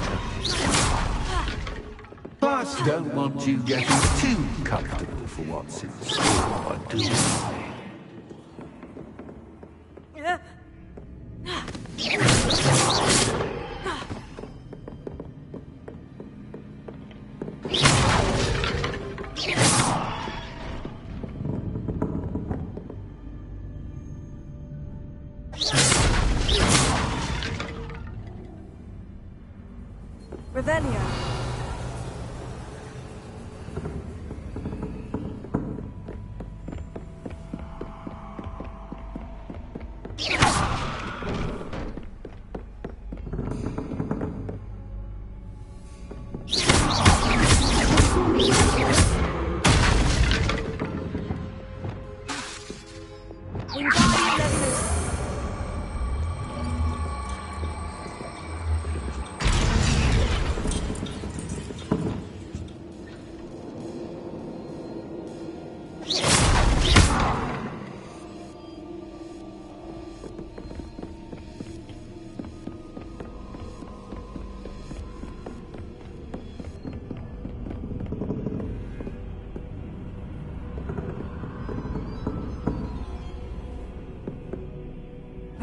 Plus, don't want you getting too comfortable for what's in store, do I? Revelio.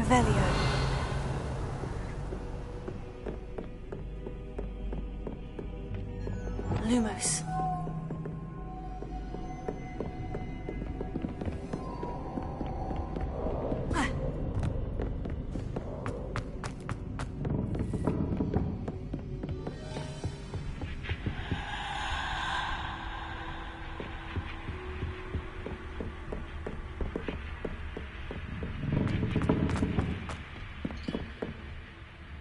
Revelio. Lumos.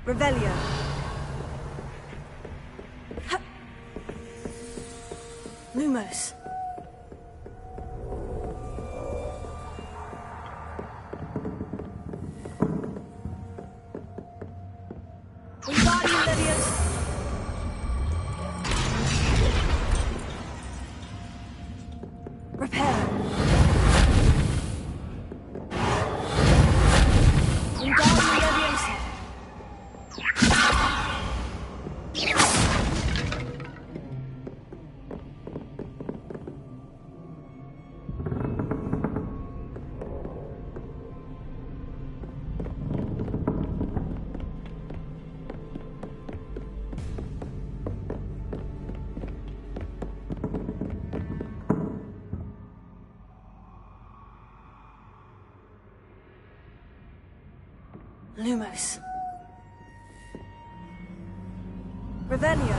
Revelio. Lumos. Wingardium Leviosa. Repair. Wingardium Leviosa. Lumos. Revelio.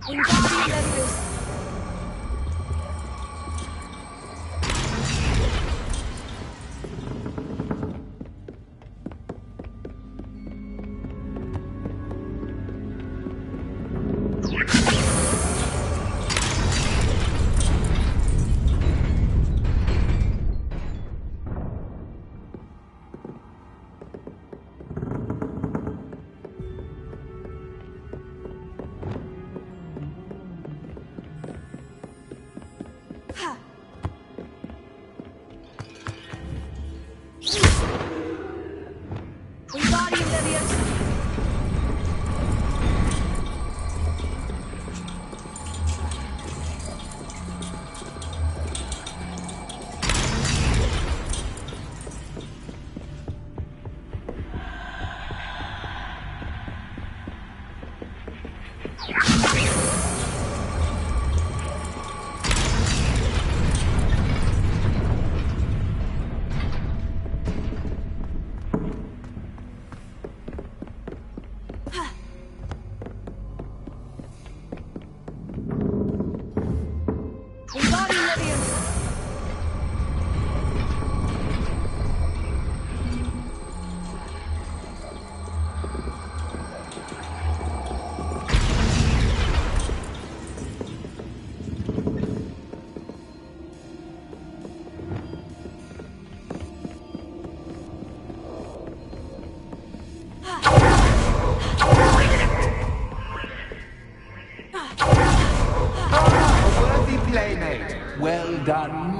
Wingardium Leviosa. Well done.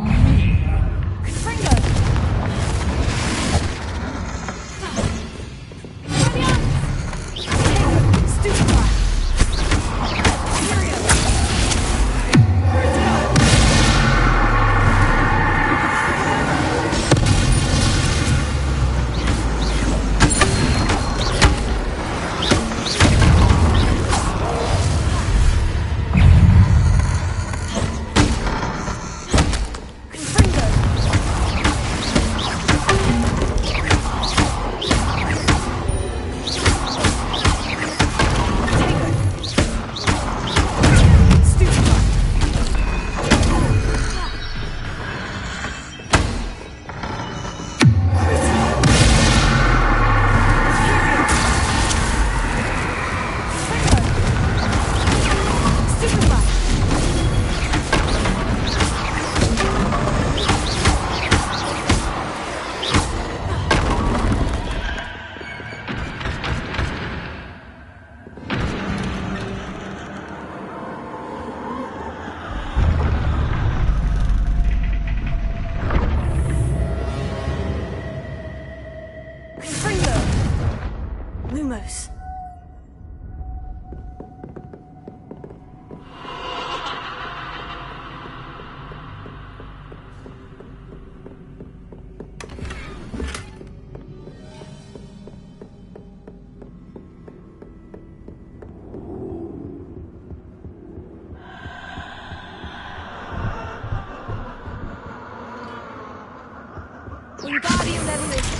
Lumos. Wingardium Leviosa.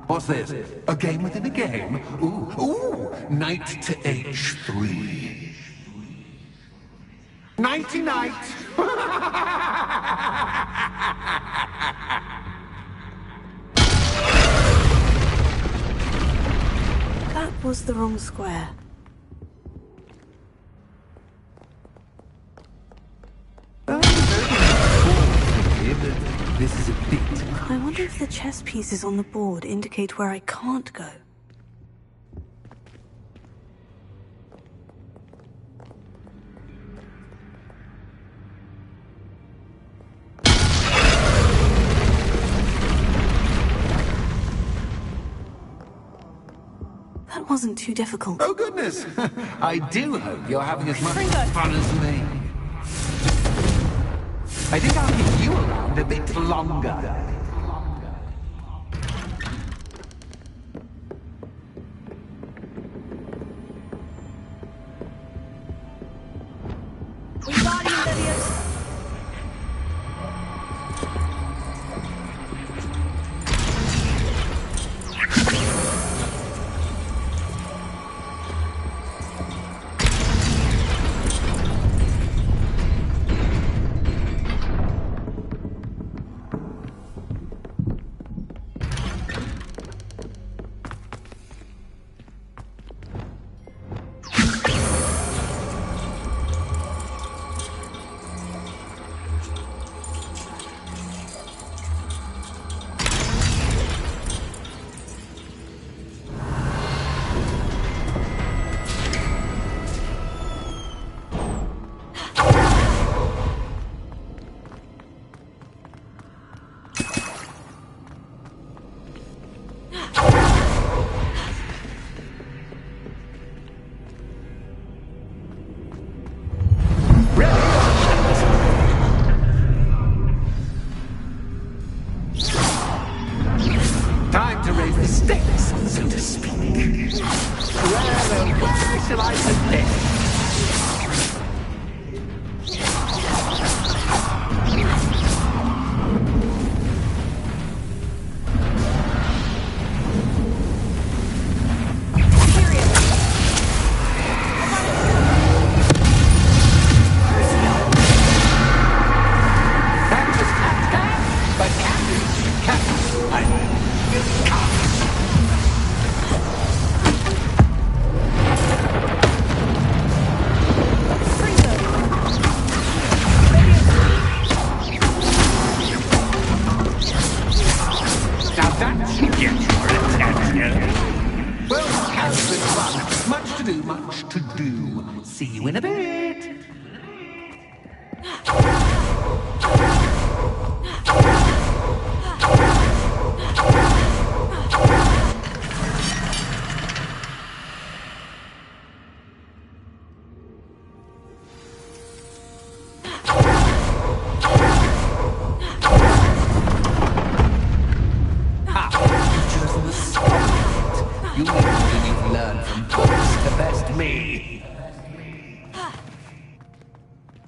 What's this? A game within a game? Ooh, knight to h3. Nighty-night! That was the wrong square. This is a bit... I wonder if the chess pieces on the board indicate where I can't go. That wasn't too difficult. Oh, goodness! I do hope you're having as much fun as me. I think I'll keep you around a bit longer. Wingardium Leviosa. steps, so to speak. Where shall I put this? Much to do. See you in a bit. You know that you've learned from books to best me.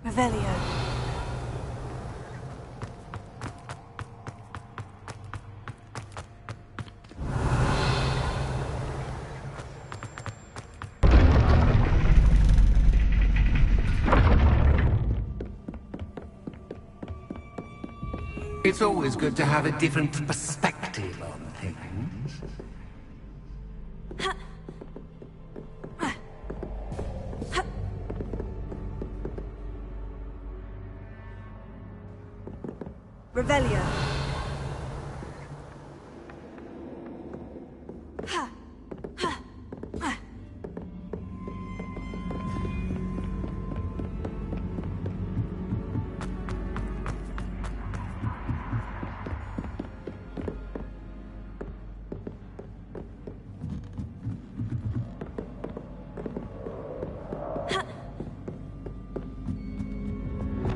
Revelio. It's always good to have a different perspective on things. Revelio.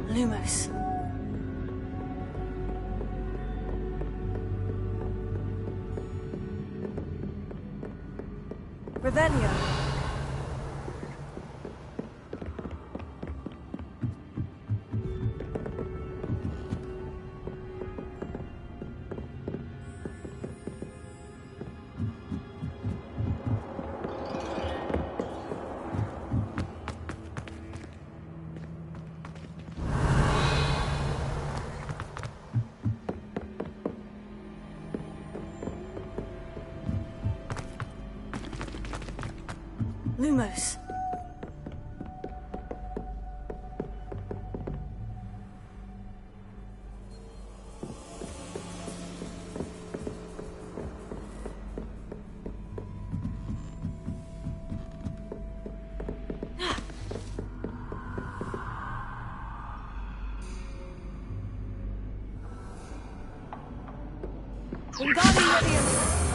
Lumos. Revelio. Lumos. Wingardium Leviosa.